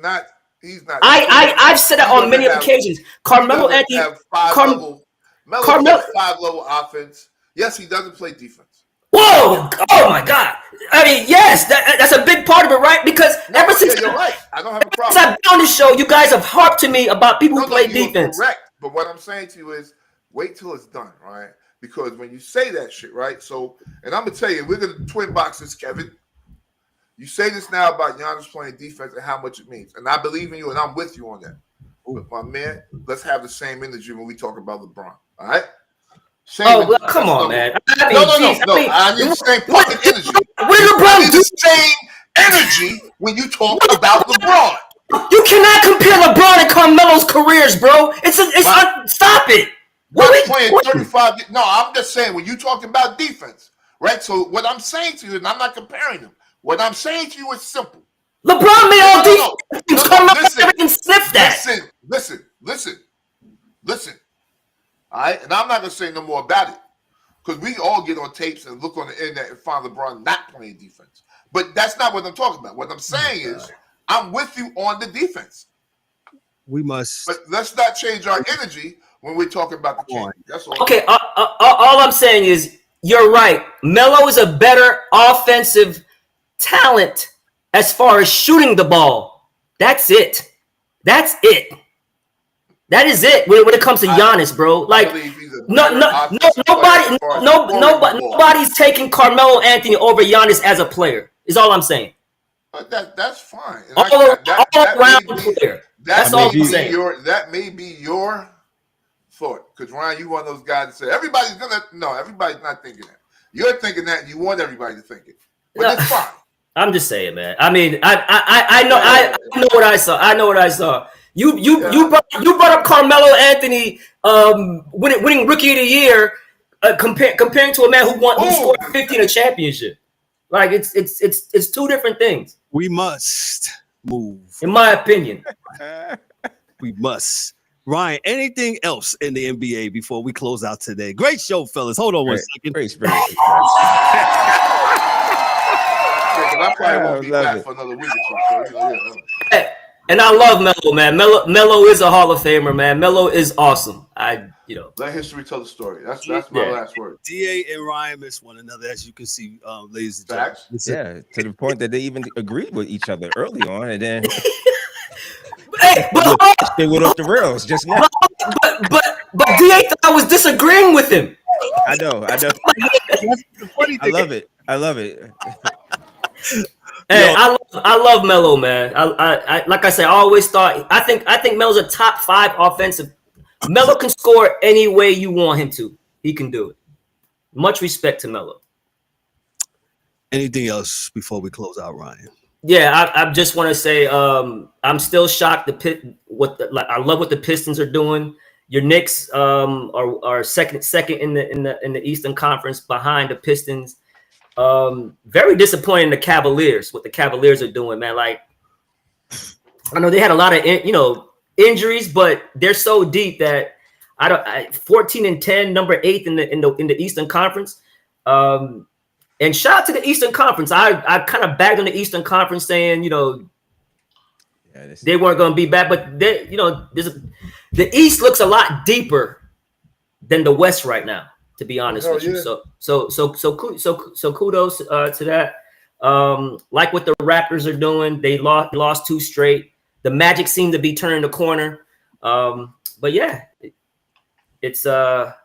He's not. I've said that on many occasions. Carmelo Anthony have 5-level offense. Yes, he doesn't play defense. Whoa! Oh my God! I mean, yes, that's a big part of it, right? Because ever since you're right, I don't have a problem. Since I've been on this show, you guys have harped to me about people who play defense. Correct, but what I'm saying to you is, wait till it's done, right? Because when you say that shit, right? So, and I'm gonna tell you, we're gonna twin box this, Kevin. You say this now about Giannis playing defense and how much it means, and I believe in you, and I'm with you on that. But my man, let's have the same energy when we talk about LeBron. All right? Come on, man. No. I need the same fucking energy. What did LeBron do? The same energy when you talk about LeBron. You cannot compare LeBron and Carmelo's careers, bro. Stop it. What playing 35? No, I'm just saying when you talking about defense, right? So what I'm saying to you, and I'm not comparing them. What I'm saying to you is simple. LeBron made all defense. Carmelo never can sniff that. Listen. All right, and I'm not gonna say no more about it because we all get on tapes and look on the internet and find LeBron not playing defense. But that's not what I'm talking about. What I'm saying is, I'm with you on the defense. We must. But let's not change our energy when we're talking about the king. That's all. Okay, all I'm saying is you're right. Melo is a better offensive talent as far as shooting the ball. That's it. That is it when it comes to Giannis, bro. Like, nobody's taking Carmelo Anthony over Giannis as a player. Is all I'm saying. But that's fine. All around player. That's all I'm saying. That may be your thought, because Ryan, you one of those guys that say everybody's not thinking that. You're thinking that, and you want everybody to think it, but it's fine. I'm just saying, man. I mean, I know what I saw. I know what I saw. You brought up Carmelo Anthony winning Rookie of the Year, comparing to a man who scored 50 in a championship. Like it's two different things. We must move, in my opinion. We must. Ryan, anything else in the NBA before we close out today? Great show, fellas. Hold on one second. Great spirit. I probably won't be back for another week or so. And I love Melo, man. Melo is a Hall of Famer, man. Melo is awesome. Let history tell the story. That's my last word. DA and Ryan miss one another, as you can see, ladies and gentlemen. Yeah, to the point that they even agreed with each other early on, and then they went off the rails just now. But DA thought I was disagreeing with him. I know. I love it. Hey, I love Melo, man. I like I said, I always thought I think Melo's a top 5 offensive. Melo can score any way you want him to. He can do it. Much respect to Melo. Anything else before we close out, Ryan? Yeah, I just want to say I'm still shocked. I love what the Pistons are doing. Your Knicks are second in the Eastern Conference behind the Pistons. Very disappointing the Cavaliers, what the Cavaliers are doing, man. Like, I know they had a lot of injuries, but they're so deep that 14-10, number 8 in the Eastern Conference. And shout out to the Eastern Conference. I kind of bagged on the Eastern Conference saying, they weren't going to be bad, but The East looks a lot deeper than the West right now, to be honest with you. So kudos to that. Like what the Raptors are doing, they lost 2 straight. The Magic seem to be turning the corner. But yeah, it's the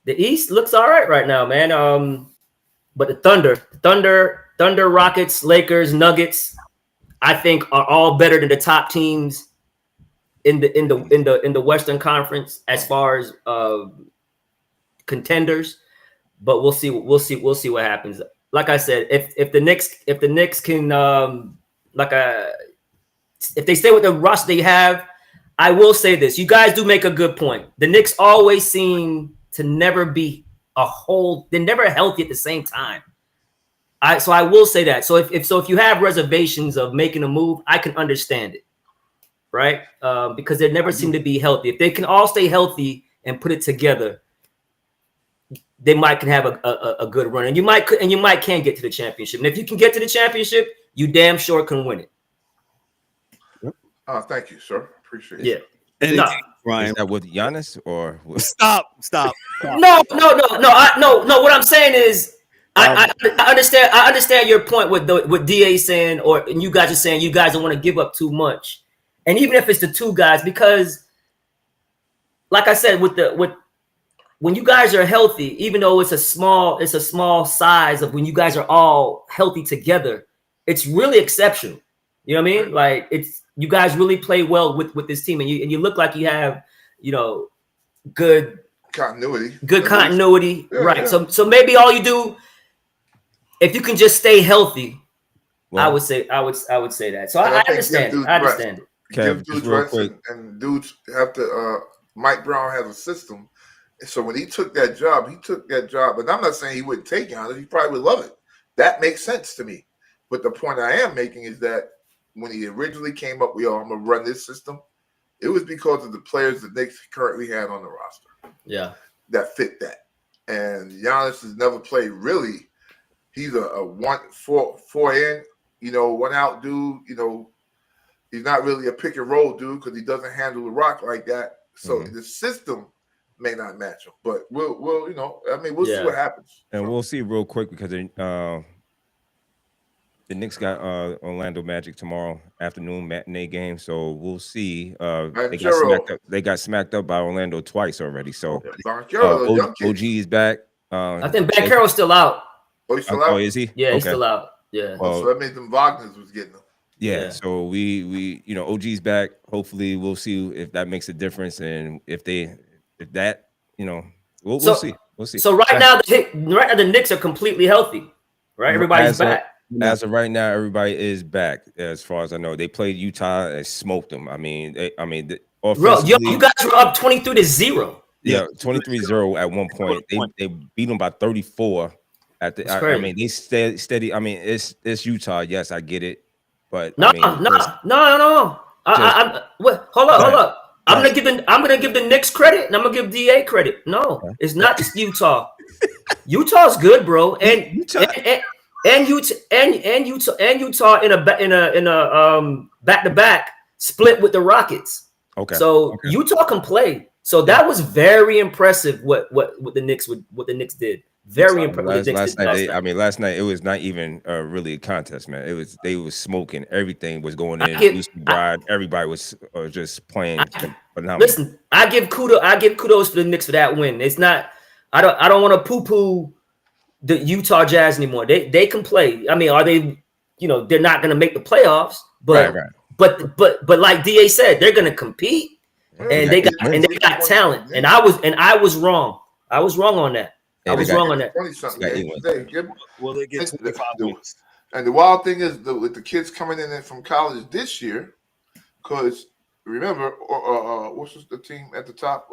East looks all right now, man. But the Thunder, Rockets, Lakers, Nuggets, I think are all better than the top teams in the Western Conference as far as contenders. But we'll see what happens. Like I said, if the Knicks can if they stay with the roster they have, I will say this. You guys do make a good point. The Knicks always seem to never be they're never healthy at the same time. So I will say that. So if you have reservations of making a move, I can understand it. Right? Because they never seem to be healthy. If they can all stay healthy and put it together, they might can have a good run. And you might can get to the championship. And if you can get to the championship, you damn sure can win it. Thank you, sir. Appreciate it. Yeah. No. Ryan, is that with Giannis or what? Stop. No. What I'm saying is, I understand your point with DA saying, and you guys are saying you guys don't want to give up too much, and even if it's the 2 guys, because, like I said, when you guys are healthy, even though it's a small size of when you guys are all healthy together, it's really exceptional. You know what I mean? Like you guys really play well with this team, and you look like you have, good continuity. Yeah, right? Yeah. So maybe all you do, if you can just stay healthy, I would say that. So I understand it. I understand it. Give dudes rest, and dudes have to. Mike Brown has a system, so when he took that job. And I'm not saying he wouldn't take Giannis. He probably would love it. That makes sense to me. But the point I am making is that when he originally came up, I'm going to run this system. It was because of the players the Knicks currently had on the roster. Yeah. That fit that. And Giannis has never played really. He's a 1-4 in, 1 out dude. He's not really a pick and roll dude because he doesn't handle the rock like that. So the system may not match him. But we'll see what happens. And we'll see real quick because the Knicks got Orlando Magic tomorrow afternoon matinee game, so we'll see. They got smacked up by Orlando twice already. So OG is back. I think Banchero's still out. Oh, he's still out? Oh, is he? Yeah, he's still out. Yeah. So that means them Wagner's was getting them. Yeah. So we OG's back. Hopefully, we'll see if that makes a difference, and we'll see. We'll see. So right now, the Knicks are completely healthy. Right, everybody's back. As of right now, everybody is back. As far as I know, they played Utah and smoked them. You guys were up 23-0. Yeah, 23-0 at one point. They beat them by 34. They steady. It's Utah. Yes, I get it. But no. Hold up. I'm gonna give the Knicks credit, and I'm gonna give DA credit. No, it's not just Utah. Utah's good, bro, and Utah in a back-to-back split with the Rockets. Okay. So Utah can play. So that was very impressive what the Knicks did. Very impressive. Last night it was not even really a contest, man. They was smoking. Everything was going in. Everybody was just playing phenomenal. Listen, I give kudos to the Knicks for that win. It's not. I don't want to poo-poo the Utah Jazz anymore. They can play. Are they? They're not going to make the playoffs, but right. But like DA said, they're going to compete, and they got talent. And I was wrong. I was wrong on that. I was wrong on that. They get 25 wins. And the wild thing is with the kids coming in from college this year, because remember, what's the team at the top?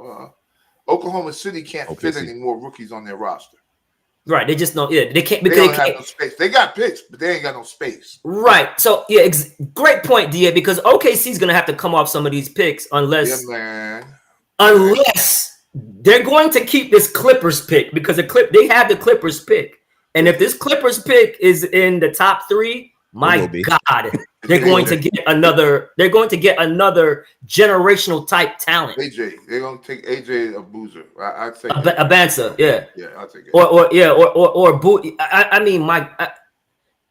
Oklahoma City can't fit any more rookies on their roster. Right. They just don't. Yeah, they can't. They don't have no space. They got picks, but they ain't got no space. Right. So great point, DA. Because OKC's gonna have to come off some of these picks unless they're going to keep this Clippers pick because they have the Clippers pick, and if this Clippers pick is in the top 3, My God, they're going to get another. They're going to get another generational type talent. AJ, they're gonna take AJ a boozer. I'd say a Bansa, yeah. Yeah, I'll take it. Or boot. I mean,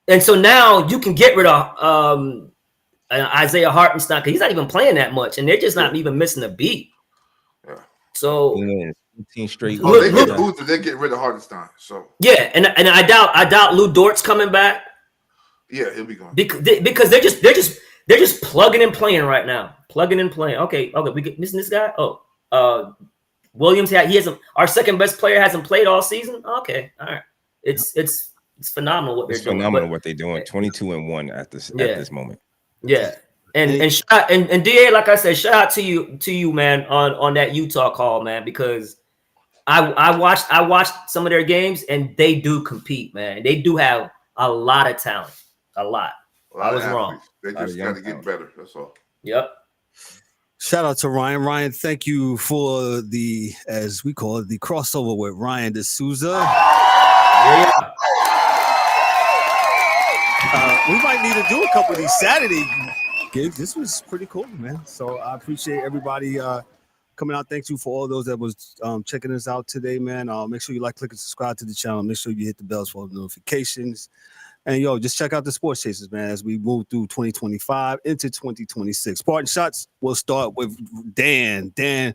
and so now you can get rid of Isaiah Hartenstein because he's not even playing that much, and they're just not even missing a beat. Yeah. So 15 straight. Oh, they get Boozer, they get rid of Hartenstein. So yeah, and I doubt Lou Dort's coming back. Yeah, he'll be gone because they're just plugging and playing right now, plugging and playing. Okay, we get missing this guy. Williams he hasn't. Our second best player hasn't played all season. Okay, all right. It's phenomenal what they're doing. Phenomenal what they're doing. 22-1 at this moment. Yeah, and DA, like I said, shout out to you, man, on that Utah call, man, because I watched some of their games and they do compete, man. They do have a lot of talent, a lot. I was wrong. They just got to get better. That's all. Yep. Shout out to Ryan. Ryan, thank you for the, as we call it, the crossover with Ryan D'Souza. Yeah. We might need to do a couple of these Saturday gigs. This was pretty cool, man. So I appreciate everybody coming out. Thank you for all those that was checking us out today, man. Make sure you like, click, and subscribe to the channel. Make sure you hit the bells for notifications. And just check out the Sports Chasers, man, as we move through 2025 into 2026. Spartan Shots, we'll start with Dan. Dan,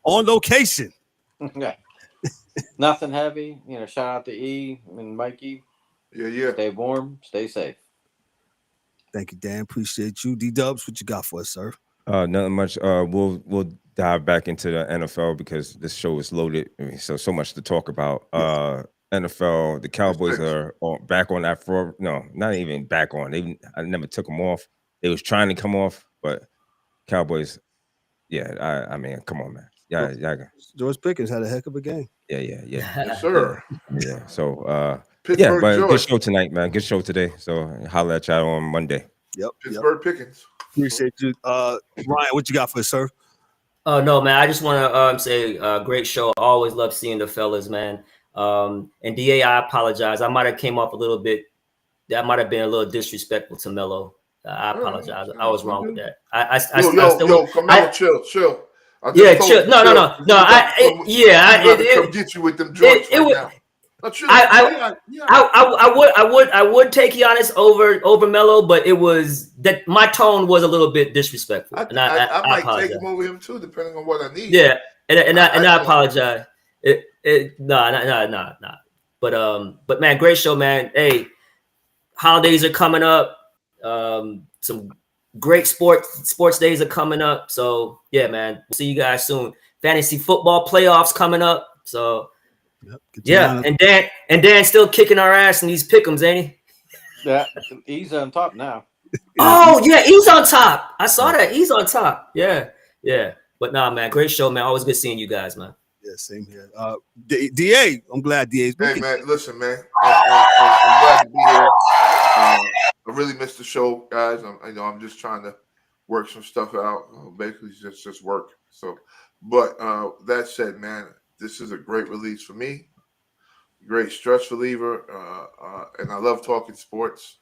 on location. Okay. Nothing heavy. Shout out to E and Mikey. Yeah. Stay warm. Stay safe. Thank you, Dan. Appreciate you. D-Dubs, what you got for us, sir? Nothing much. We'll dive back into the NFL because this show is loaded. So much to talk about. NFL, the Cowboys are back on that floor. No, not even back on. I never took them off. They was trying to come off, but Cowboys, yeah. I mean, come on, man. Yeah. George Pickens had a heck of a game. Yeah. Yes, sir. Yeah. So, Pittsburgh, but George. good show tonight, man. Good show today. So holler at y'all on Monday. Yep. Pittsburgh Pickens. Appreciate you. Ryan, what you got for us, sir? Oh no, man. I just want to say great show. I always love seeing the fellas, man. And DA, I apologize. I might have came off a little bit. That might have been a little disrespectful to Melo. I apologize. I was wrong with that. Carmelo, chill. Chill. No. Come get you with them joints right now. I would take Giannis over Melo, but it was that my tone was a little bit disrespectful. I might take him over him too, depending on what I need. Yeah, and I apologize. No. But man, great show, man. Hey, holidays are coming up. Some great sports days are coming up. So yeah, man, we'll see you guys soon. Fantasy football playoffs coming up. So yeah, and Dan's still kicking our ass in these pick'ems, ain't he? Yeah, he's on top now. Oh yeah, he's on top. I saw that. He's on top. Yeah. But nah, man, great show, man. Always good seeing you guys, man. Yeah, same here. DA, I'm glad DA's back. Hey, man, listen, man. I'm glad to be here. I really missed the show, guys. I'm just trying to work some stuff out. Basically, just work. So, but that said, man, this is a great release for me. Great stress reliever, and I love talking sports.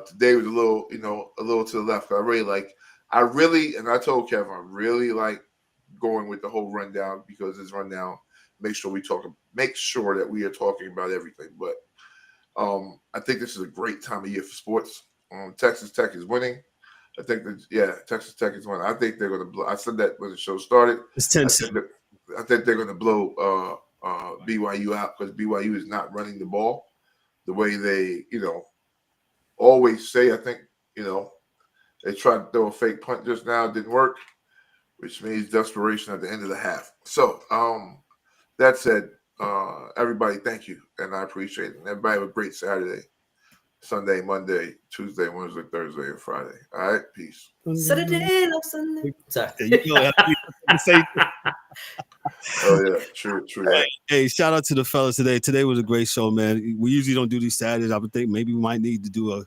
Today was a little to the left. And I told Kevin, I really like going with the whole rundown because this rundown make sure that we are talking about everything. But I think this is a great time of year for sports. Texas Tech is winning. I think Texas Tech is winning. I think they're going to blow. I said that when the show started. It's 10-7. I think they're going to blow BYU out because BYU is not running the ball the way they always say. I think they tried to throw a fake punt just now, it didn't work, which means desperation at the end of the half. So, that said, everybody, thank you, and I appreciate it. And everybody have a great Saturday, Sunday, Monday, Tuesday, Wednesday, Thursday, and Friday. All right, peace. Saturday, no Sunday. Sorry. Oh yeah, true. Hey, shout out to the fellas today. Today was a great show, man. We usually don't do these Saturdays. I would think maybe we might need to do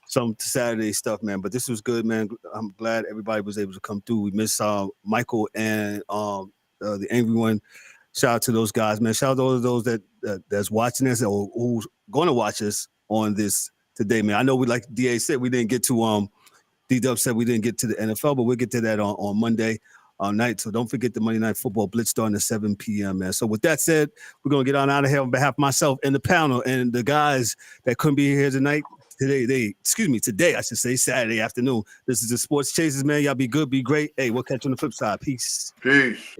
some Saturday stuff, man. But this was good, man. I'm glad everybody was able to come through. We miss Michael and the Angry One. Shout out to those guys, man. Shout out to all of those that's watching us or who's going to watch us on this today, man. I know we, like DA said, we didn't get to D-Dub said we didn't get to the NFL, but we'll get to that on Monday night. So don't forget the Monday Night Football Blitz starting at 7 p.m., man. So with that said, we're going to get on out of here on behalf of myself and the panel and the guys that couldn't be here tonight. Today, I should say, Saturday afternoon. This is the Sports Chasers, man. Y'all be good, be great. Hey, we'll catch you on the flip side. Peace. Peace.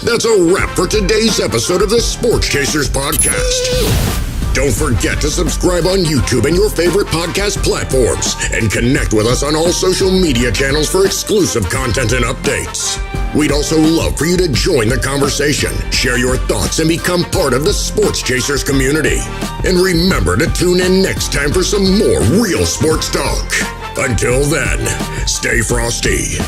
That's a wrap for today's episode of the Sports Chasers podcast. Don't forget to subscribe on YouTube and your favorite podcast platforms and connect with us on all social media channels for exclusive content and updates. We'd also love for you to join the conversation, share your thoughts, and become part of the Sports Chasers community. And remember to tune in next time for some more real sports talk. Until then, stay frosty.